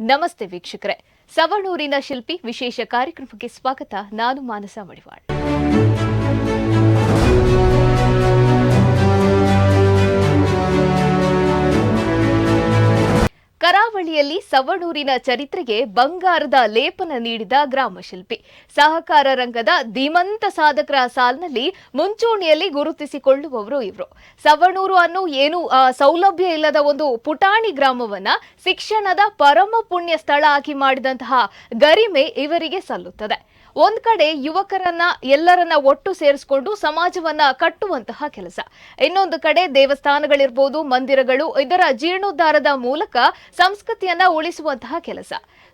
ನಮಸ್ತೆ ವೀಕ್ಷಕರೇ, ಸವಣೂರಿನ ಶಿಲ್ಪಿ ವಿಶೇಷ ಕಾರ್ಯಕ್ರಮಕ್ಕೆ ಸ್ವಾಗತ. ನಾನು ಮಾನಸ ಮಡಿವಾಳ್. ಕರಾವಳಿಯಲ್ಲಿ ಸವಣೂರಿನ ಚರಿತ್ರೆಗೆ ಬಂಗಾರದ ಲೇಪನ ನೀಡಿದ ಗ್ರಾಮಶಿಲ್ಪಿ, ಸಹಕಾರ ರಂಗದ ಧೀಮಂತ ಸಾಧಕರ ಸಾಲಿನಲ್ಲಿ ಮುಂಚೂಣಿಯಲ್ಲಿ ಗುರುತಿಸಿಕೊಳ್ಳುವವರು ಇವರು. ಸವಣೂರು ಅನ್ನೋ ಏನು ಸೌಲಭ್ಯ ಇಲ್ಲದ ಒಂದು ಪುಟಾಣಿ ಗ್ರಾಮವನ್ನ ಶಿಕ್ಷಣದ ಪರಮ ಪುಣ್ಯ ಸ್ಥಳ ಆಗಿ ಮಾಡಿದಂತಹ ಗರಿಮೆ ಇವರಿಗೆ ಸಲ್ಲುತ್ತದೆ. ಒಂದ್ ಕಡೆ ಯುವಕರನ್ನ ಎಲ್ಲರನ್ನ ಒಟ್ಟು ಸೇರಿಸಿಕೊಂಡು ಸಮಾಜವನ್ನ ಕಟ್ಟುವಂತಹ ಕೆಲಸ, ಇನ್ನೊಂದು ಕಡೆ ದೇವಸ್ಥಾನಗಳಿರ್ಬೋದು, ಮಂದಿರಗಳು, ಇದರ ಜೀರ್ಣೋದ್ಧಾರದ ಮೂಲಕ ಸಂಸ್ಕೃತಿಯನ್ನ ಉಳಿಸುವಂತಹ ಕೆಲಸ.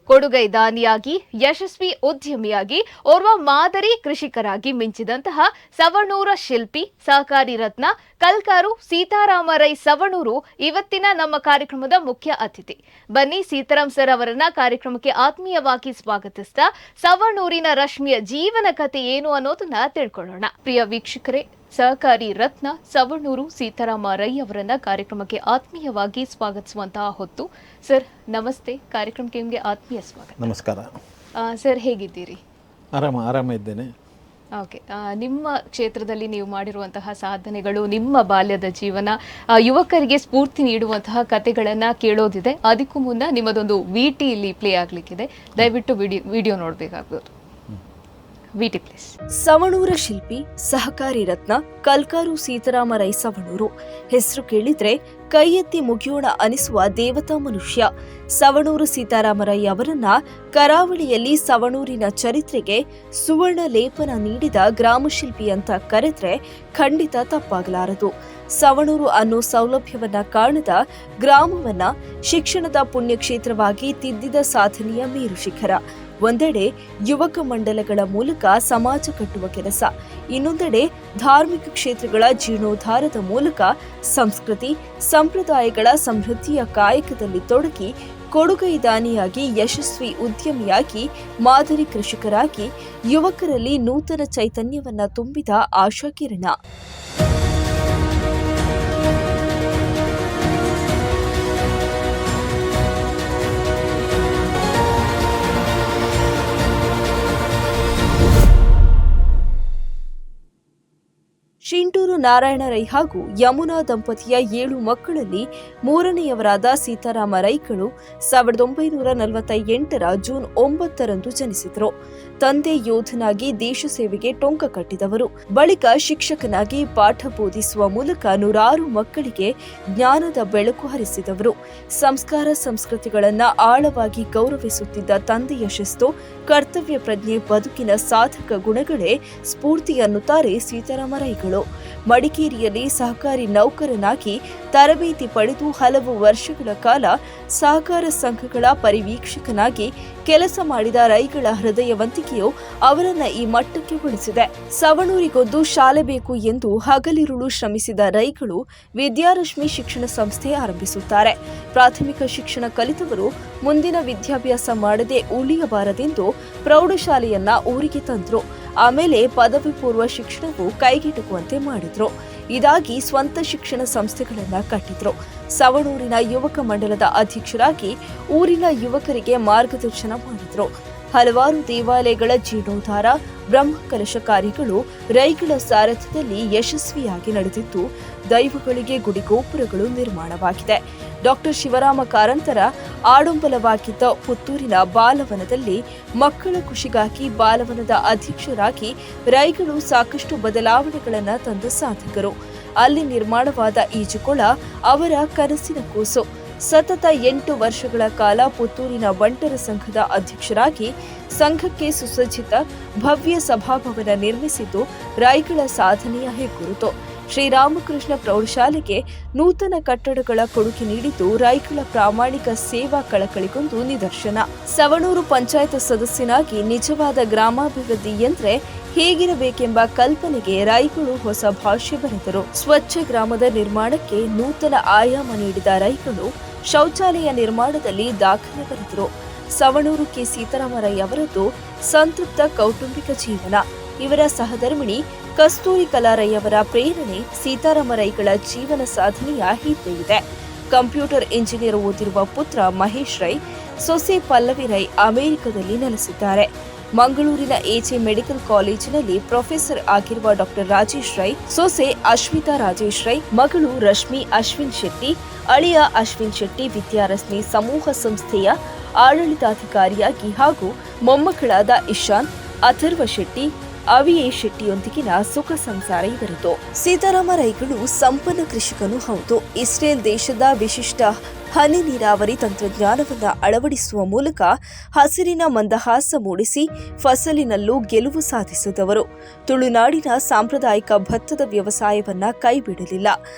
ಕೊಡುಗೈ ದಾನಿಯಾಗಿ, ಯಶಸ್ವಿ ಉದ್ಯಮಿಯಾಗಿ, ಓರ್ವ ಮಾದರಿ ಕೃಷಿಕರಾಗಿ ಮಿಂಚಿದಂತಹ ಸವಣೂರ ಶಿಲ್ಪಿ, ಸಹಕಾರಿ ರತ್ನ, ಕಲ್ಕಾರು ಸೀತಾರಾಮ ರೈ ಸವಣೂರು ಇವತ್ತಿನ ನಮ್ಮ ಕಾರ್ಯಕ್ರಮದ ಮುಖ್ಯ ಅತಿಥಿ. ಬನ್ನಿ ಸೀತಾರಾಮ್ ಸರ್ ಅವರನ್ನ ಕಾರ್ಯಕ್ರಮಕ್ಕೆ ಆತ್ಮೀಯವಾಗಿ ಸ್ವಾಗತಿಸ್ತಾ ಸವಣೂರಿನ ರಶ್ಮಿಯ ಜೀವನ ಕಥೆ ಏನು ಅನ್ನೋದನ್ನ ತಿಳ್ಕೊಳ್ಳೋಣ. ಪ್ರಿಯ ವೀಕ್ಷಕರೇ, ಸಹಕಾರಿ ರತ್ನ ಸವಣೂರು ಸೀತಾರಾಮ ರೈ ಅವರನ್ನ ಕಾರ್ಯಕ್ರಮಕ್ಕೆ ಆತ್ಮೀಯವಾಗಿ ಸ್ವಾಗತಿಸುವಂತಹ ಹೊತ್ತು. ಸರ್ ನಮಸ್ತೆ, ಕಾರ್ಯಕ್ರಮಕ್ಕೆ ನಿಮಗೆ ಆತ್ಮೀಯ ಸ್ವಾಗತ. ನಮಸ್ಕಾರ ಸರ್, ಹೇಗಿದ್ದೀರಿ? ಆರಾಮ ಇದ್ದೇನೆ. ಓಕೆ, ನಿಮ್ಮ ಕ್ಷೇತ್ರದಲ್ಲಿ ನೀವು ಮಾಡಿರುವಂತಹ ಸಾಧನೆಗಳು, ನಿಮ್ಮ ಬಾಲ್ಯದ ಜೀವನ, ಯುವಕರಿಗೆ ಸ್ಫೂರ್ತಿ ನೀಡುವಂತಹ ಕಥೆಗಳನ್ನ ಕೇಳೋದಿದೆ. ಅದಕ್ಕೂ ಮುನ್ನ ನಿಮ್ಮದೊಂದು ವಿಟಿ ಇಲ್ಲಿ ಪ್ಲೇ ಆಗ್ಲಿಕ್ಕಿದೆ, ದಯವಿಟ್ಟು ವಿಡಿಯೋ ನೋಡಬೇಕಾಗ್ಬೋದು. ವಿಟಿ ಪ್ಲೀಸ್. ಸವಣೂರ ಶಿಲ್ಪಿ, ಸಹಕಾರಿ ರತ್ನ, ಕಲ್ಕಾರು ಸೀತಾರಾಮ ರೈ ಸವಣೂರು ಹೆಸರು ಕೇಳಿದ್ರೆ ಕೈ ಎತ್ತಿ ಮುಗಿಯೋಣ ಅನಿಸುವ ದೇವತಾ ಮನುಷ್ಯ. ಸವಣೂರು ಸೀತಾರಾಮ ರೈ ಅವರನ್ನ ಕರಾವಳಿಯಲ್ಲಿ ಸವಣೂರಿನ ಚರಿತ್ರೆಗೆ ಸುವರ್ಣ ಲೇಪನ ನೀಡಿದ ಗ್ರಾಮಶಿಲ್ಪಿ ಅಂತ ಕರೆದ್ರೆ ಖಂಡಿತ ತಪ್ಪಾಗಲಾರದು. ಸವಣೂರು ಅನ್ನೋ ಸೌಲಭ್ಯವನ್ನ ಕಾಣದ ಗ್ರಾಮವನ್ನ ಶಿಕ್ಷಣದ ಪುಣ್ಯಕ್ಷೇತ್ರವಾಗಿ ತಿದ್ದಿದ ಸಾಧನೆಯ ಮೇರು ಶಿಖರ. ಒಂದೆಡೆ ಯುವಕ ಮಂಡಲಗಳ ಮೂಲಕ ಸಮಾಜ ಕಟ್ಟುವ ಕೆಲಸ, ಇನ್ನೊಂದೆಡೆ ಧಾರ್ಮಿಕ ಕ್ಷೇತ್ರಗಳ ಜೀರ್ಣೋದ್ಧಾರದ ಮೂಲಕ ಸಂಸ್ಕೃತಿ ಸಂಪ್ರದಾಯಗಳ ಸಮೃದ್ಧಿಯ ಕಾಯಕದಲ್ಲಿ ತೊಡಗಿ ಕೊಡುಗೈ ದಾನಿಯಾಗಿ, ಯಶಸ್ವಿ ಉದ್ಯಮಿಯಾಗಿ, ಮಾದರಿ ಕೃಷಿಕರಾಗಿ ಯುವಕರಲ್ಲಿ ನೂತನ ಚೈತನ್ಯವನ್ನ ತುಂಬಿದ ಆಶಾಕಿರಣ. ಶಿಂಟೂರು ನಾರಾಯಣ ರೈ ಹಾಗೂ ಯಮುನಾ ದಂಪತಿಯ 7 ಮಕ್ಕಳಲ್ಲಿ ಮೂರನೆಯವರಾದ ಸೀತಾರಾಮ ರೈಗಳು 1948ರ ಜೂನ್ 9ರಂದು ಜನಿಸಿದರು. ತಂದೆ ಯೋಧನಾಗಿ ದೇಶ ಸೇವೆಗೆ ಟೊಂಕ ಕಟ್ಟಿದವರು. ಬಳಿಕ ಶಿಕ್ಷಕನಾಗಿ ಪಾಠ ಬೋಧಿಸುವ ಮೂಲಕ ನೂರಾರು ಮಕ್ಕಳಿಗೆ ಜ್ಞಾನದ ಬೆಳಕು ಹರಿಸಿದವರು. ಸಂಸ್ಕಾರ ಸಂಸ್ಕೃತಿಗಳನ್ನ ಆಳವಾಗಿ ಗೌರವಿಸುತ್ತಿದ್ದ ತಂದೆಯ ಶಿಸ್ತು, ಕರ್ತವ್ಯ ಪ್ರಜ್ಞೆ, ಬದುಕಿನ ಸಾಧಕ ಗುಣಗಳೇ ಸ್ಫೂರ್ತಿ ಅನ್ನುತ್ತಾರೆ ಸೀತಾರಾಮ ರೈಗಳು. ಮಡಿಕೇರಿಯಲ್ಲಿ ಸಹಕಾರಿ ನೌಕರನಾಗಿ ತರಬೇತಿ ಪಡೆದು ಹಲವು ವರ್ಷಗಳ ಕಾಲ ಸಹಕಾರ ಸಂಘಗಳ ಪರಿವೀಕ್ಷಕನಾಗಿ ಕೆಲಸ ಮಾಡಿದ ರೈಗಳ ಹೃದಯವಂತಿಕೆಯು ಅವರನ್ನ ಈ ಮಟ್ಟಕ್ಕೆ ಉಳಿಸಿದೆ. ಸವಣೂರಿಗೊಂದು ಶಾಲೆ ಬೇಕು ಎಂದು ಹಗಲಿರುಳು ಶ್ರಮಿಸಿದ ರೈಗಳು ವಿದ್ಯಾರಶ್ಮಿ ಶಿಕ್ಷಣ ಸಂಸ್ಥೆ ಆರಂಭಿಸುತ್ತಾರೆ. ಪ್ರಾಥಮಿಕ ಶಿಕ್ಷಣ ಕಲಿತವರು ಮುಂದಿನ ವಿದ್ಯಾಭ್ಯಾಸ ಮಾಡದೆ ಉಳಿಯಬಾರದೆಂದು ಪ್ರೌಢಶಾಲೆಯನ್ನ ಊರಿಗೆ ತಂದ್ರು. ಆಮೇಲೆ ಪದವಿ ಪೂರ್ವ ಶಿಕ್ಷಣವು ಕೈಗೆಟುಕುವಂತೆ ಮಾಡಿದ್ರು. ಇದಾಗಿ ಸ್ವಂತ ಶಿಕ್ಷಣ ಸಂಸ್ಥೆಗಳನ್ನ ಕಟ್ಟಿದ್ರು. ಸವಣೂರಿನ ಯುವಕ ಮಂಡಲದ ಅಧ್ಯಕ್ಷರಾಗಿ ಊರಿನ ಯುವಕರಿಗೆ ಮಾರ್ಗದರ್ಶನ ಮಾಡಿದ್ರು. ಹಲವಾರು ದೇವಾಲಯಗಳ ಜೀರ್ಣೋದ್ಧಾರ, ಬ್ರಹ್ಮಕಲಶ ಕಾರ್ಯಗಳು ರೈಗಳ ಸಾರಥ್ಯದಲ್ಲಿ ಯಶಸ್ವಿಯಾಗಿ ನಡೆದಿದ್ದು, ದೈವಗಳಿಗೆ ಗುಡಿಗೋಪುರಗಳು ನಿರ್ಮಾಣವಾಗಿದೆ. ಡಾಕ್ಟರ್ ಶಿವರಾಮ ಕಾರಂತರ ಆಡಂಬಲವಾಗಿದ್ದ ಪುತ್ತೂರಿನ ಬಾಲವನದಲ್ಲಿ ಮಕ್ಕಳ ಖುಷಿಗಾಗಿ ಬಾಲವನದ ಅಧ್ಯಕ್ಷರಾಗಿ ರೈಗಳು ಸಾಕಷ್ಟು ಬದಲಾವಣೆಗಳನ್ನು ತಂದ ಸಾಧಕರು. ಅಲ್ಲಿ ನಿರ್ಮಾಣವಾದ ಈಜುಕೊಳ ಅವರ ಕನಸಿನ ಕೂಸು. ಸತತ 8 ವರ್ಷಗಳ ಕಾಲ ಪುತ್ತೂರಿನ ಬಂಟರ ಸಂಘದ ಅಧ್ಯಕ್ಷರಾಗಿ ಸಂಘಕ್ಕೆ ಸುಸಜ್ಜಿತ ಭವ್ಯ ಸಭಾಭವನ ನಿರ್ಮಿಸಿದ್ದು ರೈಗಳ ಸಾಧನೆಯ ಹೆಗ್ಗುರುತು. ಶ್ರೀರಾಮಕೃಷ್ಣ ಪ್ರೌಢಶಾಲೆಗೆ ನೂತನ ಕಟ್ಟಡಗಳ ಕೊಡುಗೆ ನೀಡಿದ್ದು ರೈಗಳ ಪ್ರಾಮಾಣಿಕ ಸೇವಾ ಕಳಕಳಿಗೊಂದು ನಿದರ್ಶನ. ಸವಣೂರು ಪಂಚಾಯತ್ ಸದಸ್ಯನಾಗಿ ನಿಜವಾದ ಗ್ರಾಮಾಭಿವೃದ್ಧಿ ಎಂದ್ರೆ ಹೇಗಿರಬೇಕೆಂಬ ಕಲ್ಪನೆಗೆ ರೈಗಳು ಹೊಸ ಭಾಷ್ಯ ಬರೆದರು. ಸ್ವಚ್ಛ ಗ್ರಾಮದ ನಿರ್ಮಾಣಕ್ಕೆ ನೂತನ ಆಯಾಮ ನೀಡಿದ ರೈಗಳು ಶೌಚಾಲಯ ನಿರ್ಮಾಣದಲ್ಲಿ ದಾಖಲೆ ಬರೆದರು. ಸವಣೂರು ಕೆ ಸೀತಾರಾಮ ರೈ ಅವರದ್ದು ಸಂತೃಪ್ತ ಕೌಟುಂಬಿಕ ಜೀವನ. ಇವರ ಸಹಧರ್ಮಿಣಿ ಕಸ್ತೂರಿ ಕಲಾರೈ ಅವರ ಪ್ರೇರಣೆ ಸೀತಾರಾಮ ರೈಗಳ ಜೀವನ ಸಾಧನೆಯ ಹಿಂದೆ ಇದೆ. ಕಂಪ್ಯೂಟರ್ ಇಂಜಿನಿಯರ್ ಓದಿರುವ ಪುತ್ರ ಮಹೇಶ್ ರೈ ಸೊಸೆ ಪಲ್ಲವಿ ರೈ ಅಮೆರಿಕದಲ್ಲಿ ನೆಲೆಸಿದ್ದಾರೆ. ಮಂಗಳೂರಿನ ಎಜೆ ಮೆಡಿಕಲ್ ಕಾಲೇಜಿನಲ್ಲಿ ಪ್ರೊಫೆಸರ್ ಆಗಿರುವ ಡಾಕ್ಟರ್ ರಾಜೇಶ್ ರೈ, ಸೊಸೆ ಅಶ್ವಿತಾ ರಾಜೇಶ್ ರೈ, ಮಗಳು ರಶ್ಮಿ ಅಶ್ವಿನ್ ಶೆಟ್ಟಿ, ಅಳಿಯ ಅಶ್ವಿನ್ ಶೆಟ್ಟಿ ವಿದ್ಯಾರಶ್ಮಿ ಸಮೂಹ ಸಂಸ್ಥೆಯ ಆಡಳಿತಾಧಿಕಾರಿಯಾಗಿ ಹಾಗೂ ಮೊಮ್ಮಕ್ಕಳಾದ ಇಶಾನ್, ಅಥರ್ವ ಶೆಟ್ಟಿ, ಅವಿಯೇ ಶೆಟ್ಟಿಯೊಂದಿಗಿನ ಸುಖ ಸಂಸಾರ ಇವರದು. ಸೀತಾರಾಮ ರೈಗಳು ಸಂಪನ್ನ ಕೃಷಿಕನೂ ಹೌದು. ಇಸ್ರೇಲ್ ದೇಶದ ವಿಶಿಷ್ಟ ಹನಿ ನೀರಾವರಿ ತಂತ್ರಜ್ಞಾನವನ್ನು ಅಳವಡಿಸುವ ಮೂಲಕ ಹಸಿರಿನ ಮಂದಹಾಸ ಮೂಡಿಸಿ ಫಸಲಿನಲ್ಲೂ ಗೆಲುವು ಸಾಧಿಸಿದವರು. ತುಳುನಾಡಿನ ಸಾಂಪ್ರದಾಯಿಕ ಭತ್ತದ ವ್ಯವಸಾಯವನ್ನ ಕೈಬಿಡಲಿಲ್ಲ.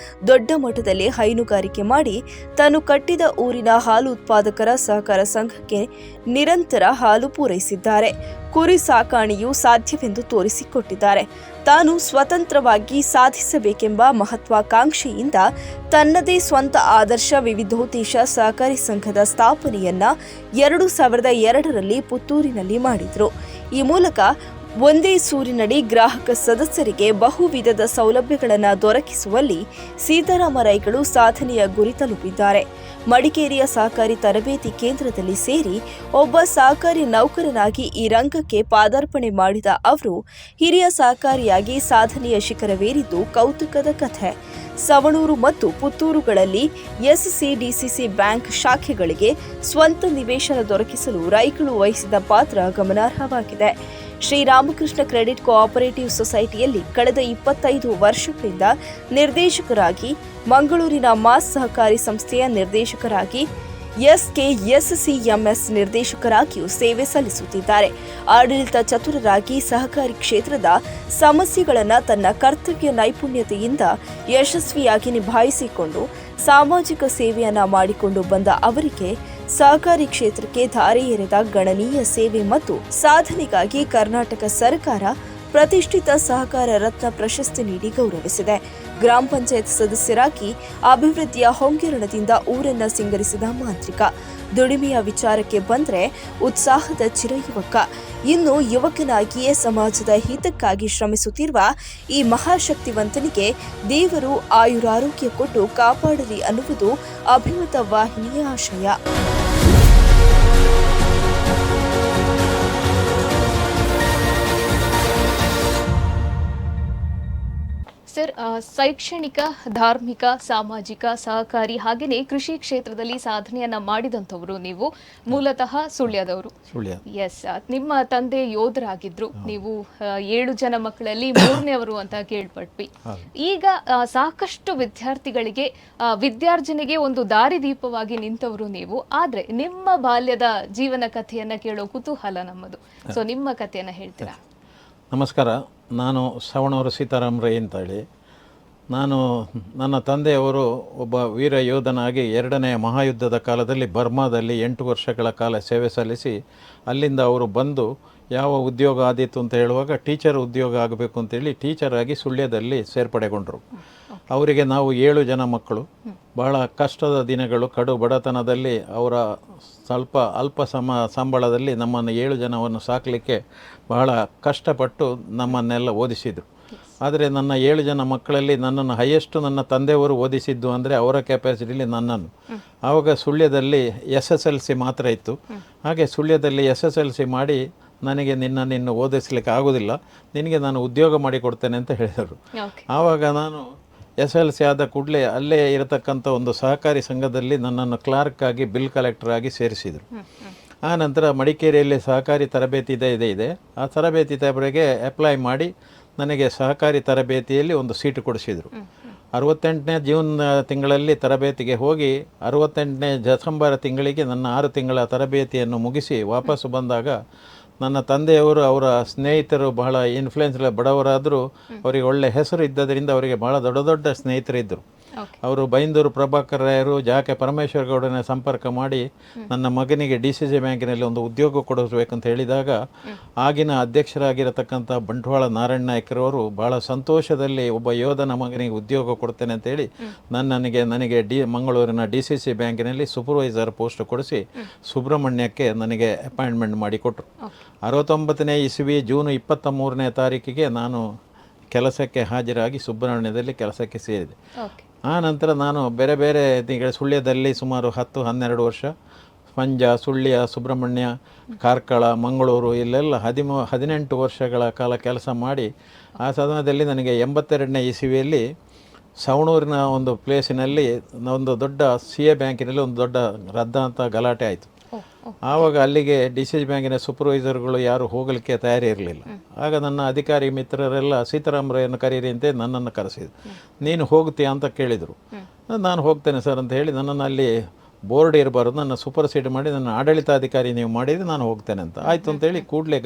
ದೊಡ್ಡ ಮಟ್ಟದಲ್ಲಿ ಹೈನುಗಾರಿಕೆ ಮಾಡಿ ತಾನು ಕಟ್ಟಿದ ಊರಿನ ಹಾಲು ಉತ್ಪಾದಕರ ಸಹಕಾರ ಸಂಘಕ್ಕೆ ನಿರಂತರ ಹಾಲು ಪೂರೈಸಿದ್ದಾರೆ. ಕುರಿ ಸಾಕಾಣೆಯೂ ಸಾಧ್ಯವೆಂದು ತೋರಿಸಿಕೊಟ್ಟಿದ್ದಾರೆ. ತಾನು ಸ್ವತಂತ್ರವಾಗಿ ಸಾಧಿಸಬೇಕೆಂಬ ಮಹತ್ವಾಕಾಂಕ್ಷೆಯಿಂದ ತನ್ನದೇ ಸ್ವಂತ ಆದರ್ಶ ವಿವಿಧೋದ್ದೇಶ ಸಹಕಾರಿ ಸಂಘದ ಸ್ಥಾಪನೆಯನ್ನ 2002ರಲ್ಲಿ ಪುತ್ತೂರಿನಲ್ಲಿ ಮಾಡಿದ್ರು. ಈ ಮೂಲಕ ಒಂದೇ ಸೂರಿನಡಿ ಗ್ರಾಹಕ ಸದಸ್ಯರಿಗೆ ಬಹು ವಿಧದ ಸೌಲಭ್ಯಗಳನ್ನು ದೊರಕಿಸುವಲ್ಲಿ ಸೀತಾರಾಮ ರೈಗಳು ಸಾಧನೆಯ ಗುರಿ ತಲುಪಿದ್ದಾರೆ. ಮಡಿಕೇರಿಯ ಸಹಕಾರಿ ತರಬೇತಿ ಕೇಂದ್ರದಲ್ಲಿ ಸೇರಿ ಒಬ್ಬ ಸಹಕಾರಿ ನೌಕರನಾಗಿ ಈ ರಂಗಕ್ಕೆ ಪಾದಾರ್ಪಣೆ ಮಾಡಿದ ಅವರು ಹಿರಿಯ ಸಹಕಾರಿಯಾಗಿ ಸಾಧನೆಯ ಶಿಖರವೇರಿದ್ದು ಕೌತುಕದ ಕಥೆ. ಸವಣೂರು ಮತ್ತು ಪುತ್ತೂರುಗಳಲ್ಲಿ ಎಸ್ಸಿಡಿಸಿಸಿ ಬ್ಯಾಂಕ್ ಶಾಖೆಗಳಿಗೆ ಸ್ವಂತ ನಿವೇಶನ ದೊರಕಿಸಲು ರೈಗಳು ವಹಿಸಿದ ಪಾತ್ರ ಗಮನಾರ್ಹವಾಗಿದೆ. ಶ್ರೀರಾಮಕೃಷ್ಣ ಕ್ರೆಡಿಟ್ ಕೋಆಪರೇಟಿವ್ ಸೊಸೈಟಿಯಲ್ಲಿ ಕಳೆದ 25 ವರ್ಷಗಳಿಂದ ನಿರ್ದೇಶಕರಾಗಿ, ಮಂಗಳೂರಿನ ಮಾಸ್ ಸಹಕಾರಿ ಸಂಸ್ಥೆಯ ನಿರ್ದೇಶಕರಾಗಿ, ಎಸ್ಕೆಎಸ್ಸಿಎಂಎಸ್ ನಿರ್ದೇಶಕರಾಗಿಯೂ ಸೇವೆ ಸಲ್ಲಿಸುತ್ತಿದ್ದಾರೆ. ಆಡಳಿತ ಚತುರರಾಗಿ ಸಹಕಾರಿ ಕ್ಷೇತ್ರದ ಸಮಸ್ಯೆಗಳನ್ನು ತನ್ನ ಕರ್ತವ್ಯ ನೈಪುಣ್ಯತೆಯಿಂದ ಯಶಸ್ವಿಯಾಗಿ ನಿಭಾಯಿಸಿಕೊಂಡು ಸಾಮಾಜಿಕ ಸೇವೆಯನ್ನ ಮಾಡಿಕೊಂಡು ಬಂದ ಅವರಿಗೆ ಸಹಕಾರಿ ಕ್ಷೇತ್ರಕ್ಕೆ ಧಾರೆ ಎರೆದ ಗಣನೀಯ ಸೇವೆ ಮತ್ತು ಸಾಧನೆಗಾಗಿ ಕರ್ನಾಟಕ ಸರ್ಕಾರ ಪ್ರತಿಷ್ಠಿತ ಸಹಕಾರ ರತ್ನ ಪ್ರಶಸ್ತಿ ನೀಡಿ ಗೌರವಿಸಿದೆ. ಗ್ರಾಮ ಪಂಚಾಯತ್ ಸದಸ್ಯರಾಗಿ ಅಭಿವೃದ್ಧಿಯ ಹೊಂಗೆರಣದಿಂದ ಊರನ್ನ ಸಿಂಗರಿಸಿದ ಮಾಂತ್ರಿಕ. ದುಡಿಮೆಯ ವಿಚಾರಕ್ಕೆ ಬಂದ್ರೆ ಉತ್ಸಾಹದ ಚಿರಯುವಕ. ಇನ್ನು ಯುವಕನಾಗಿಯೇ ಸಮಾಜದ ಹಿತಕ್ಕಾಗಿ ಶ್ರಮಿಸುತ್ತಿರುವ ಈ ಮಹಾಶಕ್ತಿವಂತನಿಗೆ ದೇವರು ಆಯುರಾರೋಗ್ಯ ಕೊಟ್ಟು ಕಾಪಾಡಲಿ ಅನ್ನುವುದು ಅಭಿಮತ ವಾಹಿನಿಯ ಆಶಯ. ಸರ್, ಶೈಕ್ಷಣಿಕ, ಧಾರ್ಮಿಕ, ಸಾಮಾಜಿಕ, ಸಹಕಾರಿ ಹಾಗೆಯೇ ಕೃಷಿ ಕ್ಷೇತ್ರದಲ್ಲಿ ಸಾಧನೆಯನ್ನ ಮಾಡಿದಂಥವರು ನೀವು. ಮೂಲತಃ ಸುಳ್ಯದವರು. ಎಸ್, ನಿಮ್ಮ ತಂದೆ ಯೋಧರಾಗಿದ್ರು. ನೀವು 7 ಜನ ಮಕ್ಕಳಲ್ಲಿ 3ನೇವರು ಅಂತ ಕೇಳ್ಪಟ್ವಿ. ಈಗ ಸಾಕಷ್ಟು ವಿದ್ಯಾರ್ಥಿಗಳಿಗೆ ವಿದ್ಯಾರ್ಜನೆಗೆ ಒಂದು ದಾರಿದೀಪವಾಗಿ ನಿಂತವರು ನೀವು. ಆದ್ರೆ ನಿಮ್ಮ ಬಾಲ್ಯದ ಜೀವನ ಕಥೆಯನ್ನ ಕೇಳೋ ಕುತೂಹಲ ನಮ್ಮದು. ಸೊ ನಿಮ್ಮ ಕಥೆಯನ್ನ ಹೇಳ್ತೀರಾ? ನಮಸ್ಕಾರ. ನಾನು ಸವಣೂರು ಸೀತಾರಾಮ ರೈ ಅಂತೇಳಿ. ನನ್ನ ತಂದೆಯವರು ಒಬ್ಬ ವೀರ ಯೋಧನಾಗಿ 2ನೇ ಮಹಾಯುದ್ಧದ ಕಾಲದಲ್ಲಿ ಬರ್ಮಾದಲ್ಲಿ 8 ವರ್ಷಗಳ ಕಾಲ ಸೇವೆ ಸಲ್ಲಿಸಿ ಅಲ್ಲಿಂದ ಅವರು ಬಂದು ಯಾವ ಉದ್ಯೋಗ ಆದೀತು ಅಂತ ಹೇಳುವಾಗ ಟೀಚರ್ ಉದ್ಯೋಗ ಆಗಬೇಕು ಅಂತೇಳಿ ಟೀಚರ್ ಆಗಿ ಸುಳ್ಯದಲ್ಲಿ ಸೇರ್ಪಡೆಗೊಂಡರು. ಅವರಿಗೆ ನಾವು 7 ಜನ ಮಕ್ಕಳು. ಬಹಳ ಕಷ್ಟದ ದಿನಗಳು, ಕಡು ಬಡತನದಲ್ಲಿ ಅವರ ಅಲ್ಪ ಸಂಬಳದಲ್ಲಿ ನಮ್ಮನ್ನು 7 ಜನವನ್ನು ಸಾಕಲಿಕ್ಕೆ ಬಹಳ ಕಷ್ಟಪಟ್ಟು ನಮ್ಮನ್ನೆಲ್ಲ ಓದಿಸಿದರು. ಆದರೆ ನನ್ನ 7 ಜನ ಮಕ್ಕಳಲ್ಲಿ ನನ್ನನ್ನು ಹೈಯೆಸ್ಟ್ ನನ್ನ ತಂದೆಯವರು ಓದಿಸಿದ್ದು ಅಂದರೆ ಅವರ ಕೆಪಾಸಿಟಿಲಿ ನನ್ನನ್ನು. ಆವಾಗ ಸುಳ್ಯದಲ್ಲಿ SSLC ಮಾತ್ರ ಇತ್ತು. ಹಾಗೆ ಸುಳ್ಯದಲ್ಲಿ SSLC ಮಾಡಿ ನನಗೆ ನಿನ್ನ ಓದಿಸ್ಲಿಕ್ಕೆ ಆಗೋದಿಲ್ಲ, ನಿನಗೆ ನಾನು ಉದ್ಯೋಗ ಮಾಡಿಕೊಡ್ತೇನೆ ಅಂತ ಹೇಳಿದರು. ಆವಾಗ ನಾನು SLC ಆದ ಕೂಡಲೇ ಅಲ್ಲೇ ಇರತಕ್ಕಂಥ ಒಂದು ಸಹಕಾರಿ ಸಂಘದಲ್ಲಿ ನನ್ನನ್ನು ಕ್ಲಾರ್ಕ್ ಆಗಿ ಬಿಲ್ ಕಲೆಕ್ಟರ್ ಆಗಿ ಸೇರಿಸಿದರು. ಆ ನಂತರ ಮಡಿಕೇರಿಯಲ್ಲಿ ಸಹಕಾರಿ ತರಬೇತಿ ಇದೆ. ಆ ತರಬೇತಿ ತರಬೇತಿಗೆ ಅಪ್ಲೈ ಮಾಡಿ ನನಗೆ ಸಹಕಾರಿ ತರಬೇತಿಯಲ್ಲಿ ಒಂದು ಸೀಟು ಕೊಡಿಸಿದರು. 68ನೇ ಜೂನ್ ತಿಂಗಳಲ್ಲಿ ತರಬೇತಿಗೆ ಹೋಗಿ 68ನೇ ಡಿಸೆಂಬರ್ ತಿಂಗಳಿಗೆ ನನ್ನ 6 ತಿಂಗಳ ತರಬೇತಿಯನ್ನು ಮುಗಿಸಿ ವಾಪಸ್ಸು ಬಂದಾಗ ನನ್ನ ತಂದೆಯವರು, ಅವರ ಸ್ನೇಹಿತರು ಬಹಳ ಬಡವರಾದರೂ ಅವರಿಗೆ ಒಳ್ಳೆ ಹೆಸರು ಇದ್ದದರಿಂದ ಅವರಿಗೆ ಬಹಳ ದೊಡ್ಡ ಸ್ನೇಹಿತರಿದ್ದರು. ಅವರು ಬೈಂದೂರು ಪ್ರಭಾಕರ್ ರಾಯರು, ಜಾಕೆ ಪರಮೇಶ್ವರ ಗೌಡನ ಸಂಪರ್ಕ ಮಾಡಿ ನನ್ನ ಮಗನಿಗೆ DCC ಬ್ಯಾಂಕಿನಲ್ಲಿ ಒಂದು ಉದ್ಯೋಗ ಕೊಡಿಸಬೇಕಂತ ಹೇಳಿದಾಗ ಆಗಿನ ಅಧ್ಯಕ್ಷರಾಗಿರತಕ್ಕಂಥ ಬಂಟ್ವಾಳ ನಾರಾಯಣ ನಾಯ್ಕರವರು ಬಹಳ ಸಂತೋಷದಲ್ಲಿ ಒಬ್ಬ ಯೋಧನ ಮಗನಿಗೆ ಉದ್ಯೋಗ ಕೊಡ್ತೇನೆ ಅಂತೇಳಿ ನನಗೆ ಮಂಗಳೂರಿನ DCC ಬ್ಯಾಂಕಿನಲ್ಲಿ ಸೂಪರ್ವೈಸರ್ ಪೋಸ್ಟ್ ಕೊಡಿಸಿ ಸುಬ್ರಹ್ಮಣ್ಯಕ್ಕೆ ನನಗೆ ಅಪಾಯಿಂಟ್ಮೆಂಟ್ ಮಾಡಿಕೊಟ್ರು. 69ನೇ ಇಸವಿ ಜೂನ್ 23ನೇ ತಾರೀಕಿಗೆ ನಾನು ಕೆಲಸಕ್ಕೆ ಹಾಜರಾಗಿ ಸುಬ್ರಹ್ಮಣ್ಯದಲ್ಲಿ ಕೆಲಸಕ್ಕೆ ಸೇರಿದೆ. ಆ ನಂತರ ನಾನು ಬೇರೆ ಸುಳ್ಯದಲ್ಲಿ ಸುಮಾರು 10-12 ವರ್ಷ, ಪಂಜ, ಸುಳ್ಯ, ಸುಬ್ರಹ್ಮಣ್ಯ, ಕಾರ್ಕಳ, ಮಂಗಳೂರು ಇಲ್ಲೆಲ್ಲ 18 ವರ್ಷಗಳ ಕಾಲ ಕೆಲಸ ಮಾಡಿ ಆ ಸಮಯದಲ್ಲಿ ನನಗೆ 82ನೇ ಇಸವಿಯಲ್ಲಿ ಸವಣೂರಿನ ಒಂದು ಪ್ಲೇಸಿನಲ್ಲಿ ಒಂದು ದೊಡ್ಡ CA ಬ್ಯಾಂಕಿನಲ್ಲಿ ಒಂದು ದೊಡ್ಡ ರದ್ದಾಂತ ಗಲಾಟೆ ಆಯಿತು. ಆವಾಗ ಅಲ್ಲಿಗೆ DCH ಬ್ಯಾಂಕಿನ ಸೂಪರ್ವೈಸರ್ಗಳು ಯಾರು ಹೋಗಲಿಕ್ಕೆ ತಯಾರಿ ಇರಲಿಲ್ಲ. ಆಗ ನನ್ನ ಅಧಿಕಾರಿ ಮಿತ್ರರೆಲ್ಲ ಸೀತಾರಾಮ್ ರೈಯನ್ನು ಕರೀರಿ ಅಂತ ನನ್ನನ್ನು ಕರೆಸಿದ್ರು. ನೀನು ಹೋಗ್ತೀಯಾ ಅಂತ ಕೇಳಿದರು. ನಾನು ಹೋಗ್ತೇನೆ ಸರ್ ಅಂತ ಹೇಳಿ ನನ್ನನ್ನು ಅಲ್ಲಿ ಬೋರ್ಡ್ ಇರಬಾರ್ದು, ನನ್ನ ಸೂಪರ್ಸೀಡ್ ಮಾಡಿ ನನ್ನ ಆಡಳಿತಾಧಿಕಾರಿ ನೀವು ಮಾಡಿದರೆ ನಾನು ಹೋಗ್ತೇನೆ ಅಂತ ಆಯಿತು ಅಂತೇಳಿ ಕೂಡಲೇ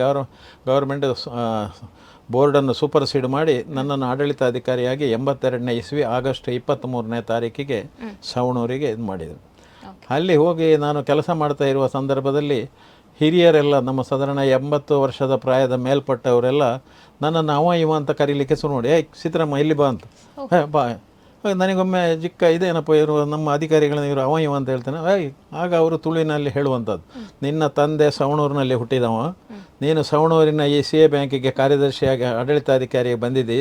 ಗೌರ್ಮೆಂಟ್ ಬೋರ್ಡನ್ನು ಸೂಪರ್ಸೀಡ್ ಮಾಡಿ ನನ್ನನ್ನು ಆಡಳಿತಾಧಿಕಾರಿಯಾಗಿ 82ನೇ ಇಸವಿ ಆಗಸ್ಟ್ 23ನೇ ತಾರೀಕಿಗೆ ಸವಣೂರಿಗೆ ಇದು ಮಾಡಿದರು. ಅಲ್ಲಿ ಹೋಗಿ ನಾನು ಕೆಲಸ ಮಾಡ್ತಾ ಇರುವ ಸಂದರ್ಭದಲ್ಲಿ ಹಿರಿಯರೆಲ್ಲ ನಮ್ಮ ಸಾಧಾರಣ 80 ವರ್ಷದ ಪ್ರಾಯದ ಮೇಲ್ಪಟ್ಟವರೆಲ್ಲ ನನ್ನನ್ನು ಅವ ಇವ ಅಂತ ಕರೀಲಿಕ್ಕೆ ಶುರು ಮಾಡಿ, ಸೀತಾರಾಮ ಇಲ್ಲಿ ಬಾ ಅಂತ. ಬಾ, ನನಗೊಮ್ಮೆ ಚಿಕ್ಕ ಇದೇನಪ್ಪ ಇವರು ನಮ್ಮ ಅಧಿಕಾರಿಗಳನ್ನ ಇವರು ಅವ ಇವ ಅಂತ ಹೇಳ್ತಾನೆ. ಆಗ ಅವರು ತುಳುವಿನಲ್ಲಿ ಹೇಳುವಂಥದ್ದು, ನಿನ್ನ ತಂದೆ ಸವಣೂರಿನಲ್ಲಿ ಹುಟ್ಟಿದವ, ನೀನು ಸವಣೂರಿನ ಈ CA ಬ್ಯಾಂಕಿಗೆ ಕಾರ್ಯದರ್ಶಿಯಾಗಿ ಆಡಳಿತಾಧಿಕಾರಿಗೆ ಬಂದಿದ್ದಿ,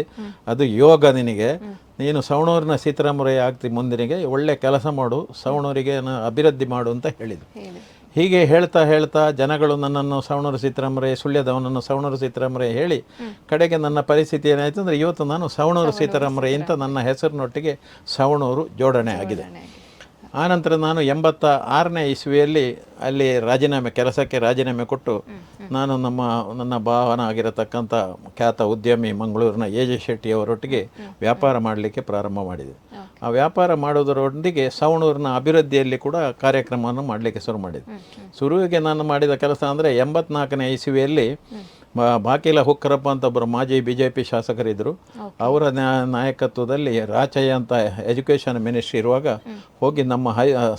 ಅದು ಯೋಗ ನಿನಗೆ. ನೀನು ಸವಣೂರಿನ ಸೀತಾರಾಮ ರೈ ಆಗ್ತಿ, ಮುಂದಿನಿಗೆ ಒಳ್ಳೆ ಕೆಲಸ ಮಾಡು, ಸವಣೂರಿಗೆ ಅಭಿವೃದ್ಧಿ ಮಾಡು ಅಂತ ಹೇಳಿದರು. ಹೀಗೆ ಹೇಳ್ತಾ ಜನಗಳು ನನ್ನನ್ನು ಸವಣೂರು ಸೀತಾರಾಮ ರೈ, ಸುಳ್ಯದವನನ್ನು ಸವಣೂರು ಸೀತಾರಾಮ ರೈ ಹೇಳಿ ಕಡೆಗೆ ನನ್ನ ಪರಿಸ್ಥಿತಿ ಏನಾಯಿತು ಅಂದರೆ ಇವತ್ತು ನಾನು ಸವಣೂರು ಸೀತಾರಾಮ ರೈ ಅಂತ ನನ್ನ ಹೆಸರಿನೊಟ್ಟಿಗೆ ಸವಣೂರು ಜೋಡಣೆ ಆಗಿದೆ. ಆನಂತರ ನಾನು 86ನೇ ಇಸವಿಯಲ್ಲಿ ಅಲ್ಲಿ ಕೆಲಸಕ್ಕೆ ರಾಜೀನಾಮೆ ಕೊಟ್ಟು ನಾನು ನನ್ನ ಭಾವನ ಆಗಿರತಕ್ಕಂಥ ಖ್ಯಾತ ಉದ್ಯಮಿ ಮಂಗಳೂರಿನ AJ ಶೆಟ್ಟಿಯವರೊಟ್ಟಿಗೆ ವ್ಯಾಪಾರ ಮಾಡಲಿಕ್ಕೆ ಪ್ರಾರಂಭ ಮಾಡಿದೆ. ಆ ವ್ಯಾಪಾರ ಮಾಡೋದರೊಂದಿಗೆ ಸವಣೂರಿನ ಅಭಿವೃದ್ಧಿಯಲ್ಲಿ ಕೂಡ ಕಾರ್ಯಕ್ರಮವನ್ನು ಮಾಡಲಿಕ್ಕೆ ಶುರು ಮಾಡಿದೆ. ಶುರುವಿಗೆ ನಾನು ಮಾಡಿದ ಕೆಲಸ ಅಂದರೆ 84ನೇ ಇಸವಿಯಲ್ಲಿ ಬಾಕೀಲ ಹುಕ್ಕರಪ್ಪ ಅಂತ ಒಬ್ಬರು ಮಾಜಿ BJP ಶಾಸಕರಿದ್ದರು. ಅವರ ನಾಯಕತ್ವದಲ್ಲಿ ರಾಚಯ್ಯ ಅಂತ ಎಜುಕೇಷನ್ ಮಿನಿಸ್ಟ್ರಿ ಇರುವಾಗ ಹೋಗಿ ನಮ್ಮ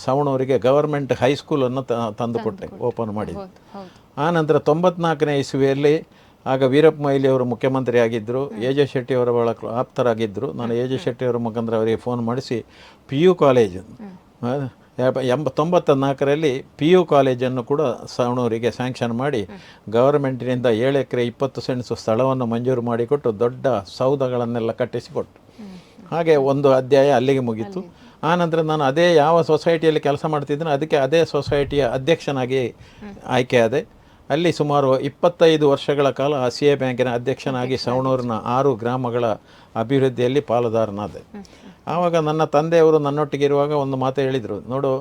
ಸವಣೂರಿಗೆ ಗವರ್ಮೆಂಟ್ ಹೈಸ್ಕೂಲನ್ನು ತಂದುಕೊಟ್ಟೆ, ಓಪನ್ ಮಾಡಿದೆ. ಆನಂತರ 94ನೇ ಇಸವಿಯಲ್ಲಿ ಆಗ ವೀರಪ್ಪ ಮೊಯ್ಲಿ ಅವರು ಮುಖ್ಯಮಂತ್ರಿ ಆಗಿದ್ದರು, AJ ಶೆಟ್ಟಿಯವರ ಬಹಳ ಆಪ್ತರಾಗಿದ್ದರು. ನಾನು AJ ಶೆಟ್ಟಿಯವರ ಮುಖಾಂತರ ಅವರಿಗೆ ಫೋನ್ ಮಾಡಿಸಿ PU ಕಾಲೇಜ್ 94ರಲ್ಲಿ PU ಕಾಲೇಜನ್ನು ಕೂಡ ಸವಣೂರಿಗೆ ಸ್ಯಾಂಕ್ಷನ್ ಮಾಡಿ ಗವರ್ಮೆಂಟಿನಿಂದ 7 ಎಕರೆ 20 ಸೆಂಟ್ಸ್ ಸ್ಥಳವನ್ನು ಮಂಜೂರು ಮಾಡಿಕೊಟ್ಟು ದೊಡ್ಡ ಸೌಧಗಳನ್ನೆಲ್ಲ ಕಟ್ಟಿಸಿಕೊಟ್ಟು, ಹಾಗೆ ಒಂದು ಅಧ್ಯಾಯ ಅಲ್ಲಿಗೆ ಮುಗೀತು. ಆನಂತರ ನಾನು ಅದೇ ಯಾವ ಸೊಸೈಟಿಯಲ್ಲಿ ಕೆಲಸ ಮಾಡ್ತಿದ್ದೇನೆ ಅದಕ್ಕೆ ಅದೇ ಸೊಸೈಟಿಯ ಅಧ್ಯಕ್ಷನಾಗಿ ಆಯ್ಕೆಯಾದೆ. ಅಲ್ಲಿ ಸುಮಾರು 25 ವರ್ಷಗಳ ಕಾಲ CA ಬ್ಯಾಂಕಿನ ಅಧ್ಯಕ್ಷನಾಗಿ ಸವಣೂರಿನ 6 ಗ್ರಾಮಗಳ ಅಭಿವೃದ್ಧಿಯಲ್ಲಿ ಪಾಲುದಾರನಾದೆ. ಆವಾಗ ನನ್ನ ತಂದೆಯವರು ನನ್ನೊಟ್ಟಿಗಿರುವಾಗ ಒಂದು ಮಾತು ಹೇಳಿದರು, ನೋಡು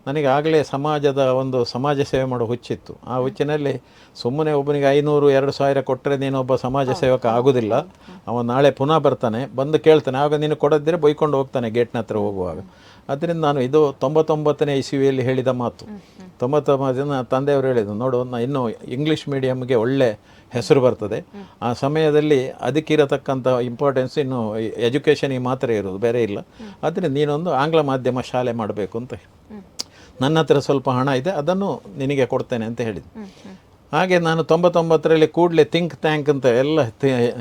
ನನಗೆ ಆಗಲೇ ಸಮಾಜ ಸೇವೆ ಮಾಡೋ ಹುಚ್ಚಿತ್ತು. ಆ ಹುಚ್ಚಿನಲ್ಲಿ ಸುಮ್ಮನೆ ಒಬ್ಬನಿಗೆ 500-2000 ಕೊಟ್ಟರೆ ನೀನೊಬ್ಬ ಸಮಾಜ ಸೇವಕ ಆಗೋದಿಲ್ಲ. ಅವನು ನಾಳೆ ಪುನಃ ಬರ್ತಾನೆ, ಬಂದು ಕೇಳ್ತಾನೆ, ಆವಾಗ ನೀನು ಕೊಡದಿದ್ದರೆ ಬೈಕೊಂಡು ಹೋಗ್ತಾನೆ ಗೇಟ್ನ ಹತ್ರ ಹೋಗುವಾಗ. ಅದರಿಂದ ನಾನು ಇದು 99ನೇ ಇಸವಿಯಲ್ಲಿ ಹೇಳಿದ ಮಾತು. 99 ತಂದೆಯವರು ಹೇಳಿದರು, ನೋಡು ಇನ್ನೂ ಇಂಗ್ಲೀಷ್ ಮೀಡಿಯಮ್ಗೆ ಒಳ್ಳೆ ಹೆಸರು ಬರ್ತದೆ. ಆ ಸಮಯದಲ್ಲಿ ಅದಕ್ಕಿರತಕ್ಕಂಥ ಇಂಪಾರ್ಟೆನ್ಸ್ ಇನ್ನು ಎಜುಕೇಷನಿಗೆ ಮಾತ್ರ ಇರೋದು, ಬೇರೆ ಇಲ್ಲ. ಅದರಿಂದ ನೀನೊಂದು ಆಂಗ್ಲ ಮಾಧ್ಯಮ ಶಾಲೆ ಮಾಡಬೇಕು ಅಂತ. ನನ್ನ ಹತ್ರ ಸ್ವಲ್ಪ ಹಣ ಇದೆ, ಅದನ್ನು ನಿನಗೆ ಕೊಡ್ತೇನೆ ಅಂತ ಹೇಳಿದ್ದು. ಹಾಗೆ ನಾನು 99ರಲ್ಲಿ ಕೂಡಲೇ ಥಿಂಕ್ ಟ್ಯಾಂಕ್ ಅಂತ ಎಲ್ಲ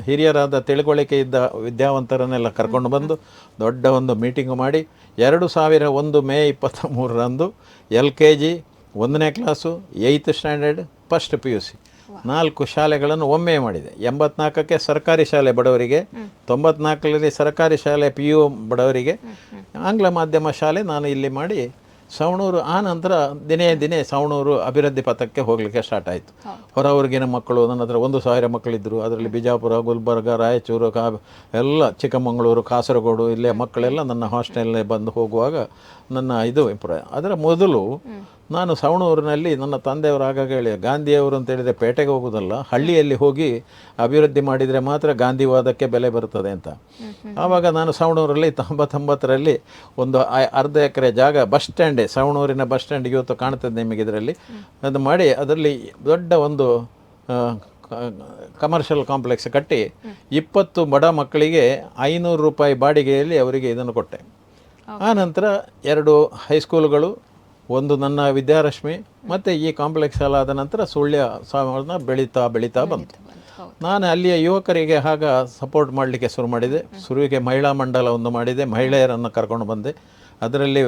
ಹಿರಿಯರಾದ ತಿಳುವಳಿಕೆ ಇದ್ದ ವಿದ್ಯಾವಂತರನ್ನೆಲ್ಲ ಕರ್ಕೊಂಡು ಬಂದು ದೊಡ್ಡ ಒಂದು ಮೀಟಿಂಗ್ ಮಾಡಿ 2001 ಮೇ 23ರಂದು LKG 1ನೇ class 8th standard first PUC 4 ಶಾಲೆಗಳನ್ನು ಒಮ್ಮೆ ಮಾಡಿದೆ. 84ಕ್ಕೆ ಸರ್ಕಾರಿ ಶಾಲೆ ಬಡವರಿಗೆ, 94ರಲ್ಲಿ ಸರ್ಕಾರಿ ಶಾಲೆ PU ಬಡವರಿಗೆ, ಆಂಗ್ಲ ಮಾಧ್ಯಮ ಶಾಲೆ ನಾನು ಇಲ್ಲಿ ಮಾಡಿ ಸವಣೂರು. ಆ ನಂತರ ದಿನೇ ಸವಣೂರು ಅಭಿವೃದ್ಧಿ ಪಥಕ್ಕೆ ಹೋಗಲಿಕ್ಕೆ ಸ್ಟಾರ್ಟ್ ಆಯಿತು. ಹೊರ ಊರಿಗಿನ ಮಕ್ಕಳು ನನ್ನ ಹತ್ರ 1000 ಮಕ್ಕಳಿದ್ದರು. ಅದರಲ್ಲಿ ಬಿಜಾಪುರ, ಗುಲ್ಬರ್ಗ, ರಾಯಚೂರು, ಎಲ್ಲ ಚಿಕ್ಕಮಗಳೂರು, ಕಾಸರಗೋಡು ಇಲ್ಲೇ ಮಕ್ಕಳೆಲ್ಲ ನನ್ನ ಹಾಸ್ಟೆಲ್ನೇ ಬಂದು ಹೋಗುವಾಗ ನನ್ನ ಇದು ಇಂಪ್ರೂವ್. ಅದರ ಮೊದಲು ನಾನು ಸವಣೂರಿನಲ್ಲಿ ನನ್ನ ತಂದೆಯವರು ಆಗಾಗ ಹೇಳಿ, ಗಾಂಧಿಯವರು ಅಂತ ಹೇಳಿದರೆ ಪೇಟೆಗೆ ಹೋಗೋದಲ್ಲ, ಹಳ್ಳಿಯಲ್ಲಿ ಹೋಗಿ ಅಭಿವೃದ್ಧಿ ಮಾಡಿದರೆ ಮಾತ್ರ ಗಾಂಧಿವಾದಕ್ಕೆ ಬೆಲೆ ಬರ್ತದೆ ಅಂತ. ಆವಾಗ ನಾನು ಸವಣೂರಲ್ಲಿ 99ರಲ್ಲಿ ಒಂದು ಅರ್ಧ ಎಕರೆ ಜಾಗ ಬಸ್ ಸ್ಟ್ಯಾಂಡೇ, ಸವಣೂರಿನ ಬಸ್ ಸ್ಟ್ಯಾಂಡ್ ಇವತ್ತು ಕಾಣ್ತದೆ ನಿಮಗೆ ಇದರಲ್ಲಿ, ಅದು ಮಾಡಿ ಅದರಲ್ಲಿ ದೊಡ್ಡ ಒಂದು ಕಮರ್ಷಿಯಲ್ ಕಾಂಪ್ಲೆಕ್ಸ್ ಕಟ್ಟಿ 20 ಬಡ ಮಕ್ಕಳಿಗೆ 500 ರೂಪಾಯಿ ಬಾಡಿಗೆಯಲ್ಲಿ ಅವರಿಗೆ ಇದನ್ನು ಕೊಟ್ಟೆ. ಆನಂತರ 2 ಹೈಸ್ಕೂಲುಗಳು, ಒಂದು ನನ್ನ ವಿದ್ಯಾರಶ್ಮಿ, ಮತ್ತು ಈ ಕಾಂಪ್ಲೆಕ್ಸ್ ಎಲ್ಲ ಆದ ನಂತರ ಸುಳ್ಯ ಬೆಳೀತಾ ಬಂತು. ನಾನು ಅಲ್ಲಿಯ ಯುವಕರಿಗೆ ಆಗ ಸಪೋರ್ಟ್ ಮಾಡಲಿಕ್ಕೆ ಶುರು ಮಾಡಿದೆ. ಶುರುವಿಗೆ ಮಹಿಳಾ ಮಂಡಲ ಒಂದು ಮಾಡಿದೆ, ಮಹಿಳೆಯರನ್ನು ಕರ್ಕೊಂಡು ಬಂದೆ. ಅದರಲ್ಲಿ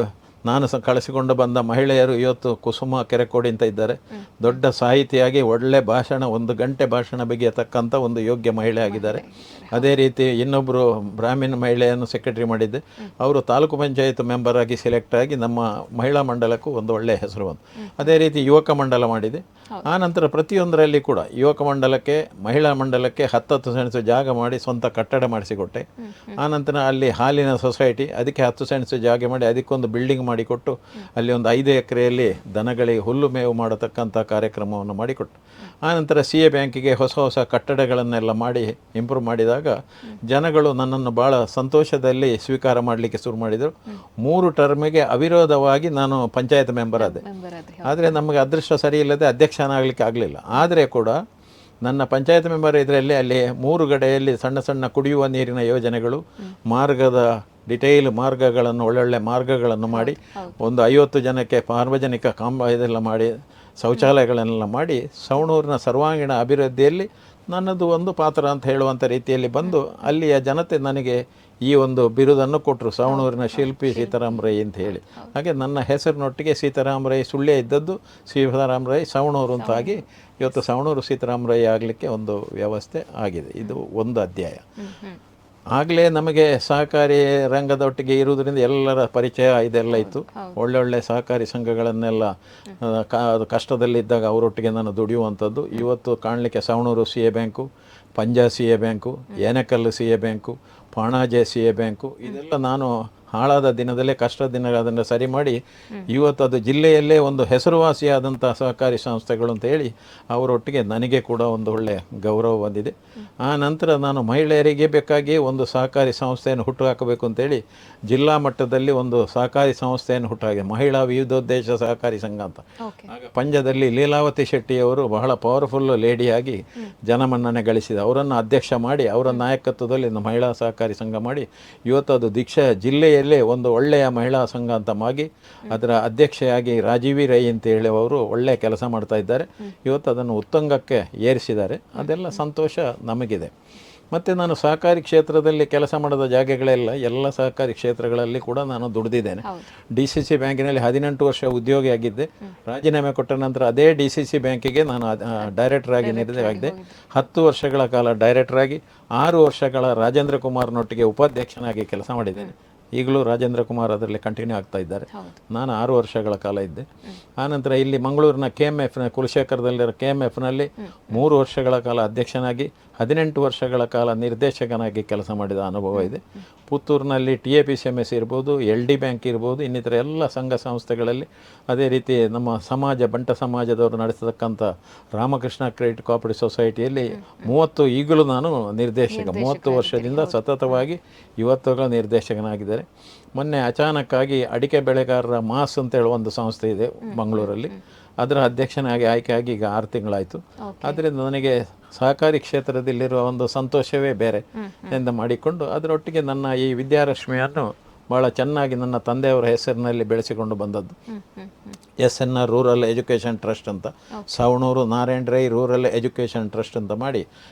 ನಾನು ಸಹ ಕಳಿಸಿಕೊಂಡು ಬಂದ ಮಹಿಳೆಯರು ಇವತ್ತು ಕುಸುಮ ಕೆರೆಕೋಡಿ ಅಂತ ಇದ್ದಾರೆ. ದೊಡ್ಡ ಸಾಹಿತಿಯಾಗಿ ಒಳ್ಳೆ ಭಾಷಣ, 1 ಗಂಟೆ ಭಾಷಣ ಬಗೆಯತಕ್ಕಂಥ ಒಂದು ಯೋಗ್ಯ ಮಹಿಳೆ ಆಗಿದ್ದಾರೆ. ಅದೇ ರೀತಿ ಇನ್ನೊಬ್ಬರು ಬ್ರಾಹ್ಮಣ ಮಹಿಳೆಯನ್ನು ಸೆಕ್ರೆಟರಿ ಮಾಡಿದ್ದೆ. ಅವರು ತಾಲೂಕು ಪಂಚಾಯತ್ ಮೆಂಬರ್ ಆಗಿ ಸೆಲೆಕ್ಟ್ ಆಗಿ ನಮ್ಮ ಮಹಿಳಾ ಮಂಡಲಕ್ಕೂ ಒಂದು ಒಳ್ಳೆಯ ಹೆಸರು ಬಂತು. ಅದೇ ರೀತಿ ಯುವಕ ಮಂಡಲ ಮಾಡಿದೆ. ಆ ನಂತರ ಪ್ರತಿಯೊಂದರಲ್ಲಿ ಕೂಡ ಯುವಕ ಮಂಡಲಕ್ಕೆ, ಮಹಿಳಾ ಮಂಡಲಕ್ಕೆ 10 ಸೆಣಸು ಜಾಗ ಮಾಡಿ ಸ್ವಂತ ಕಟ್ಟಡ ಮಾಡಿಸಿಕೊಟ್ಟೆ. ಆನಂತರ ಅಲ್ಲಿ ಹಾಲಿನ ಸೊಸೈಟಿ, ಅದಕ್ಕೆ 10 ಸೆಣಸು ಜಾಗ ಮಾಡಿ ಅದಕ್ಕೊಂದು ಬಿಲ್ಡಿಂಗ್ ಮಾಡಿಕೊಟ್ಟು ಅಲ್ಲಿ ಒಂದು 5 ಎಕರೆಯಲ್ಲಿ ದನಗಳಿಗೆ ಹುಲ್ಲು ಮೇವು ಮಾಡತಕ್ಕಂಥ ಕಾರ್ಯಕ್ರಮವನ್ನು ಮಾಡಿಕೊಟ್ಟು. ಆನಂತರ CA ಬ್ಯಾಂಕಿಗೆ ಹೊಸ ಕಟ್ಟಡಗಳನ್ನೆಲ್ಲ ಮಾಡಿ ಇಂಪ್ರೂವ್ ಮಾಡಿದಾಗ ಜನಗಳು ನನ್ನನ್ನು ಭಾಳ ಸಂತೋಷದಲ್ಲಿ ಸ್ವೀಕಾರ ಮಾಡಲಿಕ್ಕೆ ಶುರು ಮಾಡಿದರು. 3 ಟರ್ಮಿಗೆ ಅವಿರೋಧವಾಗಿ ನಾನು ಪಂಚಾಯತ್ ಮೆಂಬರ್ ಆದೆ. ಆದರೆ ನಮಗೆ ಅದೃಷ್ಟ ಸರಿ ಇಲ್ಲದೆ ಅಧ್ಯಕ್ಷನಾಗಲಿಕ್ಕೆ ಆಗಲಿಲ್ಲ. ಆದರೆ ಕೂಡ ನನ್ನ ಪಂಚಾಯತ್ ಮೆಂಬರ್ ಇದರಲ್ಲಿ ಅಲ್ಲಿ 3 ಕಡೆಯಲ್ಲಿ ಸಣ್ಣ ಕುಡಿಯುವ ನೀರಿನ ಯೋಜನೆಗಳು, ಮಾರ್ಗದ ಡಿಟೈಲ್ ಮಾರ್ಗಗಳನ್ನು, ಒಳ್ಳೊಳ್ಳೆ ಮಾರ್ಗಗಳನ್ನು ಮಾಡಿ ಒಂದು 50 ಜನಕ್ಕೆ ಸಾರ್ವಜನಿಕ ಇದೆಲ್ಲ ಮಾಡಿ, ಶೌಚಾಲಯಗಳನ್ನೆಲ್ಲ ಮಾಡಿ ಸವಣೂರಿನ ಸರ್ವಾಂಗೀಣ ಅಭಿವೃದ್ಧಿಯಲ್ಲಿ ನನ್ನದು ಒಂದು ಪಾತ್ರ ಅಂತ ಹೇಳುವಂಥ ರೀತಿಯಲ್ಲಿ ಬಂದು ಅಲ್ಲಿಯ ಜನತೆ ನನಗೆ ಈ ಒಂದು ಬಿರುದನ್ನು ಕೊಟ್ಟರು, ಸವಣೂರಿನ ಶಿಲ್ಪಿ ಸೀತಾರಾಮ್ ರೈ ಅಂತ ಹೇಳಿ. ಹಾಗೆ ನನ್ನ ಹೆಸರಿನೊಟ್ಟಿಗೆ ಸೀತಾರಾಮ್ ರೈ ಸುಳ್ಯ ಇದ್ದದ್ದು ಸೀತಾರಾಮ್ ರೈ ಸವಣೂರು ಅಂತಾಗಿ ಇವತ್ತು ಸವಣೂರು ಸೀತಾರಾಮ್ ರೈ ಆಗಲಿಕ್ಕೆ ಒಂದು ವ್ಯವಸ್ಥೆ ಆಗಿದೆ. ಇದು ಒಂದು ಅಧ್ಯಾಯ. ಆಗಲೇ ನಮಗೆ ಸಹಕಾರಿ ರಂಗದೊಟ್ಟಿಗೆ ಇರುವುದರಿಂದ ಎಲ್ಲರ ಪರಿಚಯ ಇದೆಲ್ಲ ಇತ್ತು. ಒಳ್ಳೊಳ್ಳೆ ಸಹಕಾರಿ ಸಂಘಗಳನ್ನೆಲ್ಲ ಕಷ್ಟದಲ್ಲಿದ್ದಾಗ ಅವರೊಟ್ಟಿಗೆ ನಾನು ದುಡಿಯುವಂಥದ್ದು ಇವತ್ತು ಕಾಣಲಿಕ್ಕೆ Savanur CA bank, Panja CA bank, Enekallu CA bank, Panaje CA bank, ಇದೆಲ್ಲ ನಾನು ಹಾಳಾದ ದಿನದಲ್ಲೇ ಕಷ್ಟ ದಿನ ಅದನ್ನು ಸರಿ ಮಾಡಿ ಇವತ್ತು ಅದು ಜಿಲ್ಲೆಯಲ್ಲೇ ಒಂದು ಹೆಸರುವಾಸಿಯಾದಂಥ ಸಹಕಾರಿ ಸಂಸ್ಥೆಗಳು ಅಂತ ಹೇಳಿ ಅವರೊಟ್ಟಿಗೆ ನನಗೆ ಕೂಡ ಒಂದು ಒಳ್ಳೆಯ ಗೌರವ ಬಂದಿದೆ. ಆ ನಂತರ ನಾನು ಮಹಿಳೆಯರಿಗೆ ಬೇಕಾಗಿ ಒಂದು ಸಹಕಾರಿ ಸಂಸ್ಥೆಯನ್ನು ಹುಟ್ಟುಹಾಕಬೇಕು ಅಂತೇಳಿ ಜಿಲ್ಲಾ ಮಟ್ಟದಲ್ಲಿ ಒಂದು ಸಹಕಾರಿ ಸಂಸ್ಥೆಯನ್ನು ಹುಟ್ಟುಹಾಕಿದೆ, ಮಹಿಳಾ ವಿವಿಧೋದ್ದೇಶ ಸಹಕಾರಿ ಸಂಘ ಅಂತ. ಆಗ ಪಂಜದಲ್ಲಿ ಲೀಲಾವತಿ ಶೆಟ್ಟಿಯವರು ಬಹಳ ಪವರ್ಫುಲ್ ಲೇಡಿಯಾಗಿ ಜನಮನ್ನಣೆ ಗಳಿಸಿದ. ಅವರನ್ನು ಅಧ್ಯಕ್ಷ ಮಾಡಿ ಅವರ ನಾಯಕತ್ವದಲ್ಲಿ ಮಹಿಳಾ ಸಹಕಾರಿ ಸಂಘ ಮಾಡಿ ಇವತ್ತು ಅದು ದೀಕ್ಷಾ ಜಿಲ್ಲೆಯ ಒಂದು ಒಳ್ಳೆಯ ಮಹಿಳಾ ಸಂಘ ಅಂತ ಮಾಗಿ ಅದರ ಅಧ್ಯಕ್ಷೆಯಾಗಿ ರಾಜೀವಿ ರೈ ಅಂತ ಹೇಳಿ ಅವರು ಒಳ್ಳೆಯ ಕೆಲಸ ಮಾಡ್ತಾ ಇದ್ದಾರೆ. ಇವತ್ತು ಅದನ್ನು ಉತ್ತುಂಗಕ್ಕೆ ಏರಿಸಿದ್ದಾರೆ. ಅದೆಲ್ಲ ಸಂತೋಷ ನಮಗಿದೆ. ಮತ್ತು ನಾನು ಸಹಕಾರಿ ಕ್ಷೇತ್ರದಲ್ಲಿ ಕೆಲಸ ಮಾಡಿದ ಜಾಗಗಳೆಲ್ಲ ಎಲ್ಲ ಸಹಕಾರಿ ಕ್ಷೇತ್ರಗಳಲ್ಲಿ ಕೂಡ ನಾನು ದುಡಿದಿದ್ದೇನೆ. DCC ಬ್ಯಾಂಕಿನಲ್ಲಿ 18 ವರ್ಷ ಉದ್ಯೋಗಿಯಾಗಿದ್ದೆ. ರಾಜೀನಾಮೆ ಕೊಟ್ಟ ನಂತರ ಅದೇ DCC ಬ್ಯಾಂಕಿಗೆ ನಾನು ಡೈರೆಕ್ಟರ್ ಆಗಿ ನಿರ್ದೇಶಕರಾಗಿದ್ದೆ. 10 ವರ್ಷಗಳ ಕಾಲ ಡೈರೆಕ್ಟರ್ ಆಗಿ 6 ವರ್ಷಗಳ ರಾಜೇಂದ್ರ ಕುಮಾರ್ನೊಟ್ಟಿಗೆ ಉಪಾಧ್ಯಕ್ಷನಾಗಿ ಕೆಲಸ ಮಾಡಿದ್ದೇನೆ. ಈಗಲೂ ರಾಜೇಂದ್ರ ಕುಮಾರ್ ಅದರಲ್ಲಿ ಕಂಟಿನ್ಯೂ ಆಗ್ತಾ ಇದ್ದಾರೆ. ನಾನು 6 ವರ್ಷಗಳ ಕಾಲ ಇದ್ದೆ. ಆನಂತರ ಇಲ್ಲಿ ಮಂಗಳೂರಿನ KMF ಕುಲಶೇಖರದಲ್ಲಿರೋ KMFನಲ್ಲಿ 3 ವರ್ಷಗಳ ಕಾಲ ಅಧ್ಯಕ್ಷನಾಗಿ 18 ವರ್ಷಗಳ ಕಾಲ ನಿರ್ದೇಶಕನಾಗಿ ಕೆಲಸ ಮಾಡಿದ ಅನುಭವ ಇದೆ. ಪುತ್ತೂರಿನಲ್ಲಿ TAPCMS ಇರ್ಬೋದು, LD ಬ್ಯಾಂಕ್ ಇರ್ಬೋದು, ಇನ್ನಿತರ ಎಲ್ಲ ಸಂಘ ಸಂಸ್ಥೆಗಳಲ್ಲಿ, ಅದೇ ರೀತಿ ನಮ್ಮ ಸಮಾಜ ಬಂಟ ಸಮಾಜದವರು ನಡೆಸತಕ್ಕಂಥ ರಾಮಕೃಷ್ಣ ಕ್ರೆಡಿಟ್ ಕೋಆಪರೇಟಿವ್ ಸೊಸೈಟಿಯಲ್ಲಿ ಈಗಲೂ ನಾನು ನಿರ್ದೇಶಕ 30 ವರ್ಷದಿಂದ ಸತತವಾಗಿ ಇವತ್ತುಗಳ ನಿರ್ದೇಶಕನಾಗಿದ್ದಾರೆ. ಮೊನ್ನೆ ಅಚಾನಕ್ಕಾಗಿ ಅಡಿಕೆ ಬೆಳೆಗಾರರ ಮಾಸ್ ಅಂತ ಹೇಳುವ ಒಂದು ಸಂಸ್ಥೆ ಇದೆ ಮಂಗಳೂರಲ್ಲಿ, ಅದರ ಅಧ್ಯಕ್ಷನಾಗಿ ಆಯ್ಕೆಯಾಗಿ ಈಗ 6 ತಿಂಗಳಾಯಿತು. ಆದ್ದರಿಂದ ನನಗೆ ಸಹಕಾರಿ ಕ್ಷೇತ್ರದಲ್ಲಿರುವ ಒಂದು ಸಂತೋಷವೇ ಬೇರೆ ಎಂದು ಮಾಡಿಕೊಂಡು ಅದರೊಟ್ಟಿಗೆ ನನ್ನ ಈ ವಿದ್ಯಾರಶ್ಮಿಯನ್ನು ಭಾಳ ಚೆನ್ನಾಗಿ ನನ್ನ ತಂದೆಯವರ ಹೆಸರಿನಲ್ಲಿ ಬೆಳೆಸಿಕೊಂಡು ಬಂದದ್ದು. SNR ರೂರಲ್ ಎಜುಕೇಷನ್ ಟ್ರಸ್ಟ್ ಅಂತ, Savanur Narayana Rai rural education trust ಅಂತ ಮಾಡಿ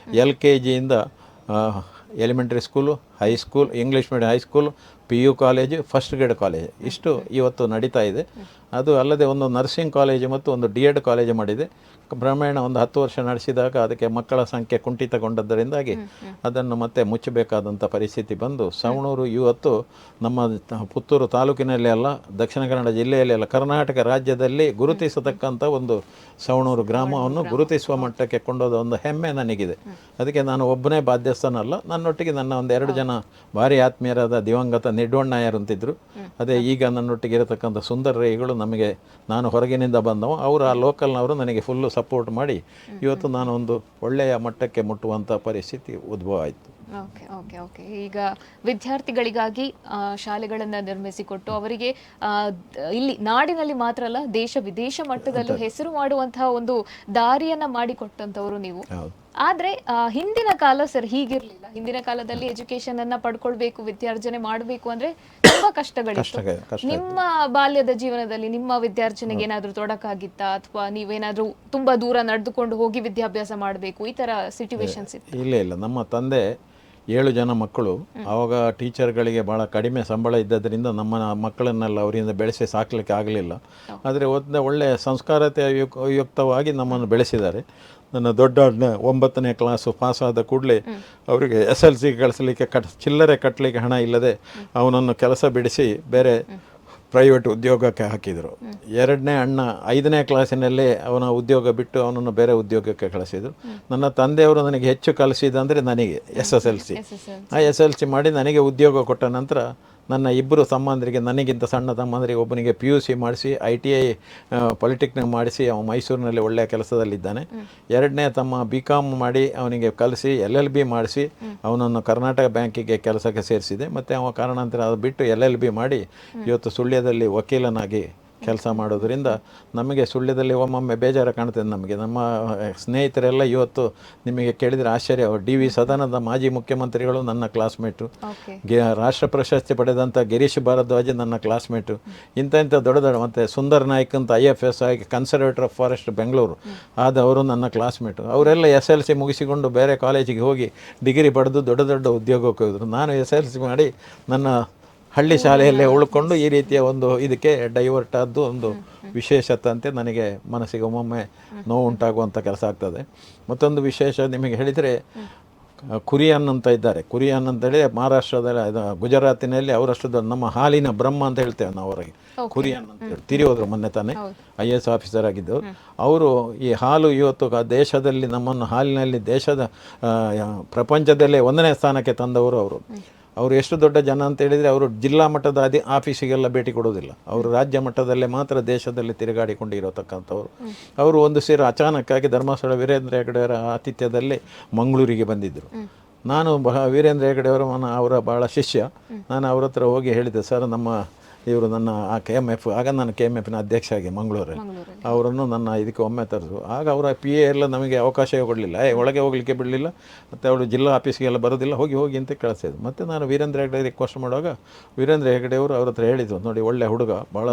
LKGಯಿಂದ elementary school, high school, English medium high school, PU college, first grade college ಇಷ್ಟು ಇವತ್ತು ನಡೀತಾ ಇದೆ. ಅದು ಅಲ್ಲದೆ ಒಂದು ನರ್ಸಿಂಗ್ ಕಾಲೇಜು ಮತ್ತು ಒಂದು D.Ed ಕಾಲೇಜು ಮಾಡಿದೆ. ಕ್ರಮೇಣ ಒಂದು 10 ವರ್ಷ ನಡೆಸಿದಾಗ ಅದಕ್ಕೆ ಮಕ್ಕಳ ಸಂಖ್ಯೆ ಕುಂಠಿತಗೊಂಡದ್ದರಿಂದಾಗಿ ಅದನ್ನು ಮತ್ತೆ ಮುಚ್ಚಬೇಕಾದಂಥ ಪರಿಸ್ಥಿತಿ ಬಂದು ಸವಣೂರು ಇವತ್ತು ನಮ್ಮ ಪುತ್ತೂರು ತಾಲೂಕಿನಲ್ಲಿ ಅಲ್ಲ, ದಕ್ಷಿಣ ಕನ್ನಡ ಜಿಲ್ಲೆಯಲ್ಲಿ ಅಲ್ಲ, ಕರ್ನಾಟಕ ರಾಜ್ಯದಲ್ಲಿ ಗುರುತಿಸತಕ್ಕಂಥ ಒಂದು ಸವಣೂರು ಗ್ರಾಮವನ್ನು ಗುರುತಿಸುವ ಮಟ್ಟಕ್ಕೆ ಕೊಂಡೋದ ಒಂದು ಹೆಮ್ಮೆ ನನಗಿದೆ. ಅದಕ್ಕೆ ನಾನು ಒಬ್ಬನೇ ಬಾಧ್ಯಸ್ಥನಲ್ಲ, ನನ್ನೊಟ್ಟಿಗೆ ನನ್ನ ಒಂದು 2 ಜನ ಭಾರಿ ಆತ್ಮೀಯರಾದ ದಿವಂಗತ ನಿಡ್ವಣ್ಣಯ್ಯರು ಅಂತಿದ್ರು. ಅದೇ ಈಗ ನನ್ನೊಟ್ಟಿಗೆ ಇರತಕ್ಕಂಥ ಸುಂದರ ರೈಗಳು, ನಮಗೆ ನಾನು ಹೊರಗಿನಿಂದ ಬಂದವು, ಅವರು ಆ ಲೋಕಲ್ನವರು ನನಗೆ ಫುಲ್ಲು ಸಪೋರ್ಟ್ ಮಾಡಿ ಇವತ್ತು ನಾನು ಒಂದು ಒಳ್ಳೆಯ ಮಟ್ಟಕ್ಕೆ ಮುಟ್ಟುವಂಥ ಪರಿಸ್ಥಿತಿ ಉದ್ಭವ ಆಯಿತು. ಓಕೆ ಓಕೆ ಓಕೆ ಈಗ ವಿದ್ಯಾರ್ಥಿಗಳಿಗಾಗಿ ಶಾಲೆಗಳನ್ನು ನಿರ್ಮಿಸಿಕೊಟ್ಟು ಅವರಿಗೆ ಇಲ್ಲಿ ನಾಡಿನಲ್ಲಿ ಮಾತ್ರ ಅಲ್ಲ ದೇಶ ವಿದೇಶ ಮಟ್ಟದಲ್ಲೂ ಹೆಸರು ಮಾಡುವಂತಹ ಒಂದು ದಾರಿಯನ್ನ ಮಾಡಿಕೊಟ್ಟಂತವರು ನೀವು. ಆದ್ರೆ ಹಿಂದಿನ ಕಾಲ ಸರ್ ಹೀಗಿರ್ಲಿಲ್ಲ. ಹಿಂದಿನ ಕಾಲದಲ್ಲಿ ಎಜುಕೇಶನ್ ಅನ್ನ ಪಡ್ಕೊಳ್ಬೇಕು, ವಿದ್ಯಾರ್ಜನೆ ಮಾಡಬೇಕು ಅಂದ್ರೆ ತುಂಬಾ ಕಷ್ಟಗಳಿತ್ತು. ನಿಮ್ಮ ಬಾಲ್ಯದ ಜೀವನದಲ್ಲಿ ನಿಮ್ಮ ವಿದ್ಯಾರ್ಜನೆಗೆ ಏನಾದ್ರೂ ತೊಡಕಾಗಿತ್ತಾ, ಅಥವಾ ನೀವೇನಾದ್ರೂ ತುಂಬಾ ದೂರ ನಡೆದುಕೊಂಡು ಹೋಗಿ ವಿದ್ಯಾಭ್ಯಾಸ ಮಾಡಬೇಕು ಈ ತರ ಸಿಚುವೇಶನ್ಸ್ ಇತ್ತು? ಇಲ್ಲ, ನಮ್ಮ ತಂದೆ 7 ಜನ ಮಕ್ಕಳು. ಆವಾಗ ಟೀಚರ್ಗಳಿಗೆ ಭಾಳ ಕಡಿಮೆ ಸಂಬಳ ಇದ್ದದ್ರಿಂದ ನಮ್ಮ ಮಕ್ಕಳನ್ನೆಲ್ಲ ಅವರಿಂದ ಬೆಳೆಸಿ ಸಾಕಲಿಕ್ಕೆ ಆಗಲಿಲ್ಲ. ಆದರೆ ಒಳ್ಳೆಯ ಸಂಸ್ಕಾರತೆ ಯುಕ್ತವಾಗಿ ನಮ್ಮನ್ನು ಬೆಳೆಸಿದ್ದಾರೆ. ನನ್ನ ದೊಡ್ಡ ಅಣ್ಣ 9ನೇ ಕ್ಲಾಸು ಪಾಸಾದ ಕೂಡಲೇ ಅವರಿಗೆ SLC ಕಳಿಸಲಿಕ್ಕೆ ಚಿಲ್ಲರೆ ಕಟ್ಟಲಿಕ್ಕೆ ಹಣ ಇಲ್ಲದೆ ಅವನನ್ನು ಕೆಲಸ ಬಿಡಿಸಿ ಬೇರೆ ಪ್ರೈವೇಟ್ ಉದ್ಯೋಗಕ್ಕೆ ಹಾಕಿದರು. 2ನೇ ಅಣ್ಣ 5ನೇ ಕ್ಲಾಸಿನಲ್ಲೇ ಅವನ ಉದ್ಯೋಗ ಬಿಟ್ಟು ಅವನನ್ನು ಬೇರೆ ಉದ್ಯೋಗಕ್ಕೆ ಕಳಿಸಿದರು. ನನ್ನ ತಂದೆಯವರು ನನಗೆ ಹೆಚ್ಚು ಕಲಿಸಿದಂದರೆ ನನಗೆ SSLC. ಆ SLC ಮಾಡಿ ನನಗೆ ಉದ್ಯೋಗ ಕೊಟ್ಟ ನಂತರ ನನ್ನ 2 ತಮ್ಮಂದರಿಗೆ, ನನಗಿಂತ ಸಣ್ಣ ತಮ್ಮಂದರಿಗೆ ಒಬ್ಬನಿಗೆ PUC ಮಾಡಿಸಿ ITI ಪಾಲಿಟೆಕ್ನಿಕ್ ಮಾಡಿಸಿ ಅವನು ಮೈಸೂರಿನಲ್ಲಿ ಒಳ್ಳೆಯ ಕೆಲಸದಲ್ಲಿದ್ದಾನೆ. 2ನೇ ತಮ್ಮ BCom ಮಾಡಿ ಅವನಿಗೆ ಕಲಿಸಿ LLB ಮಾಡಿಸಿ ಅವನನ್ನು ಕರ್ನಾಟಕ ಬ್ಯಾಂಕಿಗೆ ಕೆಲಸಕ್ಕೆ ಸೇರಿಸಿದೆ. ಮತ್ತು ಅವ ಕಾರಣಾಂತರ ಅದು ಬಿಟ್ಟು LLB ಮಾಡಿ ಇವತ್ತು ಸುಳ್ಯದಲ್ಲಿ ವಕೀಲನಾಗಿ ಕೆಲಸ ಮಾಡೋದರಿಂದ ನಮಗೆ ಸುಳ್ಯದಲ್ಲಿ ಒಮ್ಮೊಮ್ಮೆ ಬೇಜಾರು ಕಾಣ್ತದೆ. ನಮಗೆ ನಮ್ಮ ಸ್ನೇಹಿತರೆಲ್ಲ ಇವತ್ತು ನಿಮಗೆ ಕೇಳಿದರೆ ಆಶ್ಚರ್ಯ, DV ಸದನದ ಮಾಜಿ ಮುಖ್ಯಮಂತ್ರಿಗಳು ನನ್ನ ಕ್ಲಾಸ್ಮೇಟು, ರಾಷ್ಟ್ರ ಪ್ರಶಸ್ತಿ ಪಡೆದಂಥ ಗಿರೀಶ್ ಭಾರದ್ವಾಜ್ ನನ್ನ ಕ್ಲಾಸ್ಮೇಟು, ಇಂಥ ದೊಡ್ಡ ದೊಡ್ಡ ಮತ್ತು ಸುಂದರ್ ನಾಯ್ಕ್ ಅಂತ IFS ಆಗಿ ಕನ್ಸರ್ವೇಟರ್ ಆಫ್ ಫಾರೆಸ್ಟ್ ಬೆಂಗಳೂರು ಆದವರು ನನ್ನ ಕ್ಲಾಸ್ಮೇಟು. ಅವರೆಲ್ಲ SLC ಮುಗಿಸಿಕೊಂಡು ಬೇರೆ ಕಾಲೇಜಿಗೆ ಹೋಗಿ ಡಿಗ್ರಿ ಪಡೆದು ದೊಡ್ಡ ದೊಡ್ಡ ಉದ್ಯೋಗಕ್ಕೆ ಹೋದರು. ನಾನು SLC ಮಾಡಿ ನನ್ನ ಹಳ್ಳಿ ಶಾಲೆಯಲ್ಲೇ ಉಳ್ಕೊಂಡು ಈ ರೀತಿಯ ಒಂದು ಇದಕ್ಕೆ ಡೈವರ್ಟ್ ಆದ್ದು ಒಂದು ವಿಶೇಷತೆ ಅಂತ ನನಗೆ ಮನಸ್ಸಿಗೆ ಒಮ್ಮೊಮ್ಮೆ ನೋವು ಉಂಟಾಗುವಂಥ ಕೆಲಸ ಆಗ್ತದೆ. ಮತ್ತೊಂದು ವಿಶೇಷ ನಿಮಗೆ ಹೇಳಿದರೆ, ಕುರಿಯನ್ ಅಂತ ಇದ್ದಾರೆ. ಕುರಿಯನ್ ಅಂತೇಳಿ ಮಹಾರಾಷ್ಟ್ರದಲ್ಲಿ, ಗುಜರಾತಿನಲ್ಲಿ ಅವರಷ್ಟು ನಮ್ಮ ಹಾಲಿನ ಬ್ರಹ್ಮ ಅಂತ ಹೇಳ್ತೇವೆ ನಾವು ಅವರಿಗೆ. ಕುರಿಯನ್ ಅಂತೇಳಿ ತಿರಿ ಹೋದರು ಮೊನ್ನೆ ತಾನೇ, IAS ಆಫೀಸರ್ ಆಗಿದ್ದು. ಅವರು ಈ ಹಾಲು ಇವತ್ತು ದೇಶದಲ್ಲಿ ನಮ್ಮನ್ನು ಹಾಲಿನಲ್ಲಿ ದೇಶದ ಪ್ರಪಂಚದಲ್ಲೇ 1ನೇ ಸ್ಥಾನಕ್ಕೆ ತಂದವರು ಅವರು. ಅವರು ಎಷ್ಟು ದೊಡ್ಡ ಜನ ಅಂತ ಹೇಳಿದರೆ, ಅವರು ಜಿಲ್ಲಾ ಮಟ್ಟದ ಆಫೀಸಿಗೆಲ್ಲ ಭೇಟಿ ಕೊಡೋದಿಲ್ಲ, ಅವರು ರಾಜ್ಯ ಮಟ್ಟದಲ್ಲೇ ಮಾತ್ರ ದೇಶದಲ್ಲಿ ತಿರುಗಾಡಿಕೊಂಡು ಇರತಕ್ಕಂಥವ್ರು. ಅವರು ಒಂದು ಸೇರಿ ಅಚಾನಕ್ಕಾಗಿ ಧರ್ಮಸ್ಥಳ ವೀರೇಂದ್ರ ಹೆಗಡೆಯವರ ಆತಿಥ್ಯದಲ್ಲಿ ಮಂಗಳೂರಿಗೆ ಬಂದಿದ್ದರು. ನಾನು ವೀರೇಂದ್ರ ಹೆಗಡೆಯವರು ಅವರ ಭಾಳ ಶಿಷ್ಯ. ನಾನು ಅವ್ರ ಹತ್ರ ಹೋಗಿ ಹೇಳಿದೆ, ಸರ್ ನಮ್ಮ ಇವರು ನನ್ನ KMF, ಆಗ ನಾನು KMFನ ಅಧ್ಯಕ್ಷ ಆಗಿ ಮಂಗಳೂರಲ್ಲಿ, ಅವರನ್ನು ನನ್ನ ಇದಕ್ಕೆ ಒಮ್ಮೆ ತರಿಸು. ಆಗ ಅವರ PA ಎಲ್ಲ ನಮಗೆ ಅವಕಾಶವೇ ಕೊಡಲಿಲ್ಲ, ಒಳಗೆ ಹೋಗಲಿಕ್ಕೆ ಬಿಡಲಿಲ್ಲ, ಮತ್ತು ಅವರು ಜಿಲ್ಲಾ ಆಫೀಸ್ಗೆಲ್ಲ ಬರೋದಿಲ್ಲ, ಹೋಗಿ ಅಂತ ಕಳಿಸಿದ್ರು. ಮತ್ತು ನಾನು ವೀರೇಂದ್ರ ಹೆಗಡೆ ರಿಕ್ವೆಸ್ಟ್ ಮಾಡುವಾಗ ವೀರೇಂದ್ರ ಹೆಗಡೆಯವರು ಅವ್ರ ಹತ್ರ ಹೇಳಿದರು, ನೋಡಿ ಒಳ್ಳೆ ಹುಡುಗ, ಭಾಳ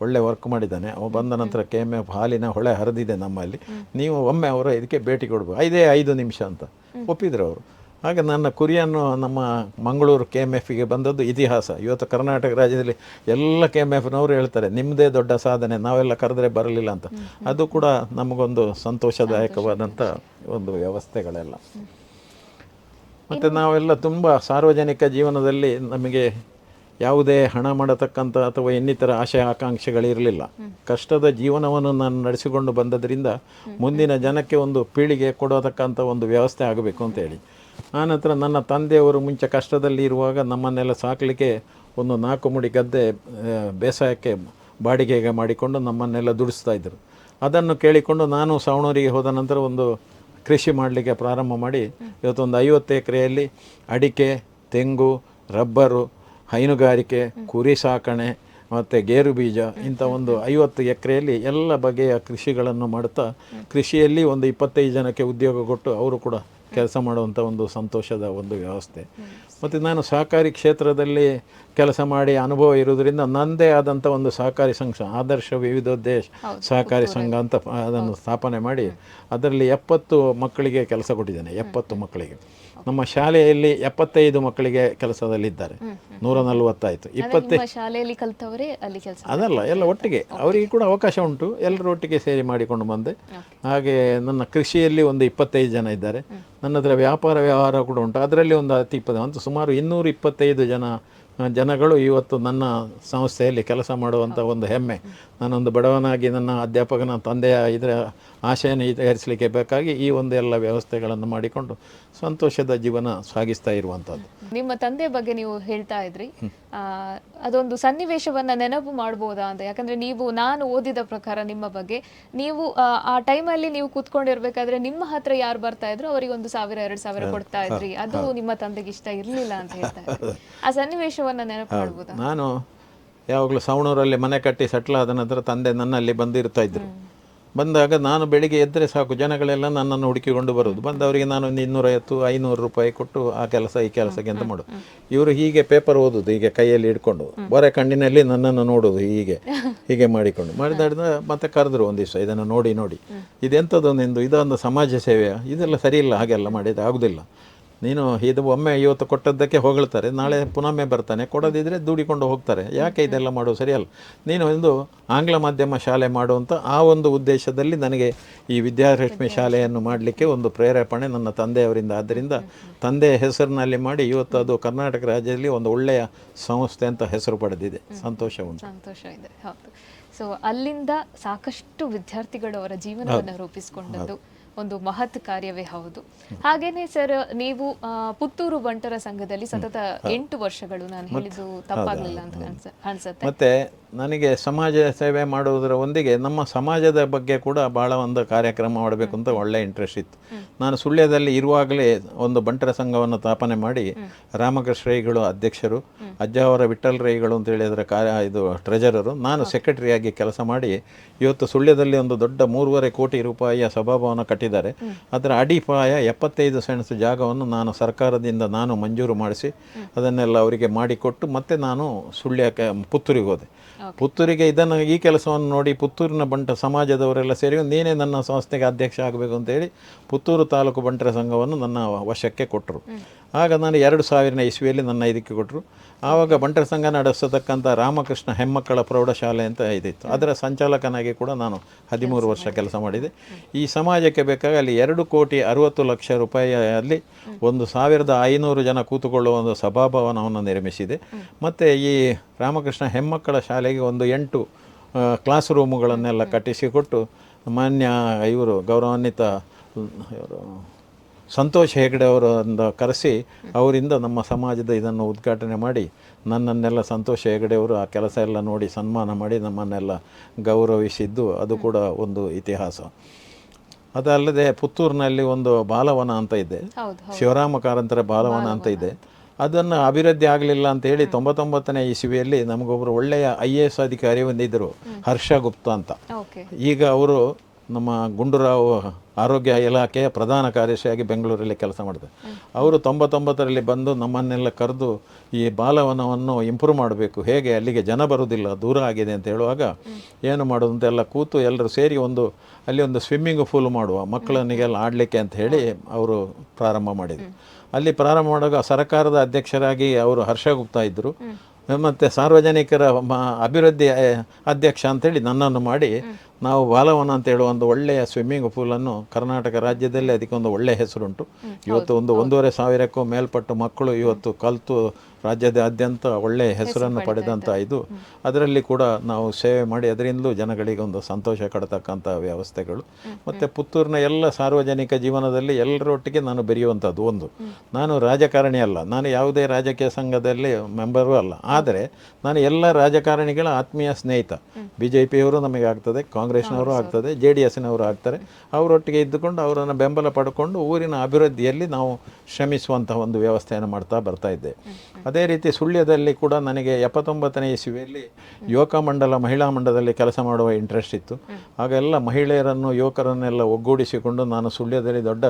ಒಳ್ಳೆ ವರ್ಕ್ ಮಾಡಿದ್ದಾನೆ, ಅವ ಬಂದ ನಂತರ KMF ಹಾಲಿನ ಹೊಳೆ ಹರಿದಿದೆ ನಮ್ಮಲ್ಲಿ, ನೀವು ಒಮ್ಮೆ ಅವರ ಇದಕ್ಕೆ ಭೇಟಿ ಕೊಡ್ಬೋದು, 5 ನಿಮಿಷ ಅಂತ ಒಪ್ಪಿದ್ರು ಅವರು. ಆಗ ನನ್ನ ಕುರಿಯನ್ನು ನಮ್ಮ ಮಂಗಳೂರು KMFಗೆ ಬಂದದ್ದು ಇತಿಹಾಸ. ಇವತ್ತು ಕರ್ನಾಟಕ ರಾಜ್ಯದಲ್ಲಿ ಎಲ್ಲ KMFನವರು ಹೇಳ್ತಾರೆ, ನಿಮ್ಮದೇ ದೊಡ್ಡ ಸಾಧನೆ, ನಾವೆಲ್ಲ ಕರೆದ್ರೆ ಬರಲಿಲ್ಲ ಅಂತ. ಅದು ಕೂಡ ನಮಗೊಂದು ಸಂತೋಷದಾಯಕವಾದಂಥ ಒಂದು ವ್ಯವಸ್ಥೆಗಳೆಲ್ಲ. ಮತ್ತು ನಾವೆಲ್ಲ ತುಂಬ ಸಾರ್ವಜನಿಕ ಜೀವನದಲ್ಲಿ ನಮಗೆ ಯಾವುದೇ ಹಣ ಮಾಡತಕ್ಕಂಥ ಅಥವಾ ಇನ್ನಿತರ ಆಶಯ ಆಕಾಂಕ್ಷೆಗಳಿರಲಿಲ್ಲ. ಕಷ್ಟದ ಜೀವನವನ್ನು ನಾನು ನಡೆಸಿಕೊಂಡು ಬಂದದ್ರಿಂದ ಮುಂದಿನ ಜನಕ್ಕೆ ಒಂದು ಪೀಳಿಗೆ ಕೊಡತಕ್ಕಂಥ ಒಂದು ವ್ಯವಸ್ಥೆ ಆಗಬೇಕು ಅಂತೇಳಿ. ಆನಂತರ ನನ್ನ ತಂದೆಯವರು ಮುಂಚೆ ಕಷ್ಟದಲ್ಲಿ ಇರುವಾಗ ನಮ್ಮನ್ನೆಲ್ಲ ಸಾಕಲಿಕ್ಕೆ ಒಂದು 4 ಮುಡಿ ಗದ್ದೆ ಬೇಸಾಯಕ್ಕೆ ಬಾಡಿಗೆಗೆ ಮಾಡಿಕೊಂಡು ನಮ್ಮನ್ನೆಲ್ಲ ದುಡಿಸ್ತಾ ಇದ್ದರು. ಅದನ್ನು ಕೇಳಿಕೊಂಡು ನಾನು ಸವಣೂರಿಗೆ ಹೋದ ನಂತರ ಒಂದು ಕೃಷಿ ಮಾಡಲಿಕ್ಕೆ ಪ್ರಾರಂಭ ಮಾಡಿ ಇವತ್ತೊಂದು 50 ಎಕರೆಯಲ್ಲಿ ಅಡಿಕೆ, ತೆಂಗು, ರಬ್ಬರು, ಹೈನುಗಾರಿಕೆ, ಕುರಿ ಸಾಕಣೆ ಮತ್ತು ಗೇರು ಬೀಜ, ಇಂಥ ಒಂದು 50 ಎಕರೆಯಲ್ಲಿ ಎಲ್ಲ ಬಗೆಯ ಕೃಷಿಗಳನ್ನು ಮಾಡುತ್ತಾ ಕೃಷಿಯಲ್ಲಿ ಒಂದು 25 ಜನಕ್ಕೆ ಉದ್ಯೋಗ ಕೊಟ್ಟು ಅವರು ಕೂಡ ಕೆಲಸ ಮಾಡುವಂಥ ಒಂದು ಸಂತೋಷದ ಒಂದು ವ್ಯವಸ್ಥೆ. ಮತ್ತು ನಾನು ಸಹಕಾರಿ ಕ್ಷೇತ್ರದಲ್ಲಿ ಕೆಲಸ ಮಾಡಿ ಅನುಭವ ಇರುವುದರಿಂದ ನನ್ನದೇ ಆದಂಥ ಒಂದು ಸಹಕಾರಿ ಸಂಘ, ಆದರ್ಶ ವಿವಿಧೋದ್ದೇಶ ಸಹಕಾರಿ ಸಂಘ ಅಂತ ಅದನ್ನು ಸ್ಥಾಪನೆ ಮಾಡಿ ಅದರಲ್ಲಿ 70 ಮಕ್ಕಳಿಗೆ ಕೆಲಸ ಕೊಟ್ಟಿದ್ದೇನೆ. 70 ಮಕ್ಕಳಿಗೆ. ನಮ್ಮ ಶಾಲೆಯಲ್ಲಿ 75 ಮಕ್ಕಳಿಗೆ ಕೆಲಸದಲ್ಲಿದ್ದಾರೆ, 140 ಆಯಿತು. 20 ಶಾಲೆಯಲ್ಲಿ ಕಲ್ತವರೇ ಅಲ್ಲಿ ಕೆಲಸ ಅದಲ್ಲ, ಎಲ್ಲ ಒಟ್ಟಿಗೆ ಅವರಿಗೆ ಕೂಡ ಅವಕಾಶ ಉಂಟು, ಎಲ್ಲರೂ ಒಟ್ಟಿಗೆ ಸೇರಿ ಮಾಡಿಕೊಂಡು ಬಂದೆ. ಹಾಗೆ ನನ್ನ ಕೃಷಿಯಲ್ಲಿ ಒಂದು 25 ಜನ ಇದ್ದಾರೆ. ನನ್ನ ಹತ್ರ ವ್ಯವಹಾರ ಕೂಡ ಉಂಟು, ಅದರಲ್ಲಿ ಒಂದು 10-20 ಅಂತ ಸುಮಾರು 225 ಜನಗಳು ಇವತ್ತು ನನ್ನ ಸಂಸ್ಥೆಯಲ್ಲಿ ಕೆಲಸ ಮಾಡುವಂಥ ಒಂದು ಹೆಮ್ಮೆ. ನಾನೊಂದು ಬಡವನಾಗಿ ನನ್ನ ಅಧ್ಯಾಪಕನ ತಂದೆಯ ಇದರ ಆಶೆಯನ್ನು ಈಡೇರಿಸಲಿಕ್ಕೆ ಬೇಕಾಗಿ ಈ ಒಂದು ಎಲ್ಲ ವ್ಯವಸ್ಥೆಗಳನ್ನು ಮಾಡಿಕೊಂಡು ಸಂತೋಷದ ಜೀವನ ಸಾಗಿಸ್ತಾ ಇರುವಂಥದ್ದು. ನಿಮ್ಮ ತಂದೆ ಬಗ್ಗೆ ನೀವು ಹೇಳ್ತಾ ಇದ್ರಿ, ಅದೊಂದು ಸನ್ನಿವೇಶವನ್ನ ನೆನಪು ಮಾಡ್ಬೋದಾ ಅಂತ? ಯಾಕಂದ್ರೆ ನಾನು ಓದಿದ ಪ್ರಕಾರ ನಿಮ್ಮ ಬಗ್ಗೆ, ನೀವು ಆ ಟೈಮಲ್ಲಿ ನೀವು ಕೂತ್ಕೊಂಡಿರ್ಬೇಕಾದ್ರೆ ನಿಮ್ಮ ಹತ್ರ ಯಾರು ಬರ್ತಾ ಇದ್ರು ಅವರಿಗೆ 1,000-2,000 ಕೊಡ್ತಾ ಇದ್ರಿ, ಅದು ನಿಮ್ಮ ತಂದೆಗೆ ಇಷ್ಟ ಇರ್ಲಿಲ್ಲ ಅಂತ ಹೇಳ್ತಾ ಇದ್ರಿ. ಆ ಸನ್ನಿವೇಶವನ್ನ ನೆನಪು ಮಾಡ್ಬೋದಾ? ನಾನು ಯಾವಾಗಲೂ ಸವಣೂರಲ್ಲಿ ಮನೆ ಕಟ್ಟಿ ಸೆಟ್ಲ್ ಆದ ನಂತರ ತಂದೆ ನನ್ನಲ್ಲಿ ಬಂದಿರ್ತಾ ಇದ್ರು. ಬಂದಾಗ ನಾನು ಬೆಳಿಗ್ಗೆ ಎದ್ದರೆ ಸಾಕು, ಜನಗಳೆಲ್ಲ ನನ್ನನ್ನು ಹುಡುಕಿಕೊಂಡು ಬರೋದು. ಬಂದವರಿಗೆ ನಾನು ಒಂದು 250-500 ರೂಪಾಯಿ ಕೊಟ್ಟು ಆ ಕೆಲಸ ಈ ಕೆಲಸಕ್ಕೆ ಅಂತ ಮಾಡೋದು. ಇವರು ಹೀಗೆ ಪೇಪರ್ ಓದೋದು, ಹೀಗೆ ಕೈಯಲ್ಲಿ ಇಟ್ಕೊಂಡು ಬರೆ ಕಣ್ಣಿನಲ್ಲಿ ನನ್ನನ್ನು ನೋಡೋದು, ಹೀಗೆ ಮಾಡಿದಾಡಿದ ಮತ್ತೆ ಕರೆದ್ರು ಒಂದು ದಿವಸ, ಇದನ್ನು ನೋಡಿ ಇದೆಂಥದ್ದು ನಿಂದು, ಇದೊಂದು ಸಮಾಜ ಸೇವೆಯ, ಇದೆಲ್ಲ ಸರಿ ಇಲ್ಲ, ಹಾಗೆಲ್ಲ ಮಾಡಿದ್ದು ಆಗೋದಿಲ್ಲ. ನೀನು ಇದು ಒಮ್ಮೆ ಇವತ್ತು ಕೊಟ್ಟದ್ದಕ್ಕೆ ಹೊಗಳ್ತಾರೆ, ನಾಳೆ ಪುನೊಮ್ಮೆ ಬರ್ತಾನೆ, ಕೊಡೋದಿದ್ರೆ ದುಡಿಕೊಂಡು ಹೋಗ್ತಾರೆ. ಯಾಕೆ ಇದೆಲ್ಲ ಮಾಡೋದು ಸರಿಯಲ್ಲ. ನೀನು ಒಂದು ಆಂಗ್ಲ ಮಾಧ್ಯಮ ಶಾಲೆ ಮಾಡುವಂಥ ಆ ಒಂದು ಉದ್ದೇಶದಲ್ಲಿ ನನಗೆ ಈ ವಿದ್ಯಾಲಕ್ಷ್ಮಿ ಶಾಲೆಯನ್ನು ಮಾಡಲಿಕ್ಕೆ ಒಂದು ಪ್ರೇರೇಪಣೆ ನನ್ನ ತಂದೆಯವರಿಂದ. ಆದ್ದರಿಂದ ತಂದೆಯ ಹೆಸರಿನಲ್ಲಿ ಮಾಡಿ ಇವತ್ತು ಅದು ಕರ್ನಾಟಕ ರಾಜ್ಯದಲ್ಲಿ ಒಂದು ಒಳ್ಳೆಯ ಸಂಸ್ಥೆ ಅಂತ ಹೆಸರು ಪಡೆದಿದೆ. ಸಂತೋಷ ಉಂಟು. ಸಂತೋಷ ಇದೆ. ಹೌದು. ಸೊ ಅಲ್ಲಿಂದ ಸಾಕಷ್ಟು ವಿದ್ಯಾರ್ಥಿಗಳು ಅವರ ಜೀವನವನ್ನು ರೂಪಿಸಿಕೊಂಡದ್ದು ಒಂದು ಮಹತ್ ಕಾರ್ಯವೇ ಹೌದು. ಹಾಗೇನೆ ಸರ್, ನೀವು ಪುತ್ತೂರು ಬಂಟರ ಸಂಘದಲ್ಲಿ ಸತತ 8 ವರ್ಷಗಳು, ನಾನು ಹೇಳಿದ್ದು ತಪ್ಪಾಗ್ಲಿಲ್ಲ ಅಂತ ಅನ್ಸುತ್ತೆ. ಮತ್ತೆ ನನಗೆ ಸಮಾಜ ಸೇವೆ ಮಾಡುವುದರ ಒಂದಿಗೆ ನಮ್ಮ ಸಮಾಜದ ಬಗ್ಗೆ ಕೂಡ ಭಾಳ ಒಂದು ಕಾರ್ಯಕ್ರಮ ಮಾಡಬೇಕು ಅಂತ ಒಳ್ಳೆ ಇಂಟ್ರೆಸ್ಟ್ ಇತ್ತು. ನಾನು ಸುಳ್ಯದಲ್ಲಿ ಇರುವಾಗಲೇ ಒಂದು ಬಂಟರ ಸಂಘವನ್ನು ಸ್ಥಾಪನೆ ಮಾಡಿ ರಾಮಕೃಷ್ಣ ರೈಗಳು ಅಧ್ಯಕ್ಷರು, ಅಜ್ಜಾವರ ವಿಠಲ್ ರೈಗಳು ಅಂತ ಹೇಳಿ ಅದರ ಇದು ಟ್ರೆಜರರು, ನಾನು ಸೆಕ್ರೆಟರಿಯಾಗಿ ಕೆಲಸ ಮಾಡಿ ಇವತ್ತು ಸುಳ್ಯದಲ್ಲಿ ಒಂದು ದೊಡ್ಡ 3.5 ಕೋಟಿ ರೂಪಾಯಿಯ ಸಭಾಭವನ ಕಟ್ಟಿದ್ದಾರೆ. ಅದರ ಅಡಿಪಾಯ 75 ಸೆಣಸು ಜಾಗವನ್ನು ನಾನು ಸರ್ಕಾರದಿಂದ ನಾನು ಮಂಜೂರು ಮಾಡಿಸಿ ಅದನ್ನೆಲ್ಲ ಅವರಿಗೆ ಮಾಡಿಕೊಟ್ಟು ಮತ್ತೆ ನಾನು ಸುಳ್ಯಕ್ಕೆ ಪುತ್ತೂರಿಗೆ ಹೋದೆ. ಪುತ್ತೂರಿಗೆ ಈ ಕೆಲಸವನ್ನು ನೋಡಿ ಪುತ್ತೂರಿನ ಬಂಟ ಸಮಾಜದವರೆಲ್ಲ ಸೇರಿ ನೀನೇ ನನ್ನ ಸಂಸ್ಥೆಗೆ ಅಧ್ಯಕ್ಷ ಆಗಬೇಕು ಅಂತೇಳಿ ಪುತ್ತೂರು ತಾಲೂಕು ಬಂಟರ ಸಂಘವನ್ನು ನನ್ನ ವಶಕ್ಕೆ ಕೊಟ್ಟರು. ಆಗ ನಾನು 2000 ಇಸ್ವಿಯಲ್ಲಿ ನನ್ನ ಇದಕ್ಕೆ ಕೊಟ್ಟರು. ಆವಾಗ ಬಂಟರ ಸಂಘ ನಡೆಸತಕ್ಕಂಥ ರಾಮಕೃಷ್ಣ ಹೆಮ್ಮಕ್ಕಳ ಪ್ರೌಢಶಾಲೆ ಅಂತ ಇದಿತ್ತು. ಅದರ ಸಂಚಾಲಕನಾಗಿ ಕೂಡ ನಾನು 13 ವರ್ಷ ಕೆಲಸ ಮಾಡಿದೆ. ಈ ಸಮಾಜಕ್ಕೆ ಬೇಕಾಗಿ ಅಲ್ಲಿ 2,60,00,000 ರೂಪಾಯಿಯಲ್ಲಿ 1,500 ಜನ ಕೂತುಕೊಳ್ಳುವ ಒಂದು ಸಭಾಭವನವನ್ನು ನಿರ್ಮಿಸಿದೆ. ಮತ್ತು ಈ ರಾಮಕೃಷ್ಣ ಹೆಮ್ಮಕ್ಕಳ ಶಾಲೆಗೆ ಒಂದು 8 ಕ್ಲಾಸ್ ರೂಮುಗಳನ್ನೆಲ್ಲ ಕಟ್ಟಿಸಿಕೊಟ್ಟು ಮಾನ್ಯ ಇವರು ಗೌರವಾನ್ವಿತ ಇವರು ಸಂತೋಷ್ ಹೆಗಡೆ ಅವರನ್ನು ಕರೆಸಿ ಅವರಿಂದ ನಮ್ಮ ಸಮಾಜದ ಇದನ್ನು ಉದ್ಘಾಟನೆ ಮಾಡಿ ನನ್ನನ್ನೆಲ್ಲ ಸಂತೋಷ್ ಹೆಗಡೆಯವರು ಆ ಕೆಲಸ ಎಲ್ಲ ನೋಡಿ ಸನ್ಮಾನ ಮಾಡಿ ನಮ್ಮನ್ನೆಲ್ಲ ಗೌರವಿಸಿದ್ದು ಅದು ಕೂಡ ಒಂದು ಇತಿಹಾಸ. ಅದಲ್ಲದೆ ಪುತ್ತೂರಿನಲ್ಲಿ ಒಂದು ಬಾಲವನ ಅಂತ ಇದೆ, ಶಿವರಾಮ ಕಾರಂತರ ಬಾಲವನ ಅಂತ ಇದೆ. ಅದನ್ನು ಅಭಿವೃದ್ಧಿ ಆಗಲಿಲ್ಲ ಅಂತೇಳಿ 99ನೇ ಇಸವಿಯಲ್ಲಿ ನಮಗೊಬ್ಬರು ಒಳ್ಳೆಯ IAS ಅಧಿಕಾರಿ ಬಂದಿದ್ದರು, ಹರ್ಷ ಗುಪ್ತಾ ಅಂತ. ಈಗ ಅವರು ನಮ್ಮ ಗುಂಡೂರಾವ್ ಆರೋಗ್ಯ ಇಲಾಖೆಯ ಪ್ರಧಾನ ಕಾರ್ಯದರ್ಶಿಯಾಗಿ ಬೆಂಗಳೂರಲ್ಲಿ ಕೆಲಸ ಮಾಡ್ತಾರೆ. ಅವರು 99ರಲ್ಲಿ ಬಂದು ನಮ್ಮನ್ನೆಲ್ಲ ಕರೆದು ಈ ಬಾಲವನವನ್ನು ಇಂಪ್ರೂವ್ ಮಾಡಬೇಕು, ಹೇಗೆ ಅಲ್ಲಿಗೆ ಜನ ಬರುವುದಿಲ್ಲ, ದೂರ ಆಗಿದೆ ಅಂತ ಹೇಳುವಾಗ ಏನು ಮಾಡೋದು ಅಂತೆಲ್ಲ ಕೂತು ಎಲ್ಲರೂ ಸೇರಿ ಅಲ್ಲಿ ಒಂದು ಸ್ವಿಮ್ಮಿಂಗ್ ಪೂಲ್ ಮಾಡುವ, ಮಕ್ಕಳನ್ನಿಗೆಲ್ಲ ಆಡಲಿಕ್ಕೆ ಅಂತ ಹೇಳಿ ಅವರು ಪ್ರಾರಂಭ ಮಾಡಿದರು. ಅಲ್ಲಿ ಪ್ರಾರಂಭ ಮಾಡುವಾಗ ಸರ್ಕಾರದ ಅಧ್ಯಕ್ಷರಾಗಿ ಅವರು ಹರ್ಷ ಗುಪ್ತಾ ಇದ್ದರು. ಮತ್ತು ಸಾರ್ವಜನಿಕರ ಅಭಿವೃದ್ಧಿ ಅಧ್ಯಕ್ಷ ಅಂತೇಳಿ ನನ್ನನ್ನು ಮಾಡಿ ನಾವು ಬಾಲವನ ಅಂತ ಹೇಳುವ ಒಂದು ಒಳ್ಳೆಯ ಸ್ವಿಮ್ಮಿಂಗ್ ಪೂಲನ್ನು ಕರ್ನಾಟಕ ರಾಜ್ಯದಲ್ಲಿ ಅದಕ್ಕೊಂದು ಒಳ್ಳೆಯ ಹೆಸರುಂಟು. ಇವತ್ತು 1,500,000ಕ್ಕೂ ಮೇಲ್ಪಟ್ಟು ಮಕ್ಕಳು ಇವತ್ತು ಕಲಿತು ರಾಜ್ಯದಾದ್ಯಂತ ಒಳ್ಳೆಯ ಹೆಸರನ್ನು ಪಡೆದಂಥ ಇದು. ಅದರಲ್ಲಿ ಕೂಡ ನಾವು ಸೇವೆ ಮಾಡಿ ಅದರಿಂದಲೂ ಜನಗಳಿಗೆ ಒಂದು ಸಂತೋಷ ಕೊಡತಕ್ಕಂಥ ವ್ಯವಸ್ಥೆಗಳು. ಮತ್ತು ಪುತ್ತೂರಿನ ಎಲ್ಲ ಸಾರ್ವಜನಿಕ ಜೀವನದಲ್ಲಿ ಎಲ್ಲರೊಟ್ಟಿಗೆ ನಾನು ಬೆರೆಯುವಂಥದ್ದು. ನಾನು ರಾಜಕಾರಣಿ ಅಲ್ಲ, ನಾನು ಯಾವುದೇ ರಾಜಕೀಯ ಸಂಘದಲ್ಲಿ ಮೆಂಬರೂ ಅಲ್ಲ, ಆದರೆ ನಾನು ಎಲ್ಲ ರಾಜಕಾರಣಿಗಳ ಆತ್ಮೀಯ ಸ್ನೇಹಿತ. BJPಯವರು ನಮಗೆ ಆಗ್ತದೆ, ಕಾಂಗ್ರೆಸ್ನವರು ಆಗ್ತದೆ, JDSನವರು ಆಗ್ತಾರೆ. ಅವರೊಟ್ಟಿಗೆ ಇದ್ದುಕೊಂಡು ಅವರನ್ನು ಬೆಂಬಲ ಪಡ್ಕೊಂಡು ಊರಿನ ಅಭಿವೃದ್ಧಿಯಲ್ಲಿ ನಾವು ಶ್ರಮಿಸುವಂತಹ ಒಂದು ವ್ಯವಸ್ಥೆಯನ್ನು ಮಾಡ್ತಾ ಬರ್ತಾ ಇದ್ದೆ. ಅದೇ ರೀತಿ ಸುಳ್ಯದಲ್ಲಿ ಕೂಡ ನನಗೆ 79ನೇ ಇಸವಿಯಲ್ಲಿ ಯುವಕ ಮಂಡಲ ಮಹಿಳಾ ಮಂಡಲದಲ್ಲಿ ಕೆಲಸ ಮಾಡುವ ಇಂಟ್ರೆಸ್ಟ್ ಇತ್ತು. ಆಗೆಲ್ಲ ಮಹಿಳೆಯರನ್ನು ಯುವಕರನ್ನೆಲ್ಲ ಒಗ್ಗೂಡಿಸಿಕೊಂಡು ನಾನು ಸುಳ್ಯದಲ್ಲಿ ದೊಡ್ಡ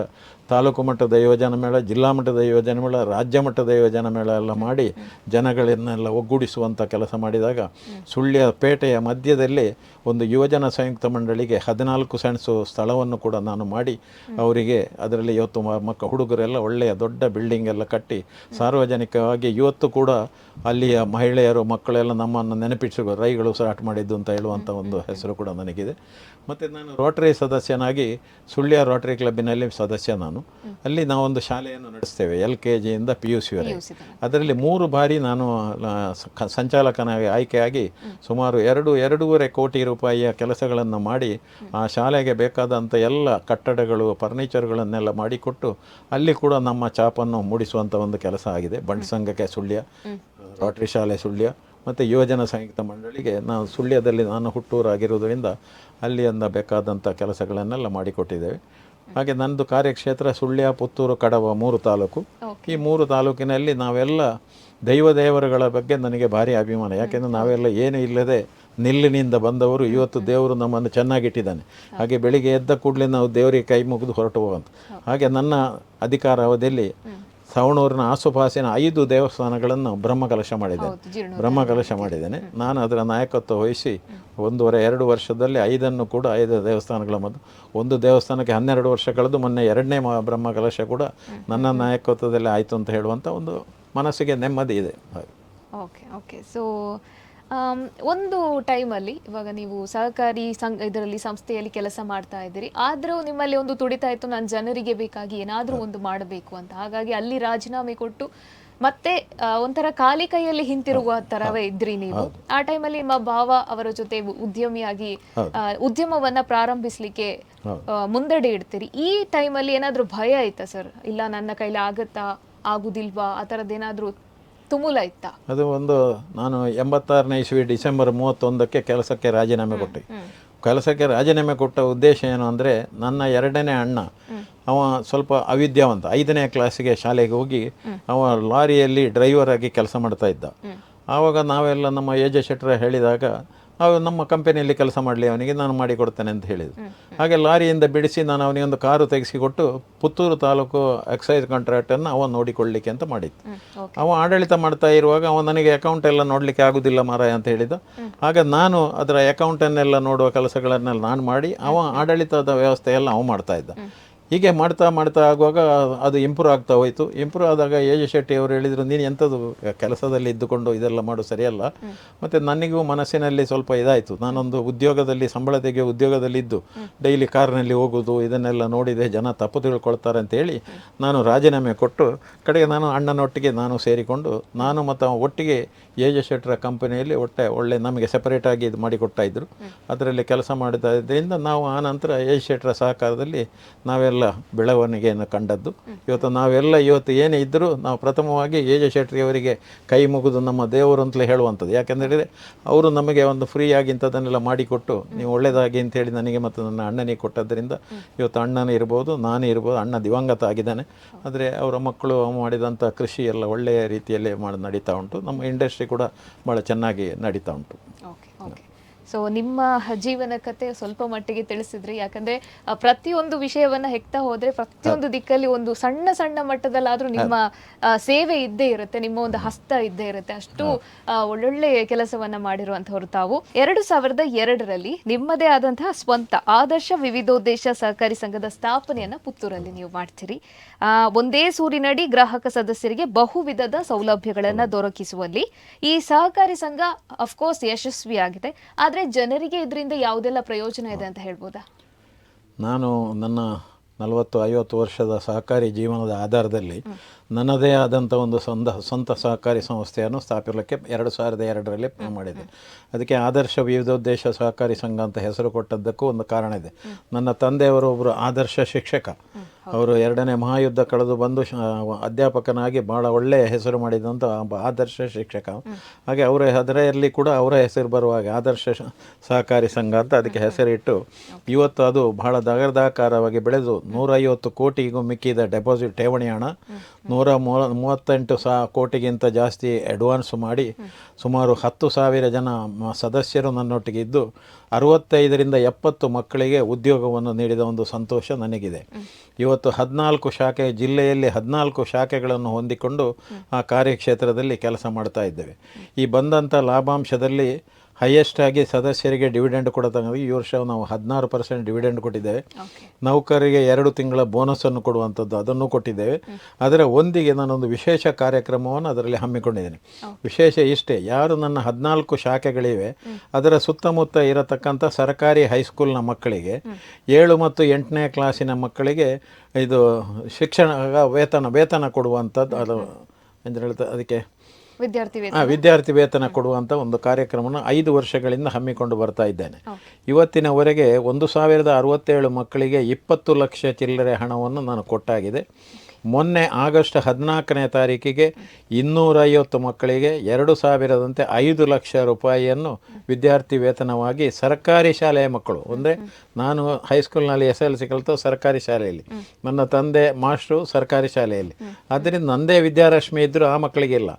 ತಾಲೂಕು ಮಟ್ಟದ ಯೋಜನಾ ಮೇಳ, ಜಿಲ್ಲಾ ಮಟ್ಟದ ಯೋಜನಾ ಮೇಳ, ರಾಜ್ಯ ಮಟ್ಟದ ಯೋಜನಾ ಮೇಳ ಎಲ್ಲ ಮಾಡಿ ಜನಗಳನ್ನೆಲ್ಲ ಒಗ್ಗೂಡಿಸುವಂಥ ಕೆಲಸ ಮಾಡಿದಾಗ ಸುಳ್ಯ ಪೇಟೆಯ ಮಧ್ಯದಲ್ಲಿ ಒಂದು ಯುವಜನ ಸಂಯುಕ್ತ ಮಂಡಳಿಗೆ 14 ಸೆಣಸು ಸ್ಥಳವನ್ನು ಕೂಡ ನಾನು ಮಾಡಿ ಅವರಿಗೆ ಅದರಲ್ಲಿ ಇವತ್ತು ಹುಡುಗರೆಲ್ಲ ಒಳ್ಳೆಯ ದೊಡ್ಡ ಬಿಲ್ಡಿಂಗ್ ಎಲ್ಲ ಕಟ್ಟಿ ಸಾರ್ವಜನಿಕವಾಗಿ ಇವತ್ತು ಕೂಡ ಅಲ್ಲಿಯ ಮಹಿಳೆಯರು ಮಕ್ಕಳೆಲ್ಲ ನಮ್ಮನ್ನು ನೆನಪಿಸಿಕೊಂಡು ರೈಗಳು ಸ್ಟಾರ್ಟ್ ಮಾಡಿದ್ದು ಅಂತ ಹೇಳುವಂಥ ಒಂದು ಹೆಸರು ಕೂಡ ನನಗಿದೆ. ಮತ್ತು ನಾನು ರೋಟರಿ ಸದಸ್ಯನಾಗಿ ಸುಳ್ಯ ರೋಟರಿ ಕ್ಲಬ್ಬಿನಲ್ಲಿ ಸದಸ್ಯ ನಾನು. ಅಲ್ಲಿ ನಾವೊಂದು ಶಾಲೆಯನ್ನು ನಡೆಸ್ತೇವೆ LKG ಇಂದ PUC ವರೆಗೆ. ಅದರಲ್ಲಿ 3 ಬಾರಿ ನಾನು ಸಂಚಾಲಕನಾಗಿ ಆಯ್ಕೆಯಾಗಿ ಸುಮಾರು 2.5 ಕೋಟಿ ರೂಪಾಯಿಯ ಕೆಲಸಗಳನ್ನು ಮಾಡಿ ಆ ಶಾಲೆಗೆ ಬೇಕಾದಂಥ ಎಲ್ಲ ಕಟ್ಟಡಗಳು ಫರ್ನಿಚರ್ಗಳನ್ನೆಲ್ಲ ಮಾಡಿಕೊಟ್ಟು ಅಲ್ಲಿ ಕೂಡ ನಮ್ಮ ಛಾಪನ್ನು ಮೂಡಿಸುವಂಥ ಒಂದು ಕೆಲಸ ಆಗಿದೆ. ಬಂಟ ಸಂಘಕ್ಕೆ ಸುಳ್ಯ, ರೋಟರಿ ಶಾಲೆ ಸುಳ್ಯ ಮತ್ತು ಯುವಜನ ಸಂಯುಕ್ತ ಮಂಡಳಿಗೆ ನಾವು ಸುಳ್ಯದಲ್ಲಿ ನಾನು ಹುಟ್ಟೂರಾಗಿರೋದ್ರಿಂದ ಅಲ್ಲಿಂದ ಬೇಕಾದಂಥ ಕೆಲಸಗಳನ್ನೆಲ್ಲ ಮಾಡಿಕೊಟ್ಟಿದ್ದೇವೆ. ಹಾಗೆ ನನ್ನದು ಕಾರ್ಯಕ್ಷೇತ್ರ ಸುಳ್ಯ, ಪುತ್ತೂರು, ಕಡವ 3 ತಾಲೂಕು. ಈ 3 ತಾಲೂಕಿನಲ್ಲಿ ನಾವೆಲ್ಲ ದೇವರುಗಳ ಬಗ್ಗೆ ನನಗೆ ಭಾರಿ ಅಭಿಮಾನ. ಯಾಕೆಂದರೆ ನಾವೆಲ್ಲ ಏನು ಇಲ್ಲದೆ ನಿಲ್ಲಿನಿಂದ ಬಂದವರು. ಇವತ್ತು ದೇವರು ನಮ್ಮನ್ನು ಚೆನ್ನಾಗಿಟ್ಟಿದ್ದಾನೆ. ಹಾಗೆ ಬೆಳಿಗ್ಗೆ ಎದ್ದ ಕೂಡಲೇ ನಾವು ದೇವರಿಗೆ ಕೈ ಮುಗಿದು ಹೊರಟು ಹೋಗುವಂಥ. ಹಾಗೆ ನನ್ನ ಅಧಿಕಾರ ಅವಧಿಯಲ್ಲಿ ಸವಣೂರಿನ ಆಸುಪಾಸಿನ 5 ದೇವಸ್ಥಾನಗಳನ್ನು ಬ್ರಹ್ಮಕಲಶ ಮಾಡಿದ್ದೇನೆ. ಹೌದು, ಜೀರ್ಣೋದ್ಧಾರ ಬ್ರಹ್ಮಕಲಶ ಮಾಡಿದ್ದೇನೆ. ನಾನು ಅದರ ನಾಯಕತ್ವ ವಹಿಸಿ 1.5-2 ವರ್ಷದಲ್ಲಿ 5 ಕೂಡ 5 ದೇವಸ್ಥಾನಗಳ ಮೊದಲು ಒಂದು ದೇವಸ್ಥಾನಕ್ಕೆ 12 ವರ್ಷ ಕಳೆದು ಮೊನ್ನೆ 2ನೇ ಬ್ರಹ್ಮಕಲಶ ಕೂಡ ನನ್ನ ನಾಯಕತ್ವದಲ್ಲಿ ಆಯಿತು ಅಂತ ಹೇಳುವಂಥ ಒಂದು ಮನಸ್ಸಿಗೆ ನೆಮ್ಮದಿ ಇದೆ. Okay okay. ಸೊ ಒಂದು ಟೈಮಲ್ಲಿ ಇವಾಗ ನೀವು ಸಹಕಾರಿ ಇದರಲ್ಲಿ ಸಂಸ್ಥೆಯಲ್ಲಿ ಕೆಲಸ ಮಾಡ್ತಾ ಇದ್ದೀರಿ, ಆದರೂ ನಿಮ್ಮಲ್ಲಿ ಒಂದು ತುಡಿತಾ ಇತ್ತು, ನಾನು ಜನರಿಗೆ ಬೇಕಾಗಿ ಏನಾದರೂ ಒಂದು ಮಾಡಬೇಕು ಅಂತ. ಹಾಗಾಗಿ ಅಲ್ಲಿ ರಾಜೀನಾಮೆ ಕೊಟ್ಟು ಮತ್ತೆ ಒಂಥರ ಖಾಲಿ ಕೈಯಲ್ಲಿ ಹಿಂತಿರುಗುವ ತರವೇ ಇದ್ರಿ ನೀವು. ಆ ಟೈಮಲ್ಲಿ ನಿಮ್ಮ ಭಾವ ಅವರ ಜೊತೆ ಉದ್ಯಮಿಯಾಗಿ ಉದ್ಯಮವನ್ನ ಪ್ರಾರಂಭಿಸ್ಲಿಕ್ಕೆ ಮುಂದಡಿ ಇಡ್ತೀರಿ. ಈ ಟೈಮಲ್ಲಿ ಏನಾದರೂ ಭಯ ಆಯ್ತಾ ಸರ್? ಇಲ್ಲ ನನ್ನ ಕೈಲಿ ಆಗತ್ತಾ ಆಗುದಿಲ್ವಾ ಆ ಥರದ್ದೇನಾದರೂ ತುಮುಲ ಇತ್ತಾ? ಅದು ಒಂದು ನಾನು 86ನೇ ಇಸ್ವಿ ಡಿಸೆಂಬರ್ 31ಕ್ಕೆ ಕೆಲಸಕ್ಕೆ ರಾಜೀನಾಮೆ ಕೊಟ್ಟೆ. ಕೆಲಸಕ್ಕೆ ರಾಜೀನಾಮೆ ಕೊಟ್ಟ ಉದ್ದೇಶ ಏನು ಅಂದರೆ, ನನ್ನ 2ನೇ ಅಣ್ಣ ಅವ ಸ್ವಲ್ಪ ಅವಿದ್ಯಾವಂತ, 5ನೇ ಕ್ಲಾಸಿಗೆ ಶಾಲೆಗೆ ಹೋಗಿ ಅವ ಲಾರಿಯಲ್ಲಿ ಡ್ರೈವರ್ ಆಗಿ ಕೆಲಸ ಮಾಡ್ತಾ ಇದ್ದ. ಆವಾಗ ನಾವೆಲ್ಲ ನಮ್ಮ ಎಜೆ ಶೆಟ್ಟರ ಹೇಳಿದಾಗ ಅವು ನಮ್ಮ ಕಂಪನಿಯಲ್ಲಿ ಕೆಲಸ ಮಾಡಲಿ, ಅವನಿಗೆ ನಾನು ಮಾಡಿಕೊಡ್ತೇನೆ ಅಂತ ಹೇಳಿದರು. ಹಾಗೆ ಲಾರಿಯಿಂದ ಬಿಡಿಸಿ ನಾನು ಅವನಿಗೆ ಒಂದು ಕಾರು ತೆಗೆಸಿಕೊಟ್ಟು ಪುತ್ತೂರು ತಾಲೂಕು ಎಕ್ಸೈಸ್ ಕಾಂಟ್ರಾಕ್ಟನ್ನು ಅವ ನೋಡಿಕೊಳ್ಳಲಿಕ್ಕೆ ಅಂತ ಮಾಡಿದ್ದು. ಅವ ಆಡಳಿತ ಮಾಡ್ತಾ ಇರುವಾಗ ಅವ ನನಗೆ ಅಕೌಂಟ್ ಎಲ್ಲ ನೋಡಲಿಕ್ಕೆ ಆಗೋದಿಲ್ಲ ಮಾರಾಯ ಅಂತ ಹೇಳಿದ. ಆಗ ನಾನು ಅದರ ಅಕೌಂಟನ್ನೆಲ್ಲ ನೋಡುವ ಕೆಲಸಗಳನ್ನೆಲ್ಲ ನಾನು ಮಾಡಿ, ಅವ ಆಡಳಿತದ ವ್ಯವಸ್ಥೆ ಎಲ್ಲ ಅವ ಮಾಡ್ತಾ ಇದ್ದ. ಹೀಗೆ ಮಾಡ್ತಾ ಆಗುವಾಗ ಅದು ಇಂಪ್ರೂವ್ ಆಗ್ತಾ ಹೋಯಿತು. ಇಂಪ್ರೂವ್ ಆದಾಗ ಎಜೆ ಶೆಟ್ಟಿ ಅವರು ಹೇಳಿದರು, ನೀನು ಎಂಥದ್ದು ಕೆಲಸದಲ್ಲಿ ಇದ್ದುಕೊಂಡು ಇದೆಲ್ಲ ಮಾಡು ಸರಿಯಲ್ಲ. ಮತ್ತು ನನಗೂ ಮನಸ್ಸಿನಲ್ಲಿ ಸ್ವಲ್ಪ ಇದಾಯಿತು. ನಾನೊಂದು ಉದ್ಯೋಗದಲ್ಲಿ ಸಂಬಳ ತೆಗೆಯೋ ಉದ್ಯೋಗದಲ್ಲಿದ್ದು ಡೈಲಿ ಕಾರ್ನಲ್ಲಿ ಹೋಗೋದು ಇದನ್ನೆಲ್ಲ ನೋಡಿದೆ, ಜನ ತಪ್ಪು ತಿಳ್ಕೊಳ್ತಾರೆ ಅಂತೇಳಿ ನಾನು ರಾಜೀನಾಮೆ ಕೊಟ್ಟು ಕಡೆಗೆ ನಾನು ಅಣ್ಣನೊಟ್ಟಿಗೆ ನಾನು ಸೇರಿಕೊಂಡು ನಾನು ಮತ್ತು ಒಟ್ಟಿಗೆ ಎಜೆ ಶೆಟ್ಟರ ಕಂಪನಿಯಲ್ಲಿ ಒಳ್ಳೆ ನಮಗೆ ಸೆಪರೇಟಾಗಿ ಇದು ಮಾಡಿಕೊಡ್ತಾಯಿದ್ರು. ಅದರಲ್ಲಿ ಕೆಲಸ ಮಾಡಿದ್ದರಿಂದ ನಾವು ಆನಂತರ ಎಜೆ ಶೆಟ್ಟರ ಸಹಕಾರದಲ್ಲಿ ನಾವೆಲ್ಲ ಬೆಳವಣಿಗೆಯನ್ನು ಕಂಡದ್ದು. ಇವತ್ತು ಏನೇ ಇದ್ದರೂ ನಾವು ಪ್ರಥಮವಾಗಿ ಎಜೆ ಶೆಟ್ಟಿಯವರಿಗೆ ಕೈ ಮುಗಿದು ನಮ್ಮ ದೇವರು ಅಂತಲೇ ಹೇಳುವಂಥದ್ದು. ಯಾಕೆಂದರೆ ಅವರು ನಮಗೆ ಒಂದು ಫ್ರೀಯಾಗಿ ಇಂಥದ್ದನ್ನೆಲ್ಲ ಮಾಡಿಕೊಟ್ಟು ನೀವು ಒಳ್ಳೆಯದಾಗಿ ಅಂತೇಳಿ ನನಗೆ ಮತ್ತು ನನ್ನ ಅಣ್ಣನಿಗೆ ಕೊಟ್ಟದ್ದರಿಂದ ಇವತ್ತು ಅಣ್ಣನೇ ಇರ್ಬೋದು, ನಾನೇ ಇರ್ಬೋದು. ಅಣ್ಣ ದಿವಂಗತ ಆಗಿದ್ದಾನೆ, ಆದರೆ ಅವರ ಮಕ್ಕಳು ಮಾಡಿದಂಥ ಕೃಷಿ ಎಲ್ಲ ಒಳ್ಳೆಯ ರೀತಿಯಲ್ಲೇ ನಡೀತಾ ಉಂಟು. ನಮ್ಮ ಇಂಡಸ್ಟ್ರಿ ಕೂಡ ಭಾಳ ಚೆನ್ನಾಗಿ ನಡೀತಾ ಉಂಟು. Okay okay. ಸೊ ನಿಮ್ಮ ಜೀವನ ಕತೆ ಸ್ವಲ್ಪ ಮಟ್ಟಿಗೆ ತಿಳಿಸಿದ್ರಿ. ಯಾಕಂದ್ರೆ ಪ್ರತಿಯೊಂದು ವಿಷಯವನ್ನ ಹೆಕ್ತಾ ಹೋದ್ರೆ ಪ್ರತಿಯೊಂದು ದಿಕ್ಕಲ್ಲಿ ಒಂದು ಸಣ್ಣ ಸಣ್ಣ ಮಟ್ಟದಲ್ಲಾದ್ರೂ ನಿಮ್ಮ ಸೇವೆ ಇದ್ದೇ ಇರುತ್ತೆ, ನಿಮ್ಮ ಒಂದು ಹಸ್ತ ಇದ್ದೇ ಇರುತ್ತೆ. ಅಷ್ಟು ಒಳ್ಳೊಳ್ಳೆ ಕೆಲಸವನ್ನ ಮಾಡಿರುವಂತವರು ತಾವು. 2002ರಲ್ಲಿ ನಿಮ್ಮದೇ ಆದಂತಹ ಸ್ವಂತ ಆದರ್ಶ ವಿವಿಧೋದ್ದೇಶ ಸಹಕಾರಿ ಸಂಘದ ಸ್ಥಾಪನೆಯನ್ನ ಪುತ್ತೂರಲ್ಲಿ ನೀವು ಮಾಡ್ತೀರಿ. ಒಂದೇ ಸೂರಿನಡಿ ಗ್ರಾಹಕ ಸದಸ್ಯರಿಗೆ ಬಹುವಿಧದ ಸೌಲಭ್ಯಗಳನ್ನ ದೊರಕಿಸುವಲ್ಲಿ ಈ ಸಹಕಾರಿ ಸಂಘ ಅಫ್ಕೋರ್ಸ್ ಯಶಸ್ವಿಯಾಗಿದೆ. ಆದ್ರೆ ಜನರಿಗೆ ಇದರಿಂದ ಯಾವುದೆಲ್ಲ ಪ್ರಯೋಜನ ಇದೆ ಅಂತ ಹೇಳ್ಬೋದಾ? ನಾನು ನನ್ನ 40-50 ವರ್ಷದ ಸಹಕಾರಿ ಜೀವನದ ಆಧಾರದಲ್ಲಿ ನನ್ನದೇ ಆದಂಥ ಒಂದು ಸ್ವಂತ ಸಹಕಾರಿ ಸಂಸ್ಥೆಯನ್ನು ಸ್ಥಾಪಿಸಲಿಕ್ಕೆ 2002ರಲ್ಲಿ ಮಾಡಿದೆ. ಅದಕ್ಕೆ ಆದರ್ಶ ವಿವಿಧೋದ್ದೇಶ ಸಹಕಾರಿ ಸಂಘ ಅಂತ ಹೆಸರು ಕೊಟ್ಟದ್ದಕ್ಕೂ ಒಂದು ಕಾರಣ ಇದೆ. ನನ್ನ ತಂದೆಯವರು ಒಬ್ಬರು ಆದರ್ಶ ಶಿಕ್ಷಕ. ಅವರು 2ನೇ ಮಹಾಯುದ್ಧ ಕಳೆದು ಬಂದು ಅಧ್ಯಾಪಕನಾಗಿ ಭಾಳ ಒಳ್ಳೆಯ ಹೆಸರು ಮಾಡಿದಂಥ ಆದರ್ಶ ಶಿಕ್ಷಕ. ಹಾಗೆ ಅದರಲ್ಲಿ ಕೂಡ ಅವರ ಹೆಸರು ಬರುವಾಗ ಆದರ್ಶ ಸಹಕಾರಿ ಸಂಘ ಅಂತ ಅದಕ್ಕೆ ಹೆಸರಿಟ್ಟು ಇವತ್ತು ಅದು ಬಹಳ ದಗದಾಕಾರವಾಗಿ ಬೆಳೆದು 150 ಕೋಟಿಗೂ ಮಿಕ್ಕಿದ ಡೆಪಾಸಿಟ್ ಠೇವಣಿ ಹಣ, 138 ಕೋಟಿಗಿಂತ ಜಾಸ್ತಿ ಅಡ್ವಾನ್ಸ್ ಮಾಡಿ ಸುಮಾರು 10,000 ಜನ ಸದಸ್ಯರು ನನ್ನೊಟ್ಟಿಗೆ ಇದ್ದು 65ರಿಂದ 70 ಮಕ್ಕಳಿಗೆ ಉದ್ಯೋಗವನ್ನು ನೀಡಿದ ಒಂದು ಸಂತೋಷ ನನಗಿದೆ. ಇವತ್ತು 14 ಶಾಖೆ, ಜಿಲ್ಲೆಯಲ್ಲಿ 14 ಶಾಖೆಗಳನ್ನು ಹೊಂದಿಕೊಂಡು ಆ ಕಾರ್ಯಕ್ಷೇತ್ರದಲ್ಲಿ ಕೆಲಸ ಮಾಡ್ತಾ ಇದ್ದೇವೆ. ಈ ಬಂದಂಥ ಲಾಭಾಂಶದಲ್ಲಿ ಹೈಯೆಸ್ಟ್ ಆಗಿ ಸದಸ್ಯರಿಗೆ ಡಿವಿಡೆಂಡ್ ಕೊಡತಂಗ ಈ ವರ್ಷ ನಾವು 16% ಡಿವಿಡೆಂಡ್ ಕೊಟ್ಟಿದ್ದೇವೆ. ನೌಕರರಿಗೆ 2 ತಿಂಗಳ ಬೋನಸನ್ನು ಕೊಡುವಂಥದ್ದು ಅದನ್ನು ಕೊಟ್ಟಿದ್ದೇವೆ. ಅದರ ಒಂದಿಗೆ ನಾನೊಂದು ವಿಶೇಷ ಕಾರ್ಯಕ್ರಮವನ್ನು ಅದರಲ್ಲಿ ಹಮ್ಮಿಕೊಂಡಿದ್ದೇನೆ. ವಿಶೇಷ ಇಷ್ಟೇ, ಯಾರು ನನ್ನ 14 ಶಾಖೆಗಳಿವೆ ಅದರ ಸುತ್ತಮುತ್ತ ಇರತಕ್ಕಂಥ ಸರ್ಕಾರಿ ಹೈಸ್ಕೂಲ್ನ ಮಕ್ಕಳಿಗೆ 7 ಮತ್ತು 8ನೇ ಕ್ಲಾಸಿನ ಮಕ್ಕಳಿಗೆ ಇದು ಶಿಕ್ಷಣ ವೇತನ ಕೊಡುವಂಥದ್ದು, ಅದು ಎಂದು ಹೇಳ್ತಾರೆ ಅದಕ್ಕೆ ವಿದ್ಯಾರ್ಥಿ ವೇತನ ಕೊಡುವಂಥ ಒಂದು ಕಾರ್ಯಕ್ರಮವನ್ನು 5 ವರ್ಷಗಳಿಂದ ಹಮ್ಮಿಕೊಂಡು ಬರ್ತಾ ಇದ್ದೇನೆ. ಇವತ್ತಿನವರೆಗೆ 1067 ಮಕ್ಕಳಿಗೆ 20 ಲಕ್ಷ ಚಿಲ್ಲರೆ ಹಣವನ್ನು ನಾನು ಕೊಟ್ಟಾಗಿದೆ. ಮೊನ್ನೆ ಆಗಸ್ಟ್ 14ನೇ ತಾರೀಕಿಗೆ 250 ಮಕ್ಕಳಿಗೆ 2000ದಂತೆ 5 ಲಕ್ಷ ರೂಪಾಯಿಯನ್ನು ವಿದ್ಯಾರ್ಥಿ ವೇತನವಾಗಿ ಸರ್ಕಾರಿ ಶಾಲೆಯ ಮಕ್ಕಳು, ಅಂದರೆ ನಾನು ಹೈಸ್ಕೂಲ್ನಲ್ಲಿ SLC ಕಲಿತು ಸರ್ಕಾರಿ ಶಾಲೆಯಲ್ಲಿ, ನನ್ನ ತಂದೆ ಮಾಸ್ಟ್ರು ಸರ್ಕಾರಿ ಶಾಲೆಯಲ್ಲಿ, ಆದ್ದರಿಂದ ನಂದೇ ವಿದ್ಯಾರಶ್ಮಿ ಇದ್ದರೂ ಆ ಮಕ್ಕಳಿಗಿಲ್ಲ.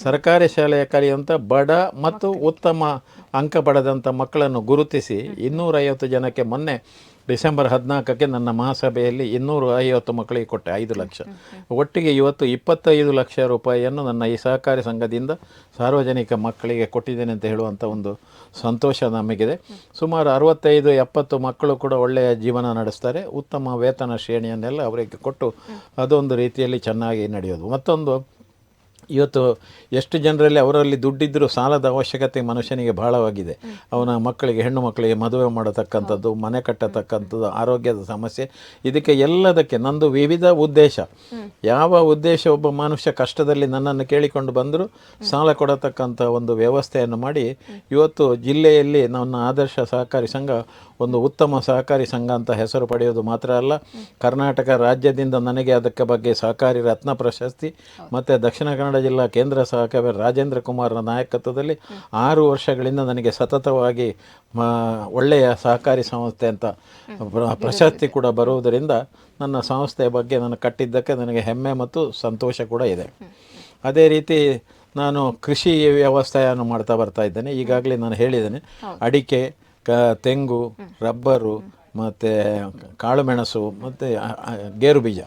ಸರ್ಕಾರಿ ಶಾಲೆಯ ಕಲಿಯುವಂಥ ಬಡ ಮತ್ತು ಉತ್ತಮ ಅಂಕ ಪಡೆದಂಥ ಮಕ್ಕಳನ್ನು ಗುರುತಿಸಿ 250 ಜನಕ್ಕೆ ಮೊನ್ನೆ ಡಿಸೆಂಬರ್ 14ಕ್ಕೆ ನನ್ನ ಮಹಾಸಭೆಯಲ್ಲಿ 250 ಮಕ್ಕಳಿಗೆ ಕೊಟ್ಟೆ 5 ಲಕ್ಷ. ಒಟ್ಟಿಗೆ ಇವತ್ತು 25 ಲಕ್ಷ ರೂಪಾಯಿಯನ್ನು ನನ್ನ ಈ ಸಹಕಾರಿ ಸಂಘದಿಂದ ಸಾರ್ವಜನಿಕ ಮಕ್ಕಳಿಗೆ ಕೊಟ್ಟಿದ್ದೇನೆ ಅಂತ ಹೇಳುವಂಥ ಒಂದು ಸಂತೋಷ ನಮಗಿದೆ. ಸುಮಾರು 65-70 ಮಕ್ಕಳು ಕೂಡ ಒಳ್ಳೆಯ ಜೀವನ ನಡೆಸ್ತಾರೆ. ಉತ್ತಮ ವೇತನ ಶ್ರೇಣಿಯನ್ನೆಲ್ಲ ಅವರಿಗೆ ಕೊಟ್ಟು ಅದೊಂದು ರೀತಿಯಲ್ಲಿ ಚೆನ್ನಾಗಿ ನಡೆಯೋದು. ಮತ್ತೊಂದು, ಇವತ್ತು ಎಷ್ಟು ಜನರಲ್ಲಿ ಅವರಲ್ಲಿ ದುಡ್ಡಿದ್ದರೂ ಸಾಲದ ಅವಶ್ಯಕತೆ ಮನುಷ್ಯನಿಗೆ ಬಹಳವಾಗಿದೆ. ಅವನ ಮಕ್ಕಳಿಗೆ, ಹೆಣ್ಣು ಮಕ್ಕಳಿಗೆ ಮದುವೆ ಮಾಡತಕ್ಕಂಥದ್ದು, ಮನೆ ಕಟ್ಟತಕ್ಕಂಥದ್ದು, ಆರೋಗ್ಯದ ಸಮಸ್ಯೆ, ಇದಕ್ಕೆ ಎಲ್ಲದಕ್ಕೆ ನಂದು ವಿವಿಧ ಉದ್ದೇಶ. ಯಾವ ಉದ್ದೇಶ ಒಬ್ಬ ಮನುಷ್ಯ ಕಷ್ಟದಲ್ಲಿ ನನ್ನನ್ನು ಕೇಳಿಕೊಂಡು ಬಂದರೂ ಸಾಲ ಕೊಡತಕ್ಕಂಥ ಒಂದು ವ್ಯವಸ್ಥೆಯನ್ನು ಮಾಡಿ ಇವತ್ತು ಜಿಲ್ಲೆಯಲ್ಲಿ ನನ್ನ ಆದರ್ಶ ಸಹಕಾರಿ ಸಂಘ ಒಂದು ಉತ್ತಮ ಸಹಕಾರಿ ಸಂಘ ಅಂತ ಹೆಸರು ಪಡೆಯೋದು ಮಾತ್ರ ಅಲ್ಲ, ಕರ್ನಾಟಕ ರಾಜ್ಯದಿಂದ ನನಗೆ ಅದಕ್ಕೆ ಬಗ್ಗೆ ಸಹಕಾರಿ ರತ್ನ ಪ್ರಶಸ್ತಿ ಮತ್ತು ದಕ್ಷಿಣ ಕನ್ನಡ ಜಿಲ್ಲಾ ಕೇಂದ್ರ ಸಹಕಾರಿ ರಾಜೇಂದ್ರ ಕುಮಾರ್ನ ನಾಯಕತ್ವದಲ್ಲಿ 6 ವರ್ಷಗಳಿಂದ ನನಗೆ ಸತತವಾಗಿ ಒಳ್ಳೆಯ ಸಹಕಾರಿ ಸಂಸ್ಥೆ ಅಂತ ಪ್ರಶಸ್ತಿ ಕೂಡ ಬರುವುದರಿಂದ ನನ್ನ ಸಂಸ್ಥೆಯ ಬಗ್ಗೆ ನಾನು ಕಟ್ಟಿದ್ದಕ್ಕೆ ನನಗೆ ಹೆಮ್ಮೆ ಮತ್ತು ಸಂತೋಷ ಕೂಡ ಇದೆ. ಅದೇ ರೀತಿ ನಾನು ಕೃಷಿ ವ್ಯವಸಾಯವನ್ನು ಮಾಡ್ತಾ ಬರ್ತಾ ಇದ್ದೇನೆ. ಈಗಾಗಲೇ ನಾನು ಹೇಳಿದ್ದೇನೆ, ಅಡಿಕೆ, ತೆಂಗು, ರಬ್ಬರು ಮತ್ತು ಕಾಳುಮೆಣಸು ಮತ್ತು ಗೇರು ಬೀಜ,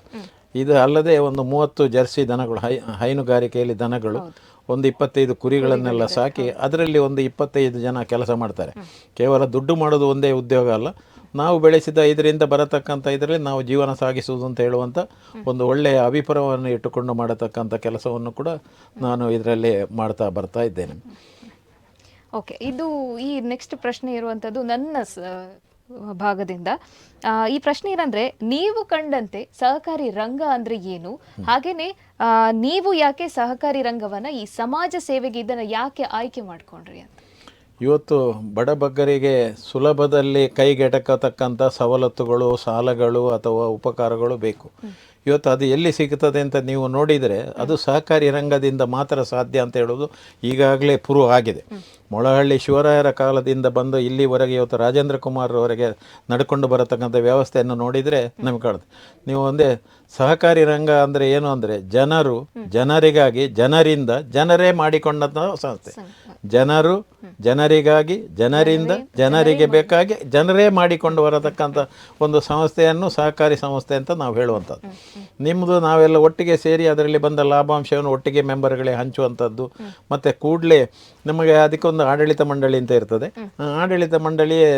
ಇದು ಅಲ್ಲದೆ ಒಂದು 30 ಜರ್ಸಿ ದನಗಳು, ಹೈನುಗಾರಿಕೆಯಲ್ಲಿ ದನಗಳು, ಒಂದು 25 ಕುರಿಗಳನ್ನೆಲ್ಲ ಸಾಕಿ ಅದರಲ್ಲಿ ಒಂದು 25 ಜನ ಕೆಲಸ ಮಾಡ್ತಾರೆ. ಕೇವಲ ದುಡ್ಡು ಮಾಡೋದು ಒಂದೇ ಉದ್ಯೋಗ ಅಲ್ಲ, ನಾವು ಬೆಳೆಸಿದ ಇದರಿಂದ ಬರತಕ್ಕಂಥ ಇದರಲ್ಲಿ ನಾವು ಜೀವನ ಸಾಗಿಸುವುದು ಅಂತ ಹೇಳುವಂಥ ಒಂದು ಒಳ್ಳೆಯ ಅಭಿಪ್ರಾಯವನ್ನು ಇಟ್ಟುಕೊಂಡು ಮಾಡತಕ್ಕಂಥ ಕೆಲಸವನ್ನು ಕೂಡ ನಾನು ಇದರಲ್ಲಿ ಮಾಡ್ತಾ ಬರ್ತಾ ಇದ್ದೇನೆ. ಓಕೆ, ಇದು ಈ ನೆಕ್ಸ್ಟ್ ಪ್ರಶ್ನೆ ಇರುವಂಥದ್ದು ನನ್ನ ಭಾಗದಿಂದ. ಈ ಪ್ರಶ್ನೆ ಏನಂದ್ರೆ, ನೀವು ಕಂಡಂತೆ ಸಹಕಾರಿ ರಂಗ ಅಂದ್ರೆ ಏನು, ಹಾಗೇನೆ ನೀವು ಯಾಕೆ ಸಹಕಾರಿ ರಂಗವನ್ನ ಈ ಸಮಾಜ ಸೇವೆಗೆ ಇದನ್ನ ಯಾಕೆ ಆಯ್ಕೆ ಮಾಡ್ಕೊಂಡ್ರಿ ಅಂತ? ಇವತ್ತು ಬಡಬಗ್ಗರಿಗೆ ಸುಲಭದಲ್ಲಿ ಕೈಗೆಟಕತಕ್ಕಂಥ ಸವಲತ್ತುಗಳು, ಸಾಲಗಳು ಅಥವಾ ಉಪಕಾರಗಳು ಬೇಕು. ಇವತ್ತು ಅದು ಎಲ್ಲಿ ಸಿಗುತ್ತದೆ ಅಂತ ನೀವು ನೋಡಿದರೆ ಅದು ಸಹಕಾರಿ ರಂಗದಿಂದ ಮಾತ್ರ ಸಾಧ್ಯ ಅಂತ ಹೇಳೋದು ಈಗಾಗಲೇ ಪ್ರೂವ್ ಆಗಿದೆ. ಮೊಳಹಳ್ಳಿ ಶಿವರಾಯರ ಕಾಲದಿಂದ ಬಂದು ಇಲ್ಲಿವರೆಗೆ ಇವತ್ತು ರಾಜೇಂದ್ರ ಕುಮಾರ್ ಅವರೆಗೆ ನಡ್ಕೊಂಡು ಬರತಕ್ಕಂಥ ವ್ಯವಸ್ಥೆಯನ್ನು ನೋಡಿದರೆ ನಮಗೆ ಕಾಣುತ್ತೆ. ನೀವು ಒಂದೇ ಸಹಕಾರಿ ರಂಗ ಅಂದರೆ ಏನು ಅಂದರೆ ಜನರು ಜನರಿಗಾಗಿ, ಜನರಿಂದ ಜನರೇ ಮಾಡಿಕೊಂಡಂಥ ಸಂಸ್ಥೆ. ಜನರು ಜನರಿಗಾಗಿ, ಜನರಿಂದ ಜನರಿಗೆ ಬೇಕಾಗಿ ಜನರೇ ಮಾಡಿಕೊಂಡು ಬರತಕ್ಕಂಥ ಒಂದು ಸಂಸ್ಥೆಯನ್ನು ಸಹಕಾರಿ ಸಂಸ್ಥೆ ಅಂತ ನಾವು ಹೇಳುವಂಥದ್ದು. ನಿಮ್ಮದು ನಾವೆಲ್ಲ ಒಟ್ಟಿಗೆ ಸೇರಿ ಅದರಲ್ಲಿ ಬಂದ ಲಾಭಾಂಶವನ್ನು ಒಟ್ಟಿಗೆ ಮೆಂಬರ್ಗಳಿಗೆ ಹಂಚುವಂಥದ್ದು. ಮತ್ತು ಕೂಡಲೇ ನಮಗೆ ಅದಕ್ಕೊಂದು ಆಡಳಿತ ಮಂಡಳಿ ಅಂತ ಇರ್ತದೆ. ಆಡಳಿತ ಮಂಡಳಿಯೇ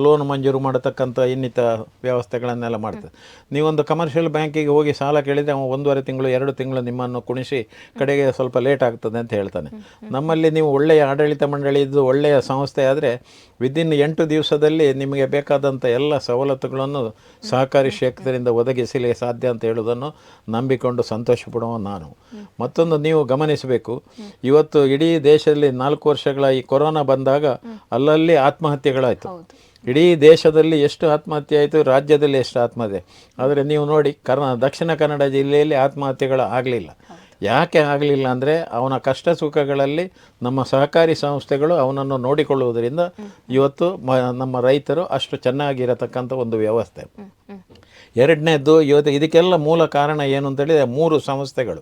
ಲೋನ್ ಮಂಜೂರು ಮಾಡತಕ್ಕಂಥ ಇನ್ನಿತ ವ್ಯವಸ್ಥೆಗಳನ್ನೆಲ್ಲ ಮಾಡ್ತದೆ. ನೀವೊಂದು ಕಮರ್ಷಿಯಲ್ ಬ್ಯಾಂಕಿಗೆ ಹೋಗಿ ಸಾಲ ಕೇಳಿದರೆ ಅವ 1.5 ತಿಂಗಳು 2 ತಿಂಗಳು ನಿಮ್ಮನ್ನು ಕುಣಿಸಿ ಕಡೆಗೆ ಸ್ವಲ್ಪ ಲೇಟ್ ಆಗ್ತದೆ ಅಂತ ಹೇಳ್ತಾನೆ. ನಮ್ಮಲ್ಲಿ ನೀವು ಒಳ್ಳೆಯ ಆಡಳಿತ ಮಂಡಳಿ ಇದ್ದು ಒಳ್ಳೆಯ ಸಂಸ್ಥೆ ಆದರೆ ವಿದಿನ್ 8 ದಿವಸದಲ್ಲಿ ನಿಮಗೆ ಬೇಕಾದಂಥ ಎಲ್ಲ ಸವಲತ್ತುಗಳನ್ನು ಸಹಕಾರಿ ಕ್ಷೇತ್ರದಿಂದ ಒದಗಿಸಲಿಕ್ಕೆ ಸಾಧ್ಯ ಅಂತ ಹೇಳೋದನ್ನು ನಂಬಿಕೊಂಡು ಸಂತೋಷ ಪಡುವ ನಾನು. ಮತ್ತೊಂದು ನೀವು ಗಮನಿಸಬೇಕು, ಇವತ್ತು ಇಡೀ ದೇಶದಲ್ಲಿ 4 ವರ್ಷಗಳ ಈ ಕೊರೋನಾ ಬಂದಾಗ ಅಲ್ಲಲ್ಲಿ ಆತ್ಮಹತ್ಯೆಗಳಾಯಿತು. ಇಡೀ ದೇಶದಲ್ಲಿ ಎಷ್ಟು ಆತ್ಮಹತ್ಯೆ ಆಯಿತು, ರಾಜ್ಯದಲ್ಲಿ ಎಷ್ಟು ಆತ್ಮಹತ್ಯೆ. ಆದರೆ ನೀವು ನೋಡಿ ದಕ್ಷಿಣ ಕನ್ನಡ ಜಿಲ್ಲೆಯಲ್ಲಿ ಆತ್ಮಹತ್ಯೆಗಳು ಆಗಲಿಲ್ಲ. ಯಾಕೆ ಆಗಲಿಲ್ಲ ಅಂದರೆ ಅವನ ಕಷ್ಟ ಸುಖಗಳಲ್ಲಿ ನಮ್ಮ ಸಹಕಾರಿ ಸಂಸ್ಥೆಗಳು ಅವನನ್ನು ನೋಡಿಕೊಳ್ಳುವುದರಿಂದ ಇವತ್ತು ನಮ್ಮ ರೈತರು ಅಷ್ಟು ಚೆನ್ನಾಗಿರತಕ್ಕಂಥ ಒಂದು ವ್ಯವಸ್ಥೆ. ಎರಡನೇದ್ದು, ಇವತ್ತು ಇದಕ್ಕೆಲ್ಲ ಮೂಲ ಕಾರಣ ಏನು ಅಂತೇಳಿದರೆ 3 ಸಂಸ್ಥೆಗಳು.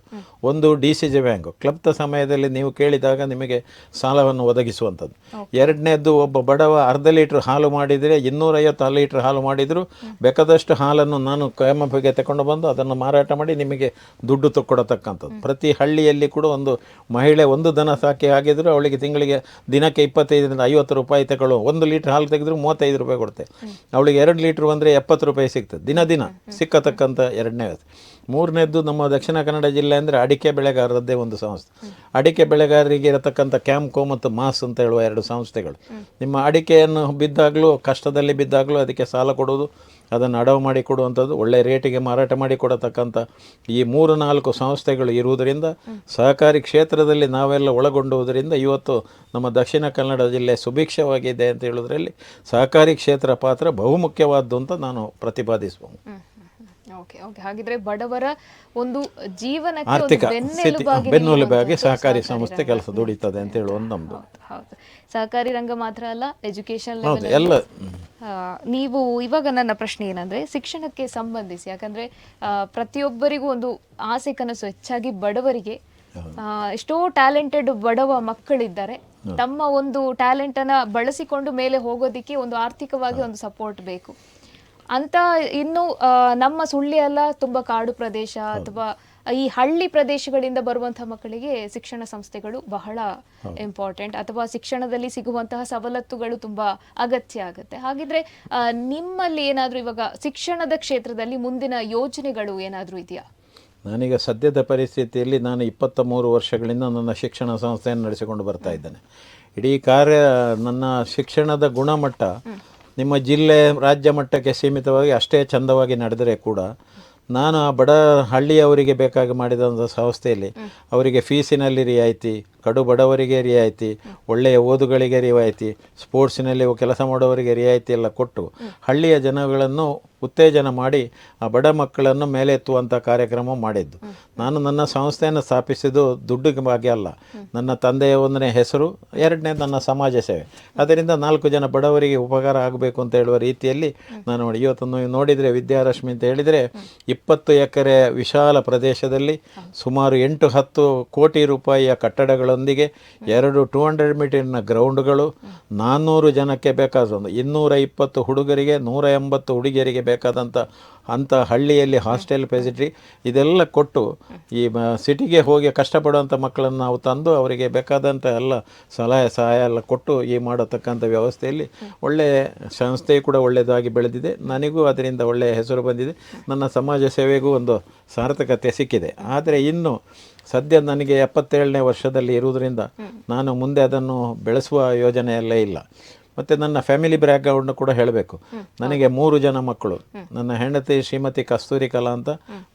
ಒಂದು DCG ಬ್ಯಾಂಕು, ಕ್ಲಬ್ದ ಸಮಯದಲ್ಲಿ ನೀವು ಕೇಳಿದಾಗ ನಿಮಗೆ ಸಾಲವನ್ನು ಒದಗಿಸುವಂಥದ್ದು. ಎರಡನೇದ್ದು, ಒಬ್ಬ ಬಡವ 1/2 ಲೀಟ್ರ್ ಹಾಲು ಮಾಡಿದರೆ 250 ಲೀಟ್ರ್ ಹಾಲು ಮಾಡಿದರೂ ಬೇಕಾದಷ್ಟು ಹಾಲನ್ನು ನಾನು KMFಗೆ ತಗೊಂಡು ಬಂದು ಅದನ್ನು ಮಾರಾಟ ಮಾಡಿ ನಿಮಗೆ ದುಡ್ಡು ಕೊಡತಕ್ಕಂಥದ್ದು. ಪ್ರತಿ ಹಳ್ಳಿಯಲ್ಲಿ ಕೂಡ ಒಂದು ಮಹಿಳೆ ಒಂದು ದನ ಸಾಕಿ ಆಗಿದ್ರು ಅವಳಿಗೆ ತಿಂಗಳಿಗೆ ದಿನಕ್ಕೆ 25ರಿಂದ 50 ರೂಪಾಯಿ ತಗೊಳ್ಳುವ. 1 ಲೀಟ್ರ್ ಹಾಲು ತೆಗೆದ್ರು 35 ರೂಪಾಯಿ ಕೊಡ್ತೆ. ಅವಳಿಗೆ 2 ಲೀಟ್ರ್ ಬಂದರೆ 70 ರೂಪಾಯಿ ಸಿಗ್ತದೆ ದಿನ ಸಿಕ್ಕತಕ್ಕಂಥ ಎರಡನೇ ವ್ಯವಸ್ಥೆ. ಮೂರನೇದ್ದು, ನಮ್ಮ ದಕ್ಷಿಣ ಕನ್ನಡ ಜಿಲ್ಲೆ ಅಂದರೆ ಅಡಿಕೆ ಬೆಳೆಗಾರರದ್ದೇ ಒಂದು ಸಂಸ್ಥೆ. ಅಡಿಕೆ ಬೆಳೆಗಾರರಿಗೆ ಇರತಕ್ಕಂಥ ಕ್ಯಾಂಪ್ಕೋ ಮತ್ತು ಮಾಸ್ ಅಂತ ಹೇಳುವ 2 ಸಂಸ್ಥೆಗಳು. ನಿಮ್ಮ ಅಡಿಕೆಯನ್ನು ಬಿದ್ದಾಗಲೂ, ಕಷ್ಟದಲ್ಲಿ ಬಿದ್ದಾಗಲೂ ಅದಕ್ಕೆ ಸಾಲ ಕೊಡೋದು, ಅದನ್ನು ಅಡವು ಮಾಡಿ ಕೊಡುವಂಥದ್ದು, ಒಳ್ಳೆಯ ರೇಟಿಗೆ ಮಾರಾಟ ಮಾಡಿ ಕೊಡತಕ್ಕಂಥ ಈ 3-4 ಸಂಸ್ಥೆಗಳು ಇರುವುದರಿಂದ ಸಹಕಾರಿ ಕ್ಷೇತ್ರದಲ್ಲಿ ನಾವೆಲ್ಲ ಒಳಗೊಂಡುವುದರಿಂದ ಇವತ್ತು ನಮ್ಮ ದಕ್ಷಿಣ ಕನ್ನಡ ಜಿಲ್ಲೆ ಸುಭಿಕ್ಷವಾಗಿದೆ ಅಂತ ಹೇಳೋದ್ರಲ್ಲಿ ಸಹಕಾರಿ ಕ್ಷೇತ್ರ ಪಾತ್ರ ಬಹುಮುಖ್ಯವಾದ್ದು ಅಂತ ನಾನು ಪ್ರತಿಪಾದಿಸಬಹುದು. ಓಕೆ ಓಕೆ, ಹಾಗಿದ್ರೆ ಬಡವರ ಒಂದು ಜೀವನಕ್ಕೆ ಆರ್ಥಿಕ ಬೆನ್ನೆಲುಬಾಗಿ ಸಹಕಾರಿ ಸಂಸ್ಥೆ ಕೆಲಸ ರಂಗ ದುಡಿತದೆ ಅಂತ ಹೇಳುವುದು ನಮ್ಮದು. ಹೌದು, ಸಹಕಾರಿ ರಂಗ ಮಾತ್ರ ಅಲ್ಲ, ಎಜುಕೇಶನ್ ಎಲ್ಲ. ನೀವು ಇವಾಗ ನನ್ನ ಪ್ರಶ್ನೆ ಏನಂದ್ರೆ, ಶಿಕ್ಷಣಕ್ಕೆ ಸಂಬಂಧಿಸಿ, ಯಾಕಂದ್ರೆ ಪ್ರತಿಯೊಬ್ಬರಿಗೂ ಒಂದು ಆಸೆ ಕನಸು, ಹೆಚ್ಚಾಗಿ ಬಡವರಿಗೆ ಎಷ್ಟೋ ಟ್ಯಾಲೆಂಟೆಡ್ ಬಡವ ಮಕ್ಕಳಿದ್ದಾರೆ. ತಮ್ಮ ಒಂದು ಟ್ಯಾಲೆಂಟ್ ಅನ್ನ ಬಳಸಿಕೊಂಡು ಮೇಲೆ ಹೋಗೋದಿಕ್ಕೆ ಒಂದು ಆರ್ಥಿಕವಾಗಿ ಒಂದು ಸಪೋರ್ಟ್ ಬೇಕು. ಅಂತ ಇನ್ನು ನಮ್ಮ ಸುಳ್ಳಿ ಎಲ್ಲ ತುಂಬಾ ಕಾಡು ಪ್ರದೇಶ ಅಥವಾ ಈ ಹಳ್ಳಿ ಪ್ರದೇಶಗಳಿಂದ ಬರುವಂತಹ ಮಕ್ಕಳಿಗೆ ಶಿಕ್ಷಣ ಸಂಸ್ಥೆಗಳು ಬಹಳ ಇಂಪಾರ್ಟೆಂಟ್, ಅಥವಾ ಶಿಕ್ಷಣದಲ್ಲಿ ಸಿಗುವಂತಹ ಸವಲತ್ತುಗಳು ತುಂಬಾ ಅಗತ್ಯ ಆಗುತ್ತೆ. ಹಾಗಿದ್ರೆ ನಿಮ್ಮಲ್ಲಿ ಏನಾದ್ರೂ ಇವಾಗ ಶಿಕ್ಷಣದ ಕ್ಷೇತ್ರದಲ್ಲಿ ಮುಂದಿನ ಯೋಜನೆಗಳು ಏನಾದ್ರೂ ಇದೆಯಾ? ನಾನೀಗ ಸದ್ಯದ ಪರಿಸ್ಥಿತಿಯಲ್ಲಿ ನಾನು 23 ವರ್ಷಗಳಿಂದ ನನ್ನ ಶಿಕ್ಷಣ ಸಂಸ್ಥೆಯನ್ನು ನಡೆಸಿಕೊಂಡು ಬರ್ತಾ ಇದ್ದೇನೆ. ಇಡೀ ಕಾರ್ಯ, ನನ್ನ ಶಿಕ್ಷಣದ ಗುಣಮಟ್ಟ ನಿಮ್ಮ ಜಿಲ್ಲೆ ರಾಜ್ಯ ಮಟ್ಟಕ್ಕೆ ಸೀಮಿತವಾಗಿ ಅಷ್ಟೇ ಚಂದವಾಗಿ ನಡೆದರೆ ಕೂಡ ನಾನು ಆ ಬಡ ಹಳ್ಳಿಯವರಿಗೆ ಬೇಕಾಗಿ ಮಾಡಿದಂಥ ಸಂಸ್ಥೆಯಲ್ಲಿ ಅವರಿಗೆ ಫೀಸಿನಲ್ಲಿ ರಿಯಾಯಿತಿ, ಕಡು ಬಡವರಿಗೆ ರಿಯಾಯಿತಿ, ಒಳ್ಳೆಯ ಓದುಗಳಿಗೆ ರಿಯಾಯಿತಿ, ಸ್ಪೋರ್ಟ್ಸಿನಲ್ಲಿ ಕೆಲಸ ಮಾಡೋವರಿಗೆ ರಿಯಾಯಿತಿ ಎಲ್ಲ ಕೊಟ್ಟು ಹಳ್ಳಿಯ ಜನಗಳನ್ನು ಉತ್ತೇಜನ ಮಾಡಿ ಆ ಬಡ ಮಕ್ಕಳನ್ನು ಮೇಲೆತ್ತುವಂಥ ಕಾರ್ಯಕ್ರಮ ಮಾಡಿದ್ದು. ನಾನು ನನ್ನ ಸಂಸ್ಥೆಯನ್ನು ಸ್ಥಾಪಿಸಿದ್ದು ದುಡ್ಡಿಗಾಗಿ ಅಲ್ಲ. ನನ್ನ ತಂದೆಯ ಒಂದನೇ ಹೆಸರು, ಎರಡನೇ ನನ್ನ ಸಮಾಜ ಸೇವೆ. ಅದರಿಂದ 4 ಜನ ಬಡವರಿಗೆ ಉಪಕಾರ ಆಗಬೇಕು ಅಂತ ಹೇಳುವ ರೀತಿಯಲ್ಲಿ ನಾನು ಮಾಡಿ ಇವತ್ತು ನೋಡಿದರೆ ವಿದ್ಯಾರಶ್ಮಿ ಅಂತ ಹೇಳಿದರೆ 20 ಎಕರೆ ವಿಶಾಲ ಪ್ರದೇಶದಲ್ಲಿ ಸುಮಾರು 8-10 ಕೋಟಿ ರೂಪಾಯಿಯ ಕಟ್ಟಡಗಳೊಂದಿಗೆ 200 ಮೀಟರ್ನ ಗ್ರೌಂಡ್ಗಳು, 400 ಜನಕ್ಕೆ ಬೇಕಾದ 220 ಹುಡುಗರಿಗೆ 180 ಹುಡುಗಿಯರಿಗೆ ಬೇಕಾದಂಥ ಅಂಥ ಹಳ್ಳಿಯಲ್ಲಿ ಹಾಸ್ಟೆಲ್ ಫೆಸಿಲಿಟಿ ಇದೆಲ್ಲ ಕೊಟ್ಟು ಈ ಸಿಟಿಗೆ ಹೋಗಿ ಕಷ್ಟಪಡುವಂಥ ಮಕ್ಕಳನ್ನು ನಾವು ತಂದು ಅವರಿಗೆ ಬೇಕಾದಂಥ ಎಲ್ಲ ಸಲಹೆ ಸಹಾಯ ಎಲ್ಲ ಕೊಟ್ಟು ಈ ಮಾಡತಕ್ಕಂಥ ವ್ಯವಸ್ಥೆಯಲ್ಲಿ ಒಳ್ಳೆಯ ಸಂಸ್ಥೆ ಕೂಡ ಒಳ್ಳೆಯದಾಗಿ ಬೆಳೆದಿದೆ. ನನಗೂ ಅದರಿಂದ ಒಳ್ಳೆಯ ಹೆಸರು ಬಂದಿದೆ. ನನ್ನ ಸಮಾಜ ಸೇವೆಗೂ ಒಂದು ಸಾರ್ಥಕತೆ ಸಿಕ್ಕಿದೆ. ಆದರೆ ಇನ್ನು ಸದ್ಯ ನನಗೆ 77ನೇ ವರ್ಷದಲ್ಲಿ ಇರುವುದರಿಂದ ನಾನು ಮುಂದೆ ಅದನ್ನು ಬೆಳೆಸುವ ಯೋಜನೆಯಲ್ಲೇ ಇಲ್ಲ. ಮತ್ತು ನನ್ನ ಫ್ಯಾಮಿಲಿ ಬ್ಯಾಕ್ಗ್ರೌಂಡ್ ಕೂಡ ಹೇಳಬೇಕು. ನನಗೆ 3 ಜನ ಮಕ್ಕಳು. ನನ್ನ ಹೆಂಡತಿ ಶ್ರೀಮತಿ ಕಸ್ತೂರಿ ಕಲಾ ಅಂತ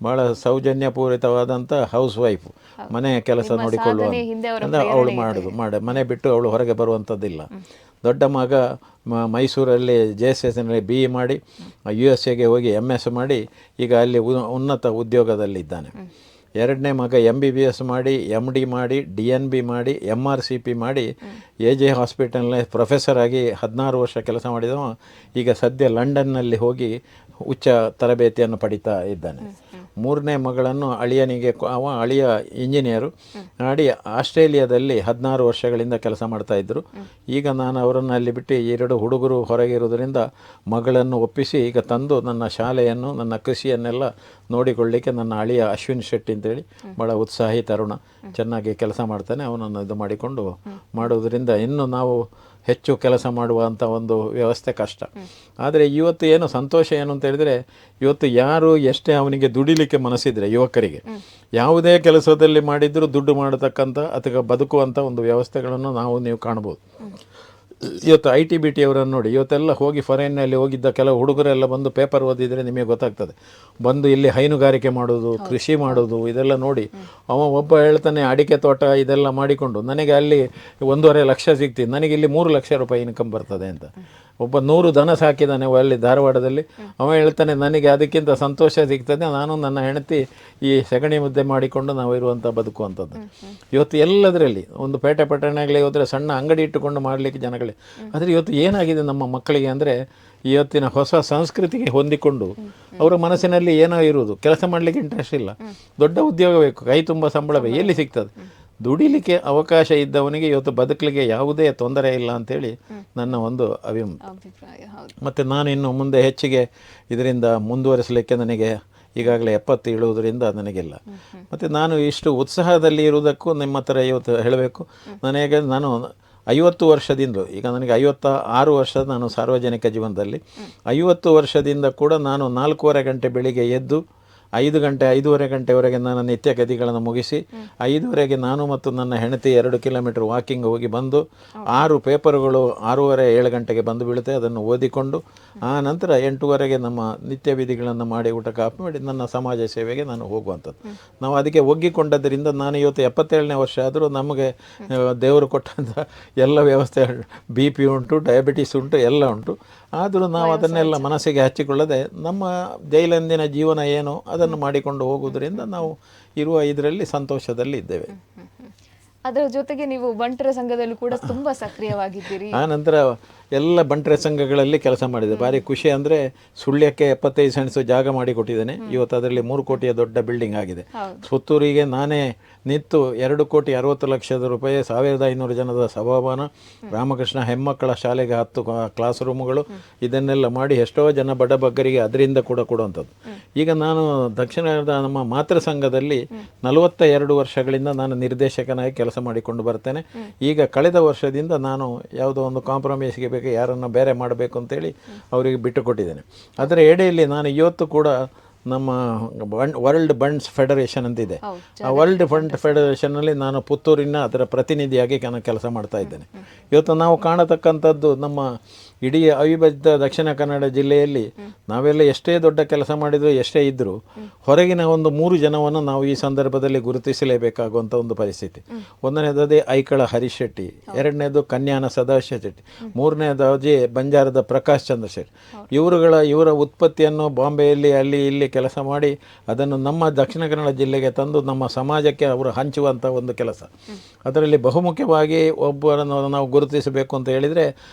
ಭಾಳ ಸೌಜನ್ಯಪೂರಿತವಾದಂಥ ಹೌಸ್ ವೈಫು, ಮನೆ ಕೆಲಸ ನೋಡಿಕೊಳ್ಳುವ ಅವಳು ಮನೆ ಬಿಟ್ಟು ಅವಳು ಹೊರಗೆ ಬರುವಂಥದ್ದಿಲ್ಲ. ದೊಡ್ಡ ಮಗ ಮೈಸೂರಲ್ಲಿ JSSನಲ್ಲಿ BE ಮಾಡಿ USA ಹೋಗಿ MS ಮಾಡಿ ಈಗ ಅಲ್ಲಿ ಉನ್ನತ ಉದ್ಯೋಗದಲ್ಲಿದ್ದಾನೆ. ಎರಡನೇ ಮಗ MBBS ಮಾಡಿ MD ಮಾಡಿ DNB ಮಾಡಿ MRCP ಮಾಡಿ AJ ಹಾಸ್ಪಿಟಲ್ನಲ್ಲಿ ಪ್ರೊಫೆಸರ್ ಆಗಿ 16 ವರ್ಷ ಕೆಲಸ ಮಾಡಿದವ ಈಗ ಸದ್ಯ ಲಂಡನ್ನಲ್ಲಿ ಹೋಗಿ ಉಚ್ಚ ತರಬೇತಿಯನ್ನು ಪಡಿತಾ ಇದ್ದಾನೆ. ಮೂರನೇ ಮಗಳನ್ನು ಅಳಿಯನಿಗೆ, ಅಳಿಯ ಇಂಜಿನಿಯರು ಮಾಡಿ ಆಸ್ಟ್ರೇಲಿಯಾದಲ್ಲಿ 16 ವರ್ಷಗಳಿಂದ ಕೆಲಸ ಮಾಡ್ತಾಯಿದ್ರು. ಈಗ ನಾನು ಅವರನ್ನು ಅಲ್ಲಿ ಬಿಟ್ಟು 2 ಹುಡುಗರು ಹೊರಗಿರೋದ್ರಿಂದ ಮಗಳನ್ನು ಒಪ್ಪಿಸಿ ಈಗ ತಂದು ನನ್ನ ಶಾಲೆಯನ್ನು, ನನ್ನ ಕೃಷಿಯನ್ನೆಲ್ಲ ನೋಡಿಕೊಳ್ಳಲಿಕ್ಕೆ ನನ್ನ ಅಳಿಯ ಅಶ್ವಿನ್ ಶೆಟ್ಟಿ ಅಂತೇಳಿ ಭಾಳ ಉತ್ಸಾಹಿ ತರುಣ, ಚೆನ್ನಾಗಿ ಕೆಲಸ ಮಾಡ್ತಾನೆ. ಅವನನ್ನು ಇದು ಮಾಡಿಕೊಂಡು ಮಾಡೋದ್ರಿಂದ ಇನ್ನು ನಾವು ಹೆಚ್ಚು ಕೆಲಸ ಮಾಡುವಂಥ ಒಂದು ವ್ಯವಸ್ಥೆ ಕಷ್ಟ. ಆದರೆ ಇವತ್ತು ಏನು ಸಂತೋಷ ಏನು ಅಂತ ಹೇಳಿದರೆ, ಇವತ್ತು ಯಾರು ಎಷ್ಟೇ ಅವನಿಗೆ ದುಡಿಲಿಕ್ಕೆ ಮನಸ್ಸಿದ್ರೆ ಯುವಕರಿಗೆ ಯಾವುದೇ ಕೆಲಸದಲ್ಲಿ ಮಾಡಿದರೂ ದುಡ್ಡು ಮಾಡತಕ್ಕಂಥ ಅಥವಾ ಬದುಕುವಂಥ ಒಂದು ವ್ಯವಸ್ಥೆಗಳನ್ನು ನೀವು ಕಾಣ್ಬೋದು. ಇವತ್ತು ITBT ಅವರನ್ನು ನೋಡಿ, ಇವತ್ತೆಲ್ಲ ಹೋಗಿ ಫಾರಿನ್ನಲ್ಲಿ ಹೋಗಿದ್ದ ಕೆಲವು ಹುಡುಗರೆಲ್ಲ ಬಂದು ಪೇಪರ್ ಓದಿದರೆ ನಿಮಗೆ ಗೊತ್ತಾಗ್ತದೆ. ಬಂದು ಇಲ್ಲಿ ಹೈನುಗಾರಿಕೆ ಮಾಡೋದು, ಕೃಷಿ ಮಾಡೋದು ಇದೆಲ್ಲ ನೋಡಿ ಅವ ಒಬ್ಬ ಹೇಳ್ತಾನೆ ಅಡಿಕೆ ತೋಟ ಇದೆಲ್ಲ ಮಾಡಿಕೊಂಡು ನನಗೆ ಅಲ್ಲಿ 1.5 ಲಕ್ಷ ಸಿಗ್ತಿದೆ, ನನಗೆ ಇಲ್ಲಿ 3 ಲಕ್ಷ ರೂಪಾಯಿ ಇನ್ಕಮ್ ಬರ್ತದೆ ಅಂತ. ಒಬ್ಬ 100 ದನ ಸಾಕಿದ್ದಾನೆ ಅಲ್ಲಿ ಧಾರವಾಡದಲ್ಲಿ, ಅವ ಹೇಳ್ತಾನೆ ನನಗೆ ಅದಕ್ಕಿಂತ ಸಂತೋಷ ಸಿಗ್ತದೆ, ನಾನು ನನ್ನ ಹೆಂಡತಿ ಈ ಸಗಣಿ ಮುದ್ದೆ ಮಾಡಿಕೊಂಡು ನಾವು ಇರುವಂಥ ಬದುಕುವಂಥದ್ದು. ಇವತ್ತು ಎಲ್ಲದರಲ್ಲಿ ಒಂದು ಪೇಟೆ ಪಟ್ಟಣಗಳಿಗೆ ಹೋದರೆ ಸಣ್ಣ ಅಂಗಡಿ ಇಟ್ಟುಕೊಂಡು ಮಾಡಲಿಕ್ಕೆ ಜನಗಳೇ. ಆದರೆ ಇವತ್ತು ಏನಾಗಿದೆ ನಮ್ಮ ಮಕ್ಕಳಿಗೆ ಅಂದರೆ, ಇವತ್ತಿನ ಹೊಸ ಸಂಸ್ಕೃತಿಗೆ ಹೊಂದಿಕೊಂಡು ಅವರ ಮನಸ್ಸಿನಲ್ಲಿ ಏನೋ ಇರುವುದು, ಕೆಲಸ ಮಾಡಲಿಕ್ಕೆ ಇಂಟ್ರೆಸ್ಟ್ ಇಲ್ಲ, ದೊಡ್ಡ ಉದ್ಯೋಗ ಬೇಕು, ಕೈ ತುಂಬ ಸಂಬಳ ಬೇಕು, ಎಲ್ಲಿ ಸಿಗ್ತದೆ? ದುಡಿಲಿಕ್ಕೆ ಅವಕಾಶ ಇದ್ದವನಿಗೆ ಇವತ್ತು ಬದುಕಲಿಕ್ಕೆ ಯಾವುದೇ ತೊಂದರೆ ಇಲ್ಲ ಅಂಥೇಳಿ ನನ್ನ ಒಂದು ಅಭಿಪ್ರಾಯ. ಮತ್ತು ನಾನು ಇನ್ನು ಮುಂದೆ ಹೆಚ್ಚಿಗೆ ಇದರಿಂದ ಮುಂದುವರಿಸಲಿಕ್ಕೆ ನನಗೆ ಈಗಾಗಲೇ 70 ಇಳುವುದರಿಂದ ನನಗಿಲ್ಲ. ಮತ್ತು ನಾನು ಇಷ್ಟು ಉತ್ಸಾಹದಲ್ಲಿ ಇರುವುದಕ್ಕೂ ನಿಮ್ಮ ಹತ್ರ ಇವತ್ತು ಹೇಳಬೇಕು. ನಾನು 50 ವರ್ಷದಿಂದ, ಈಗ ನನಗೆ 56 ವರ್ಷ ನಾನು ಸಾರ್ವಜನಿಕ ಜೀವನದಲ್ಲಿ, 50 ವರ್ಷದಿಂದ ಕೂಡ ನಾನು 4:15 ಗಂಟೆ ಬೆಳಿಗ್ಗೆ ಎದ್ದು 5-5:30 ಗಂಟೆವರೆಗೆ ನನ್ನ ನಿತ್ಯ ಗತಿಗಳನ್ನು ಮುಗಿಸಿ 5:30ಗೆ ನಾನು ಮತ್ತು ನನ್ನ ಹೆಂಡತಿ 2 ಕಿಲೋಮೀಟರ್ ವಾಕಿಂಗ್ ಹೋಗಿ ಬಂದು 6 ಪೇಪರ್ಗಳು 6:30-7 ಗಂಟೆಗೆ ಬಂದು ಬೀಳುತ್ತೆ, ಅದನ್ನು ಓದಿಕೊಂಡು ಆ ನಂತರ 8:30ಗೆ ನಮ್ಮ ನಿತ್ಯ ವಿಧಿಗಳನ್ನು ಮಾಡಿ ಊಟ ಕಾಫಿ ಮಾಡಿ ನನ್ನ ಸಮಾಜ ಸೇವೆಗೆ ನಾನು ಹೋಗುವಂಥದ್ದು. ನಾವು ಅದಕ್ಕೆ ಒಗ್ಗಿಕೊಂಡದ್ದರಿಂದ ನಾನು ಇವತ್ತು 77ನೇ ವರ್ಷ ಆದರೂ ನಮಗೆ ದೇವರು ಕೊಟ್ಟಂಥ ಎಲ್ಲ ವ್ಯವಸ್ಥೆ, BP ಉಂಟು, ಡಯಾಬಿಟಿಸ್ ಉಂಟು, ಎಲ್ಲ ಉಂಟು. ಆದರೂ ನಾವು ಅದನ್ನೆಲ್ಲ ಮನಸ್ಸಿಗೆ ಹಚ್ಚಿಕೊಳ್ಳದೆ ನಮ್ಮ ದೈನಂದಿನ ಜೀವನ ಏನು ಅದನ್ನು ಮಾಡಿಕೊಂಡು ಹೋಗುವುದರಿಂದ ನಾವು ಇರುವ ಇದರಲ್ಲಿ ಸಂತೋಷದಲ್ಲಿ ಇದ್ದೇವೆ. ಅದರ ಜೊತೆಗೆ ನೀವು ಬಂಟರ ಸಂಘದಲ್ಲೂ ಕೂಡ ತುಂಬಾ ಸಕ್ರಿಯವಾಗಿದ್ದೀರಿ. ಆ ನಂತರ ಎಲ್ಲ ಬಂಟರ ಸಂಘಗಳಲ್ಲಿ ಕೆಲಸ ಮಾಡಿದೆ. ಭಾರಿ ಖುಷಿ ಅಂದರೆ ಸುಳ್ಯಕ್ಕೆ 75 ಸೆಂಟ್ಸು ಜಾಗ ಮಾಡಿ ಕೊಟ್ಟಿದ್ದೇನೆ. ಇವತ್ತು ಅದರಲ್ಲಿ 3 ಕೋಟಿಯ ದೊಡ್ಡ ಬಿಲ್ಡಿಂಗ್ ಆಗಿದೆ. ಪುತ್ತೂರಿಗೆ ನಾನೇ ನಿಂತು 2,60,00,000 ರೂಪಾಯಿ 1,500 ಜನದ ಸಭಾಭವನ, ರಾಮಕೃಷ್ಣ ಹೆಮ್ಮಕ್ಕಳ ಶಾಲೆಗೆ 10 ಕ್ಲಾಸ್ ರೂಮುಗಳು, ಇದನ್ನೆಲ್ಲ ಮಾಡಿ ಎಷ್ಟೋ ಜನ ಬಡಬಗ್ಗರಿಗೆ ಅದರಿಂದ ಕೂಡ ಕೊಡುವಂಥದ್ದು. ಈಗ ನಾನು ದಕ್ಷಿಣದ ನಮ್ಮ ಮಾತೃ ಸಂಘದಲ್ಲಿ 42 ವರ್ಷಗಳಿಂದ ನಾನು ನಿರ್ದೇಶಕನಾಗಿ ಕೆಲಸ ಮಾಡಿಕೊಂಡು ಬರ್ತೇನೆ. ಈಗ ಕಳೆದ ವರ್ಷದಿಂದ ನಾನು ಯಾವುದೋ ಒಂದು ಕಾಂಪ್ರಮೈಸ್ಗೆ ಬೇಕು, ಯಾರನ್ನು ಬೇರೆ ಮಾಡಬೇಕು ಅಂತೇಳಿ ಅವರಿಗೆ ಬಿಟ್ಟು ಕೊಟ್ಟಿದ್ದೇನೆ. ಅದರ ಎಡೆಯಲ್ಲಿ ನಾನು ಇವತ್ತು ಕೂಡ ನಮ್ಮ ವರ್ಲ್ಡ್ ಬಂಡ್ಸ್ ಫೆಡರೇಷನ್ ಅಂತಿದೆ, ಆ ವರ್ಲ್ಡ್ ಫಂಡ್ ಫೆಡರೇಷನ್ನಲ್ಲಿ ನಾನು ಪುತ್ತೂರಿನ ಅದರ ಪ್ರತಿನಿಧಿಯಾಗಿ ನಾನು ಕೆಲಸ ಮಾಡ್ತಾ ಇದ್ದೇನೆ. ಇವತ್ತು ನಾವು ಕಾಣತಕ್ಕಂಥದ್ದು ನಮ್ಮ ಇಡೀ ಅವಿಭಜಿತ ದಕ್ಷಿಣ ಕನ್ನಡ ಜಿಲ್ಲೆಯಲ್ಲಿ ನಾವೆಲ್ಲ ಎಷ್ಟೇ ದೊಡ್ಡ ಕೆಲಸ ಮಾಡಿದರೂ ಎಷ್ಟೇ ಇದ್ದರೂ ಹೊರಗಿನ ಒಂದು 3 ಜನವನ್ನು ನಾವು ಈ ಸಂದರ್ಭದಲ್ಲಿ ಗುರುತಿಸಲೇಬೇಕಾಗುವಂಥ ಒಂದು ಪರಿಸ್ಥಿತಿ. ಒಂದನೇದಾಗಿ ಐಕಳ ಹರೀಶ್ ಶೆಟ್ಟಿ, ಎರಡನೇದು ಕನ್ಯಾನ ಸದಾಶಿವ ಶೆಟ್ಟಿ, ಮೂರನೇದಾಗಿ ಬಂಜಾರದ ಪ್ರಕಾಶ್ ಚಂದ್ರ ಶೆಟ್ಟಿ. ಇವರ ಉತ್ಪತ್ತಿಯನ್ನು ಬಾಂಬೆಯಲ್ಲಿ ಅಲ್ಲಿ ಇಲ್ಲಿ ಕೆಲಸ ಮಾಡಿ ಅದನ್ನು ನಮ್ಮ ದಕ್ಷಿಣ ಕನ್ನಡ ಜಿಲ್ಲೆಗೆ ತಂದು ನಮ್ಮ ಸಮಾಜಕ್ಕೆ ಅವರು ಹಂಚುವಂಥ ಒಂದು ಕೆಲಸ. ಅದರಲ್ಲಿ ಬಹುಮುಖ್ಯವಾಗಿ ಒಬ್ಬರನ್ನು ನಾವು ಗುರುತಿಸಬೇಕು ಅಂತ ಹೇಳಿದರೆ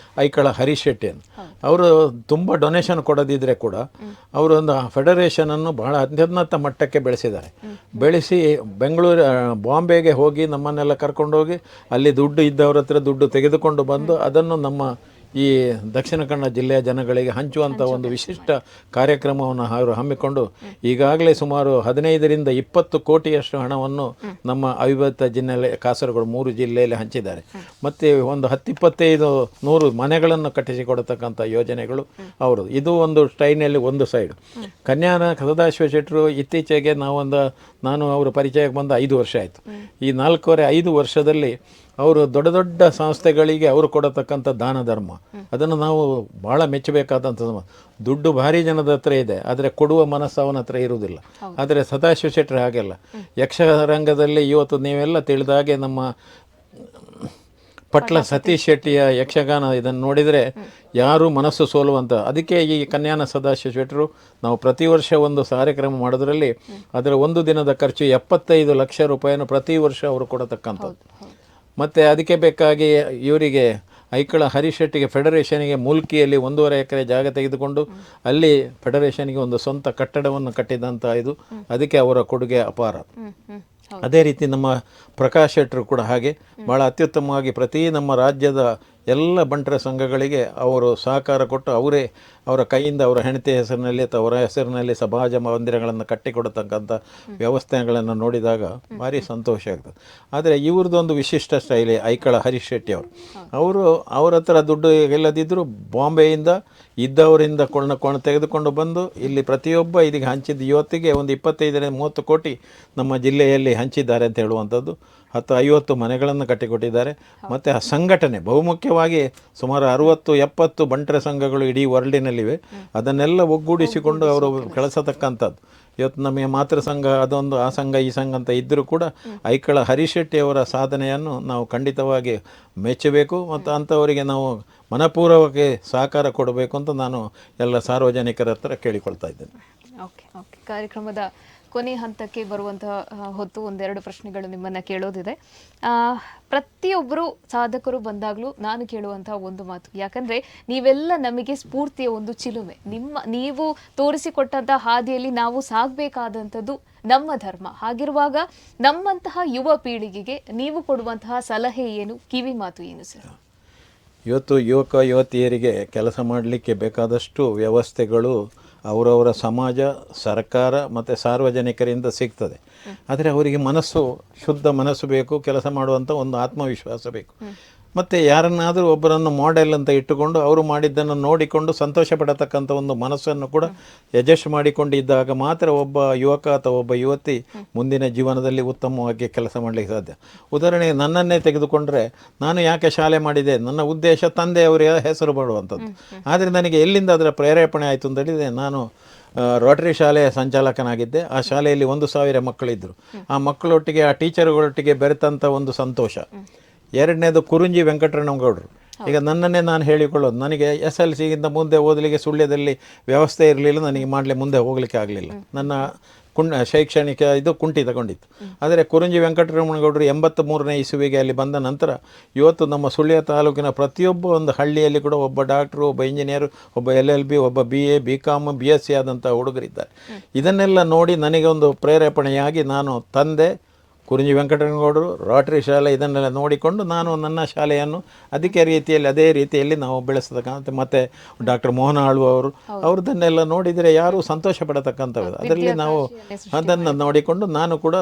ಐಕಳ ಹರೀಶ್ ಶೆಟ್ಟಿ. ಅವರು ತುಂಬ ಡೊನೇಷನ್ ಕೊಡದಿದ್ದರೆ ಕೂಡ ಅವರು ಒಂದು ಫೆಡರೇಷನನ್ನು ಬಹಳ ಅತ್ಯುನ್ನತ ಮಟ್ಟಕ್ಕೆ ಬೆಳೆಸಿದ್ದಾರೆ. ಬೆಳೆಸಿ ಬಾಂಬೆಗೆ ಹೋಗಿ ನಮ್ಮನ್ನೆಲ್ಲ ಕರ್ಕೊಂಡೋಗಿ ಅಲ್ಲಿ ದುಡ್ಡು ಇದ್ದವ್ರ ಹತ್ರ ದುಡ್ಡು ತೆಗೆದುಕೊಂಡು ಬಂದು ಅದನ್ನು ನಮ್ಮ ಈ ದಕ್ಷಿಣ ಕನ್ನಡ ಜಿಲ್ಲೆಯ ಜನಗಳಿಗೆ ಹಂಚುವಂಥ ಒಂದು ವಿಶಿಷ್ಟ ಕಾರ್ಯಕ್ರಮವನ್ನು ಅವರು ಹಮ್ಮಿಕೊಂಡು ಈಗಾಗಲೇ ಸುಮಾರು 15ರಿಂದ 20 ಕೋಟಿಯಷ್ಟು ಹಣವನ್ನು ನಮ್ಮ ಅವಿಭಜಿತ ಜಿಲ್ಲೆ ಕಾಸರಗೋಡು 3 ಜಿಲ್ಲೆಯಲ್ಲಿ ಹಂಚಿದ್ದಾರೆ. ಮತ್ತು ಒಂದು 10-25-100 ಮನೆಗಳನ್ನು ಕಟ್ಟಿಸಿಕೊಡತಕ್ಕಂಥ ಯೋಜನೆಗಳು ಅವರು. ಇದು ಒಂದು ಸ್ಟೈನಲ್ಲಿ ಒಂದು ಸೈಡು. ಕನ್ಯಾನ ಸದಾಶಿವ ಶೆಟ್ಟರು ಇತ್ತೀಚೆಗೆ ನಾನು ಅವರ ಪರಿಚಯಕ್ಕೆ ಬಂದ 5 ವರ್ಷ ಆಯಿತು. ಈ 4.5 ವರ್ಷದಲ್ಲಿ ಅವರು ದೊಡ್ಡ ದೊಡ್ಡ ಸಂಸ್ಥೆಗಳಿಗೆ ಅವರು ಕೊಡತಕ್ಕಂಥ ದಾನ ಧರ್ಮ ಅದನ್ನು ನಾವು ಭಾಳ ಮೆಚ್ಚಬೇಕಾದಂಥದ್ದು. ದುಡ್ಡು ಭಾರಿ ಜನದ ಹತ್ರ ಇದೆ, ಆದರೆ ಕೊಡುವ ಮನಸ್ಸು ಅವನ ಹತ್ರ ಇರುವುದಿಲ್ಲ. ಆದರೆ ಸದಾಶಿವ ಶೆಟ್ಟರು ಹಾಗೆಲ್ಲ. ಯಕ್ಷರಂಗದಲ್ಲಿ ಇವತ್ತು ನೀವೆಲ್ಲ ತಿಳಿದ ಹಾಗೆ ನಮ್ಮ ಪಟ್ಲ ಸತೀಶ್ ಶೆಟ್ಟಿಯ ಯಕ್ಷಗಾನ ಇದನ್ನು ನೋಡಿದರೆ ಯಾರೂ ಮನಸ್ಸು ಸೋಲುವಂಥ. ಅದಕ್ಕೆ ಈ ಕನ್ಯಾನ ಸದಾಶಿವ ಶೆಟ್ಟರು ನಾವು ಪ್ರತಿ ವರ್ಷ ಒಂದು ಕಾರ್ಯಕ್ರಮ ಮಾಡೋದ್ರಲ್ಲಿ ಅದರ ಒಂದು ದಿನದ ಖರ್ಚು 75 ಲಕ್ಷ ರೂಪಾಯಿಯನ್ನು ಪ್ರತಿ ವರ್ಷ ಅವರು ಕೊಡತಕ್ಕಂಥದ್ದು. ಮತ್ತು ಅದಕ್ಕೆ ಬೇಕಾಗಿ ಇವರಿಗೆ ಐಕಳ ಹರೀಶ್ ಶೆಟ್ಟಿಗೆ ಫೆಡರೇಷನಿಗೆ ಮುಲ್ಕಿಯಲ್ಲಿ 1.5 ಎಕರೆ ಜಾಗ ತೆಗೆದುಕೊಂಡು ಅಲ್ಲಿ ಫೆಡರೇಷನ್ಗೆ ಒಂದು ಸ್ವಂತ ಕಟ್ಟಡವನ್ನು ಕಟ್ಟಿದಂಥ ಇದು. ಅದಕ್ಕೆ ಅವರ ಕೊಡುಗೆ ಅಪಾರ. ಅದೇ ರೀತಿ ನಮ್ಮ ಪ್ರಕಾಶ್ ಶೆಟ್ಟರು ಕೂಡ ಹಾಗೆ ಭಾಳ ಅತ್ಯುತ್ತಮವಾಗಿ ಪ್ರತಿ ನಮ್ಮ ರಾಜ್ಯದ ಎಲ್ಲ ಬಂಟರ ಸಂಘಗಳಿಗೆ ಅವರು ಸಹಕಾರ ಕೊಟ್ಟು ಅವರ ಕೈಯಿಂದ ಅವರ ಹೆಂಡತಿ ಹೆಸರಿನಲ್ಲಿ ಅಥವಾ ಅವರ ಹೆಸರಿನಲ್ಲಿ ಸಮಾಜ ಮಂದಿರಗಳನ್ನು ಕಟ್ಟಿಕೊಡತಕ್ಕಂಥ ವ್ಯವಸ್ಥೆಗಳನ್ನು ನೋಡಿದಾಗ ಭಾರಿ ಸಂತೋಷ ಆಗ್ತದೆ. ಆದರೆ ಇವ್ರದ್ದೊಂದು ವಿಶಿಷ್ಟ ಸ್ಟೈಲಿ ಐಕಳ ಹರೀಶ್ ಶೆಟ್ಟಿ ಅವರು ಅವರ ಹತ್ರ ದುಡ್ಡು ಇಲ್ಲದಿದ್ದರೂ ಬಾಂಬೆಯಿಂದ ಇದ್ದವರಿಂದ ಕೊಂಡು ತೆಗೆದುಕೊಂಡು ಬಂದು ಇಲ್ಲಿ ಪ್ರತಿಯೊಬ್ಬ ಇದಕ್ಕೆ ಹಂಚಿದ್ದು ಇವತ್ತಿಗೆ ಒಂದು 25-30 ಕೋಟಿ ನಮ್ಮ ಜಿಲ್ಲೆಯಲ್ಲಿ ಹಂಚಿದ್ದಾರೆ ಅಂತ ಹೇಳುವಂಥದ್ದು. 10-50 ಮನೆಗಳನ್ನು ಕಟ್ಟಿಕೊಟ್ಟಿದ್ದಾರೆ. ಮತ್ತು ಆ ಸಂಘಟನೆ ಬಹುಮುಖ್ಯವಾಗಿ ಸುಮಾರು 60-70 ಬಂಟರ ಸಂಘಗಳು ಇಡೀ ವರ್ಲ್ಡಿನಲ್ಲಿವೆ. ಅದನ್ನೆಲ್ಲ ಒಗ್ಗೂಡಿಸಿಕೊಂಡು ಅವರು ಕೆಲಸತಕ್ಕಂಥದ್ದು. ಇವತ್ತು ನಮಗೆ ಮಾತೃ ಸಂಘ ಅದೊಂದು, ಆ ಸಂಘ ಈ ಸಂಘ ಅಂತ ಇದ್ದರೂ ಕೂಡ ಐಕಳ ಹರೀಶ್ ಶೆಟ್ಟಿ ಅವರ ಸಾಧನೆಯನ್ನು ನಾವು ಖಂಡಿತವಾಗಿ ಮೆಚ್ಚಬೇಕು. ಮತ್ತು ಅಂಥವರಿಗೆ ನಾವು ಮನಪೂರ್ವಕವಾಗಿ ಸಹಕಾರ ಕೊಡಬೇಕು ಅಂತ ನಾನು ಎಲ್ಲ ಸಾರ್ವಜನಿಕರ ಹತ್ರ ಕೇಳಿಕೊಳ್ತಾ ಇದ್ದೇನೆ. ಓಕೆ ಕಾರ್ಯಕ್ರಮದ ಕೊನೆ ಹಂತಕ್ಕೆ ಬರುವಂತಹ ಹೊತ್ತು 1-2 ಪ್ರಶ್ನೆಗಳು ನಿಮ್ಮನ್ನು ಕೇಳೋದಿದೆ. ಪ್ರತಿಯೊಬ್ಬರು ಸಾಧಕರು ಬಂದಾಗಲೂ ನಾನು ಕೇಳುವಂತಹ ಒಂದು ಮಾತು, ಯಾಕಂದರೆ ನೀವೆಲ್ಲ ನಮಗೆ ಸ್ಫೂರ್ತಿಯ ಒಂದು ಚಿಲುಮೆ. ನೀವು ತೋರಿಸಿಕೊಟ್ಟಂತಹ ಹಾದಿಯಲ್ಲಿ ನಾವು ಸಾಗಬೇಕಾದಂಥದ್ದು ನಮ್ಮ ಧರ್ಮ. ಹಾಗಿರುವಾಗ ನಮ್ಮಂತಹ ಯುವ ಪೀಳಿಗೆಗೆ ನೀವು ಕೊಡುವಂತಹ ಸಲಹೆ ಏನು, ಕಿವಿ ಮಾತು ಏನು ಸರ್? ಇವತ್ತು ಯುವಕ ಯುವತಿಯರಿಗೆ ಕೆಲಸ ಮಾಡಲಿಕ್ಕೆ ಬೇಕಾದಷ್ಟು ವ್ಯವಸ್ಥೆಗಳು ಅವರವರ ಸಮಾಜ, ಸರ್ಕಾರ ಮತ್ತು ಸಾರ್ವಜನಿಕರಿಂದ ಸಿಗ್ತದೆ. ಆದರೆ ಅವರಿಗೆ ಶುದ್ಧ ಮನಸ್ಸು ಬೇಕು, ಕೆಲಸ ಮಾಡುವಂಥ ಒಂದು ಆತ್ಮವಿಶ್ವಾಸ ಬೇಕು. ಮತ್ತು ಯಾರನ್ನಾದರೂ ಒಬ್ಬರನ್ನು ಮಾಡೆಲ್ ಅಂತ ಇಟ್ಟುಕೊಂಡು ಅವರು ಮಾಡಿದ್ದನ್ನು ನೋಡಿಕೊಂಡು ಸಂತೋಷ ಪಡತಕ್ಕಂಥ ಒಂದು ಮನಸ್ಸನ್ನು ಕೂಡ ಅಡ್ಜಸ್ಟ್ ಮಾಡಿಕೊಂಡಿದ್ದಾಗ ಮಾತ್ರ ಒಬ್ಬ ಯುವಕ ಅಥವಾ ಒಬ್ಬ ಯುವತಿ ಮುಂದಿನ ಜೀವನದಲ್ಲಿ ಉತ್ತಮವಾಗಿ ಕೆಲಸ ಮಾಡಲಿಕ್ಕೆ ಸಾಧ್ಯ. ಉದಾಹರಣೆಗೆ ನನ್ನನ್ನೇ ತೆಗೆದುಕೊಂಡ್ರೆ, ನಾನು ಯಾಕೆ ಶಾಲೆ ಮಾಡಿದೆ, ನನ್ನ ಉದ್ದೇಶ ತಂದೆಯವರ ಹೆಸರು ಮಾಡುವಂಥದ್ದು. ಆದರೆ ನನಗೆ ಎಲ್ಲಿಂದ ಅದರ ಪ್ರೇರೇಪಣೆ ಆಯಿತು ಅಂತ ಹೇಳಿದರೆ, ನಾನು ರೋಟರಿ ಶಾಲೆಯ ಸಂಚಾಲಕನಾಗಿದ್ದೆ. ಆ ಶಾಲೆಯಲ್ಲಿ 1,000 ಮಕ್ಕಳಿದ್ದರು. ಆ ಮಕ್ಕಳೊಟ್ಟಿಗೆ, ಆ ಟೀಚರ್ಗಳೊಟ್ಟಿಗೆ ಬೆರೆತಂಥ ಒಂದು ಸಂತೋಷ. ಎರಡನೇದು ಕುರುಂಜಿ ವೆಂಕಟರಮಣಗೌಡರು ಈಗ ನನ್ನನ್ನೇ ನಾನು ಹೇಳಿಕೊಳ್ಳೋದು, ನನಗೆ SLCಗಿಂತ ಮುಂದೆ ಓದಲಿಕ್ಕೆ ಸುಳ್ಯದಲ್ಲಿ ವ್ಯವಸ್ಥೆ ಇರಲಿಲ್ಲ, ನನಗೆ ಮಾಡಲಿ ಮುಂದೆ ಹೋಗಲಿಕ್ಕೆ ಆಗಲಿಲ್ಲ. ನನ್ನ ಶೈಕ್ಷಣಿಕ ಇದು ಕುಂಠಿತಗೊಂಡಿತ್ತು. ಆದರೆ ಕುರುಂಜಿ ವೆಂಕಟರಮಣಗೌಡರು 83ನೇ ಇಸುವಿಗೆ ಅಲ್ಲಿ ಬಂದ ನಂತರ ಇವತ್ತು ನಮ್ಮ ಸುಳ್ಯ ತಾಲೂಕಿನ ಪ್ರತಿಯೊಬ್ಬ ಒಂದು ಹಳ್ಳಿಯಲ್ಲಿ ಕೂಡ ಒಬ್ಬ ಡಾಕ್ಟ್ರು, ಒಬ್ಬ ಇಂಜಿನಿಯರು, ಒಬ್ಬ LLB, ಒಬ್ಬ BA, BCom, BSc ಆದಂಥ ಹುಡುಗರಿದ್ದಾರೆ. ಇದನ್ನೆಲ್ಲ ನೋಡಿ ನನಗೆ ಒಂದು ಪ್ರೇರೇಪಣೆಯಾಗಿ ನಾನು ತಂದೆ ಕುರುಂಜಿ ವೆಂಕಟರಮಣಗೌಡರು, ರಾಟರಿ ಶಾಲೆ ಇದನ್ನೆಲ್ಲ ನೋಡಿಕೊಂಡು ನಾನು ನನ್ನ ಶಾಲೆಯನ್ನು ಅದೇ ರೀತಿಯಲ್ಲಿ ನಾವು ಬೆಳೆಸತಕ್ಕಂಥ, ಮತ್ತು ಡಾಕ್ಟರ್ ಮೋಹನ ಆಳ್ವ ಅವರು ಅವ್ರದ್ದನ್ನೆಲ್ಲ ನೋಡಿದರೆ ಯಾರೂ ಸಂತೋಷ ಪಡತಕ್ಕಂಥದ್ದು. ಅದರಲ್ಲಿ ನಾವು ಅದನ್ನು ನೋಡಿಕೊಂಡು ನಾನು ಕೂಡ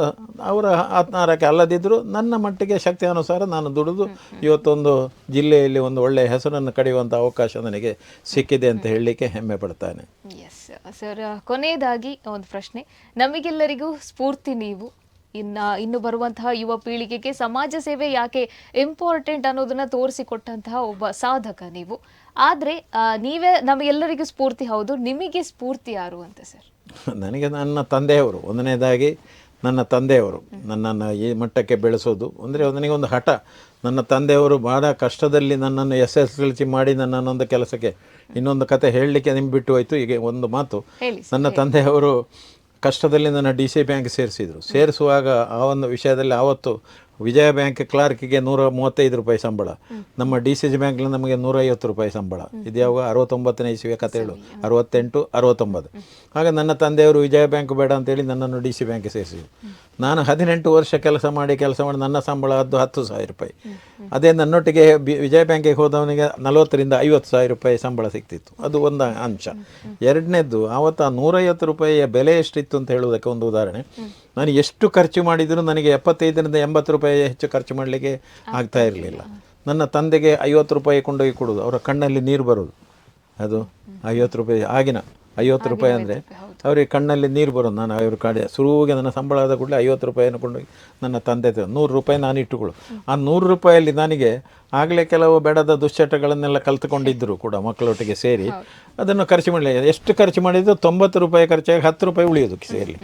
ಅವರ ಆತ್ಮಾರಕ್ಕೆ ಅಲ್ಲದಿದ್ದರೂ ನನ್ನ ಮಟ್ಟಿಗೆ ಶಕ್ತಿ ಅನುಸಾರ ನಾನು ದುಡಿದು ಇವತ್ತೊಂದು ಜಿಲ್ಲೆಯಲ್ಲಿ ಒಂದು ಒಳ್ಳೆಯ ಹೆಸರನ್ನು ಕಡಿಯುವಂಥ ಅವಕಾಶ ನನಗೆ ಸಿಕ್ಕಿದೆ ಅಂತ ಹೇಳಲಿಕ್ಕೆ ಹೆಮ್ಮೆ ಪಡ್ತಾನೆ. ಎಸ್ ಸರ್, ಕೊನೆಯದಾಗಿ ಒಂದು ಪ್ರಶ್ನೆ, ನಮಗೆಲ್ಲರಿಗೂ ಸ್ಫೂರ್ತಿ ನೀವು. ಇನ್ನು ಬರುವಂತಹ ಯುವ ಪೀಳಿಗೆಗೆ ಸಮಾಜ ಸೇವೆ ಯಾಕೆ ಇಂಪಾರ್ಟೆಂಟ್ ಅನ್ನೋದನ್ನ ತೋರಿಸಿಕೊಟ್ಟಂತಹ ಒಬ್ಬ ಸಾಧಕ ನೀವು. ಆದ್ರೆ ನೀವೇ ನಮಗೆಲ್ಲರಿಗೂ ಸ್ಫೂರ್ತಿ. ಹೌದು, ನಿಮಗೆ ಸ್ಫೂರ್ತಿ ಯಾರು ಅಂತ ಸರ್? ನನಗೆ ನನ್ನ ತಂದೆಯವರು, ಒಂದನೇದಾಗಿ ನನ್ನ ತಂದೆಯವರು ನನ್ನನ್ನು ಈ ಮಟ್ಟಕ್ಕೆ ಬೆಳೆಸೋದು ಅಂದರೆ ನನಗೊಂದು ಹಠ. ನನ್ನ ತಂದೆಯವರು ಭಾಳ ಕಷ್ಟದಲ್ಲಿ ನನ್ನನ್ನು SSLC ಮಾಡಿ ನನ್ನನ್ನೊಂದು ಕೆಲಸಕ್ಕೆ, ಇನ್ನೊಂದು ಕತೆ ಹೇಳಲಿಕ್ಕೆ ನಿಮ್ಗೆ ಬಿಟ್ಟು ಹೋಯಿತು. ಈಗ ಒಂದು ಮಾತು, ನನ್ನ ತಂದೆಯವರು ಕಷ್ಟದಲ್ಲಿ ನನ್ನ DC ಬ್ಯಾಂಕ್ ಸೇರಿಸಿದರು. ಸೇರಿಸುವಾಗ ಆ ಒಂದು ವಿಷಯದಲ್ಲಿ ಆವತ್ತು ವಿಜಯ ಬ್ಯಾಂಕ್ ಕ್ಲಾರ್ಕಿಗೆ 135 ರೂಪಾಯಿ ಸಂಬಳ, ನಮ್ಮ DCG ಬ್ಯಾಂಕ್ನಲ್ಲಿ ನಮಗೆ 150 ರೂಪಾಯಿ ಸಂಬಳ. ಇದು ಯಾವಾಗ 69ನೇ ಇಸ್ವಿಯ ಕಥೆಗಳು, 68, 69. ಆಗ ನನ್ನ ತಂದೆಯವರು ವಿಜಯ ಬ್ಯಾಂಕ್ ಬೇಡ ಅಂತೇಳಿ ನನ್ನನ್ನು DC ಬ್ಯಾಂಕ್ ಸೇರಿಸಿದರು. ನಾನು 18 ವರ್ಷ ಕೆಲಸ ಮಾಡಿ ನನ್ನ ಸಂಬಳ 10,000 ರೂಪಾಯಿ. ಅದೇ ನನ್ನೊಟ್ಟಿಗೆ ವಿಜಯ ಬ್ಯಾಂಕಿಗೆ ಹೋದವನಿಗೆ 40ರಿಂದ 50,000 ರೂಪಾಯಿ ಸಂಬಳ ಸಿಗ್ತಿತ್ತು. ಅದು ಒಂದು ಅಂಶ. ಎರಡನೇದ್ದು, ಆವತ್ತು ಆ 150 ರೂಪಾಯಿಯ ಬೆಲೆ ಎಷ್ಟಿತ್ತು ಅಂತ ಹೇಳುವುದಕ್ಕೆ ಒಂದು ಉದಾಹರಣೆ. ನಾನು ಎಷ್ಟು ಖರ್ಚು ಮಾಡಿದರೂ ನನಗೆ 75ರಿಂದ 80 ರೂಪಾಯಿ ಹೆಚ್ಚು ಖರ್ಚು ಮಾಡಲಿಕ್ಕೆ ಆಗ್ತಾ ಇರಲಿಲ್ಲ. ನನ್ನ ತಂದೆಗೆ 50 ರೂಪಾಯಿ ಕೊಂಡೋಗಿ ಕೊಡೋದು, ಅವರ ಕಣ್ಣಲ್ಲಿ ನೀರು ಬರೋದು. ಅದು 50 ರೂಪಾಯಿ, ಆಗಿನ 50 ರೂಪಾಯಿ ಅಂದರೆ ಅವರಿಗೆ ಕಣ್ಣಲ್ಲಿ ನೀರು ಬರೋದು. ನಾನು ಅವ್ರ ಕಡೆ ಶುರುವಿಗೆ ನನ್ನ ಸಂಬಳ ಆದ ಕೂಡಲೇ 50 ರೂಪಾಯಿಯನ್ನು ಕೊಂಡೋಗಿ ನನ್ನ ತಂದೆ 100 ರೂಪಾಯಿ ನಾನು ಇಟ್ಟುಕೊಳ್ಳು. ಆ 100 ರೂಪಾಯಲ್ಲಿ ನನಗೆ ಆಗಲೇ ಕೆಲವು ಬೇಡದ ದುಶ್ಚಟಗಳನ್ನೆಲ್ಲ ಕಲ್ತುಕೊಂಡಿದ್ದರು ಕೂಡ ಮಕ್ಕಳೊಟ್ಟಿಗೆ ಸೇರಿ. ಅದನ್ನು ಖರ್ಚು ಮಾಡಲಿಲ್ಲ. ಎಷ್ಟು ಖರ್ಚು ಮಾಡಿದ್ರು 90 ರೂಪಾಯಿ ಖರ್ಚಾಗಿ 10 ರೂಪಾಯಿ ಉಳಿಯೋದು ಕಿಸೆಯಲ್ಲಿ.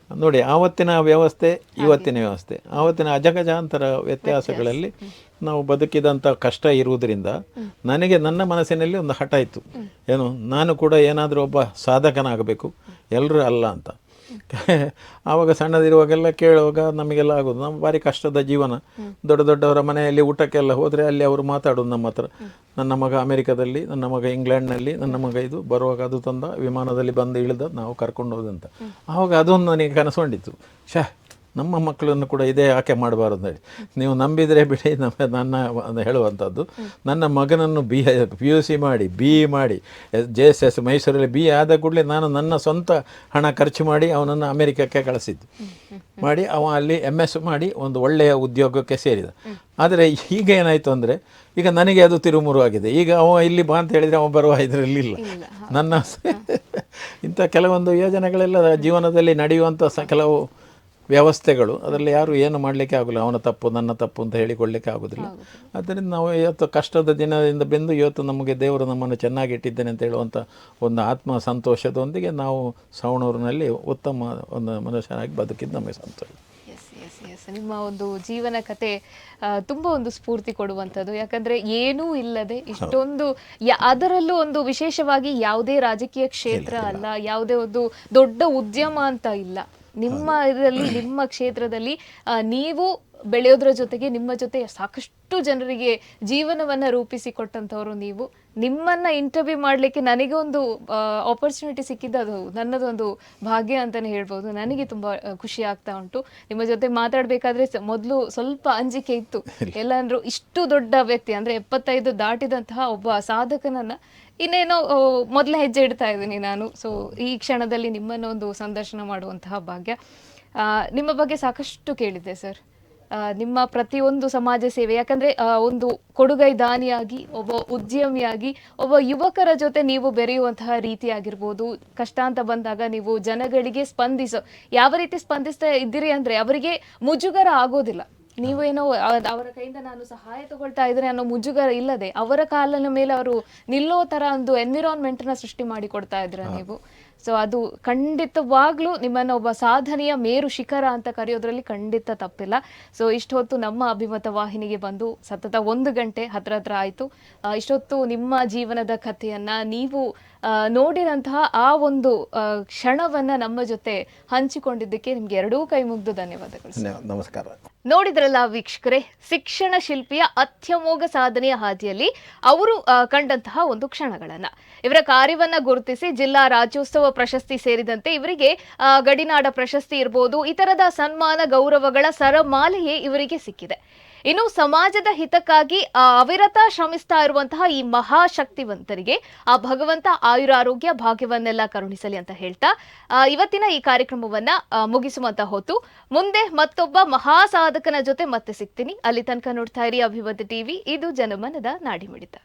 ನೋಡಿ, ಆವತ್ತಿನ ವ್ಯವಸ್ಥೆ ಇವತ್ತಿನ ವ್ಯವಸ್ಥೆ, ಆವತ್ತಿನ ಅಜಗಜಾಂತರ ವ್ಯತ್ಯಾಸಗಳಲ್ಲಿ ನಾವು ಬದುಕಿದಂಥ ಕಷ್ಟ ಇರುವುದರಿಂದ ನನಗೆ ನನ್ನ ಮನಸ್ಸಿನಲ್ಲಿ ಒಂದು ಹಠ ಇತ್ತು, ಏನು ನಾನು ಕೂಡ ಏನಾದರೂ ಒಬ್ಬ ಸಾಧಕನಾಗಬೇಕು, ಎಲ್ಲರೂ ಅಲ್ಲ ಅಂತ. ಆವಾಗ ಸಣ್ಣದಿರುವಾಗೆಲ್ಲ ಕೇಳುವಾಗ ನಮಗೆಲ್ಲ ಆಗೋದು, ನಮ್ಮ ಭಾರಿ ಕಷ್ಟದ ಜೀವನ. ದೊಡ್ಡವರ ಮನೆಯಲ್ಲಿ ಊಟಕ್ಕೆಲ್ಲ ಹೋದರೆ ಅಲ್ಲಿ ಅವರು ಮಾತಾಡೋದು ನಮ್ಮ ಹತ್ರ, ನನ್ನ ಮಗ ಅಮೆರಿಕದಲ್ಲಿ, ನನ್ನ ಮಗ ಇಂಗ್ಲೆಂಡ್ನಲ್ಲಿ, ನನ್ನ ಮಗ ಇದು ಬರುವಾಗ ಅದು ತಂದ, ವಿಮಾನದಲ್ಲಿ ಬಂದು ಇಳಿದ, ನಾವು ಕರ್ಕೊಂಡು ಹೋದಂತ. ಆವಾಗ ಅದೊಂದು ನನಗೆ ಕನಸುಕೊಂಡಿತ್ತು, ನಮ್ಮ ಮಕ್ಕಳನ್ನು ಕೂಡ ಇದೇ ಯಾಕೆ ಮಾಡಬಾರ್ದು ಹೇಳಿ. ನೀವು ನಂಬಿದರೆ ಬಿಡಿ, ನನ್ನ ಹೇಳುವಂಥದ್ದು, ನನ್ನ ಮಗನನ್ನು PUC ಮಾಡಿ BE ಮಾಡಿ JSS ಮೈಸೂರಲ್ಲಿ BE ಆದ ಕೂಡಲೇ ನಾನು ನನ್ನ ಸ್ವಂತ ಹಣ ಖರ್ಚು ಮಾಡಿ ಅವನನ್ನು ಅಮೆರಿಕಕ್ಕೆ ಕಳಿಸಿದ್ದು. ಮಾಡಿ ಅವ ಅಲ್ಲಿ MS ಮಾಡಿ ಒಂದು ಒಳ್ಳೆಯ ಉದ್ಯೋಗಕ್ಕೆ ಸೇರಿದ. ಆದರೆ ಈಗ ಏನಾಯಿತು ಅಂದರೆ, ಈಗ ನನಗೆ ಅದು ತಿರುಮುರು ಆಗಿದೆ. ಈಗ ಅವ ಇಲ್ಲಿ ಬಾ ಅಂತ ಹೇಳಿದರೆ ಅವ ಬರುವ ಇದರಲ್ಲಿಲ್ಲ. ನನ್ನ ಇಂಥ ಕೆಲವೊಂದು ಯೋಜನೆಗಳೆಲ್ಲ ಜೀವನದಲ್ಲಿ ನಡೆಯುವಂಥ ಕೆಲವು ವ್ಯವಸ್ಥೆಗಳು, ಅದರಲ್ಲಿ ಯಾರು ಏನು ಮಾಡಲಿಕ್ಕೆ ಆಗೋಲ್ಲ. ಅವನ ತಪ್ಪು ನನ್ನ ತಪ್ಪು ಅಂತ ಹೇಳಿಕೊಳ್ಳಲಿಕ್ಕೆ ಆಗೋದಿಲ್ಲ. ಆದ್ದರಿಂದ ನಾವು ಇವತ್ತು ಕಷ್ಟದ ದಿನದಿಂದ ಬೆಂದು ಇವತ್ತು ನಮಗೆ ದೇವರು ನಮ್ಮನ್ನು ಚೆನ್ನಾಗಿ ಇಟ್ಟಿದ್ದೇನೆ ಅಂತ ಹೇಳುವಂಥ ಒಂದು ಆತ್ಮ ಸಂತೋಷದೊಂದಿಗೆ ನಾವು ಸವಣೂರಿನಲ್ಲಿ ಉತ್ತಮ ಒಂದು ಮನುಷ್ಯನಾಗಿ ಬದುಕಿದ್ದು ನಮಗೆ ಸಂತೋಷ. ನಿಮ್ಮ ಒಂದು ಜೀವನ ಕತೆ ತುಂಬ ಒಂದು ಸ್ಫೂರ್ತಿ ಕೊಡುವಂಥದ್ದು. ಯಾಕಂದ್ರೆ ಏನೂ ಇಲ್ಲದೆ ಇಷ್ಟೊಂದು, ಅದರಲ್ಲೂ ಒಂದು ವಿಶೇಷವಾಗಿ ಯಾವುದೇ ರಾಜಕೀಯ ಕ್ಷೇತ್ರ ಅಲ್ಲ, ಯಾವುದೇ ಒಂದು ದೊಡ್ಡ ಉದ್ಯಮ ಅಂತ ಇಲ್ಲ, ನಿಮ್ಮ ಇದರಲ್ಲಿ ನಿಮ್ಮ ಕ್ಷೇತ್ರದಲ್ಲಿ ನೀವು ಬೆಳೆಯೋದ್ರ ಜೊತೆಗೆ ನಿಮ್ಮ ಜೊತೆ ಸಾಕಷ್ಟು ಜನರಿಗೆ ಜೀವನವನ್ನ ರೂಪಿಸಿಕೊಟ್ಟಂಥವ್ರು ನೀವು. ನಿಮ್ಮನ್ನ ಇಂಟರ್ವ್ಯೂ ಮಾಡಲಿಕ್ಕೆ ನನಗೆ ಒಂದು ಆಪರ್ಚುನಿಟಿ ಸಿಕ್ಕಿದ್ದು ಅದು ನನ್ನದೊಂದು ಭಾಗ್ಯ ಅಂತಲೇ ಹೇಳ್ಬೋದು. ನನಗೆ ತುಂಬ ಖುಷಿ ಆಗ್ತಾ ಉಂಟು. ನಿಮ್ಮ ಜೊತೆ ಮಾತಾಡಬೇಕಾದ್ರೆ ಮೊದಲು ಸ್ವಲ್ಪ ಅಂಜಿಕೆ ಇತ್ತು, ಎಲ್ಲಾಂದ್ರೂ ಇಷ್ಟು ದೊಡ್ಡ ವ್ಯಕ್ತಿ ಅಂದರೆ 75 ದಾಟಿದಂತಹ ಒಬ್ಬ ಸಾಧಕನನ್ನ ಇನ್ನೇನೋ ಮೊದಲ ಹೆಜ್ಜೆ ಇಡ್ತಾ ಇದ್ದೀನಿ ನಾನು. ಸೊ ಈ ಕ್ಷಣದಲ್ಲಿ ನಿಮ್ಮನ್ನೊಂದು ಸಂದರ್ಶನ ಮಾಡುವಂತಹ ಭಾಗ್ಯ. ನಿಮ್ಮ ಬಗ್ಗೆ ಸಾಕಷ್ಟು ಕೇಳಿದ್ದೆ ಸರ್, ನಿಮ್ಮ ಪ್ರತಿಯೊಂದು ಸಮಾಜ ಸೇವೆ, ಯಾಕಂದ್ರೆ ಒಂದು ಕೊಡುಗೈ ದಾನಿಯಾಗಿ, ಒಬ್ಬ ಉದ್ಯಮಿಯಾಗಿ, ಒಬ್ಬ ಯುವಕರ ಜೊತೆ ನೀವು ಬೆರೆಯುವಂತಹ ರೀತಿ ಆಗಿರ್ಬೋದು, ಕಷ್ಟ ಅಂತ ಬಂದಾಗ ನೀವು ಜನಗಳಿಗೆ ಯಾವ ರೀತಿ ಸ್ಪಂದಿಸ್ತಾ ಇದ್ದೀರಿ ಅಂದ್ರೆ ಅವರಿಗೆ ಮುಜುಗರ ಆಗೋದಿಲ್ಲ. ನೀವೇನೋ ಅವರ ಕೈಯಿಂದ ನಾನು ಸಹಾಯ ತಗೊಳ್ತಾ ಇದ್ರೆ ಅನ್ನೋ ಮುಜುಗರ ಇಲ್ಲದೆ ಅವರ ಕಾಲಿನ ಮೇಲೆ ಅವರು ನಿಲ್ಲೋ ತರ ಒಂದು ಎನ್ವಿರಾನ್ಮೆಂಟ್ ನ ಸೃಷ್ಟಿ ಮಾಡಿ ಕೊಡ್ತಾ ಇದ್ರ ನೀವು. ಸೊ ಅದು ಖಂಡಿತವಾಗ್ಲೂ ನಿಮ್ಮನ್ನು ಒಬ್ಬ ಸಾಧನೆಯ ಮೇರು ಶಿಖರ ಅಂತ ಕರೆಯೋದ್ರಲ್ಲಿ ಖಂಡಿತ ತಪ್ಪಿಲ್ಲ. ಸೊ ಇಷ್ಟೊತ್ತು ನಮ್ಮ ಅಭಿಮತ ವಾಹಿನಿಗೆ ಬಂದು ಸತತ 1 ಗಂಟೆ ಹತ್ರ ಆಯಿತು. ಇಷ್ಟೊತ್ತು ನಿಮ್ಮ ಜೀವನದ ಕಥೆಯನ್ನ ನೀವು ನೋಡಿರಂತಹ ಆ ಒಂದು ಕ್ಷಣವನ್ನ ನಮ್ಮ ಜೊತೆ ಹಂಚಿಕೊಂಡಿದ್ದಕ್ಕೆ ನಿಮ್ಗೆ ಎರಡೂ ಕೈ ಮುಗ್ದು ಧನ್ಯವಾದಗಳು. ನಮಸ್ಕಾರ. ನೋಡಿದ್ರಲ್ಲ ವೀಕ್ಷಕರೇ, ಶಿಕ್ಷಣ ಶಿಲ್ಪಿಯ ಅತ್ಯಮೋಘ ಸಾಧನೆಯ ಹಾದಿಯಲ್ಲಿ ಅವರು ಕಂಡಂತಹ ಒಂದು ಕ್ಷಣಗಳನ್ನ, ಇವರ ಕಾರ್ಯವನ್ನ ಗುರುತಿಸಿ ಜಿಲ್ಲಾ ರಾಜ್ಯೋತ್ಸವ ಪ್ರಶಸ್ತಿ ಸೇರಿದಂತೆ ಇವರಿಗೆ ಗಡಿನಾಡ ಪ್ರಶಸ್ತಿ ಇರಬಹುದು, ಇತರದ ಸನ್ಮಾನ ಗೌರವಗಳ ಸರಮಾಲೆಯೇ ಇವರಿಗೆ ಸಿಕ್ಕಿದೆ. ಇನ್ನು ಸಮಾಜದ ಹಿತಕ್ಕಾಗಿ ಅವಿರತ ಶ್ರಮಿಸ್ತಾ ಇರುವಂತಹ ಈ ಮಹಾಶಕ್ತಿವಂತರಿಗೆ ಆ ಭಗವಂತ ಆಯುರಾರೋಗ್ಯ ಭಾಗ್ಯವನ್ನೆಲ್ಲ ಕರುಣಿಸಲಿ ಅಂತ ಹೇಳ್ತಾ ಇವತ್ತಿನ ಈ ಕಾರ್ಯಕ್ರಮವನ್ನ ಮುಗಿಸುವಂತ ಹೊತ್ತು. ಮುಂದೆ ಮತ್ತೊಬ್ಬ ಮಹಾ ಸಾಧಕನ ಜೊತೆ ಮತ್ತೆ ಸಿಗ್ತೀನಿ. ಅಲ್ಲಿ ತನಕ ನೋಡ್ತಾ ಇರಿ ಅಭಿವೃದ್ಧಿ ಟಿವಿ. ಇದು ಜನಮನದ ನಾಡಿಮಿಡಿತ.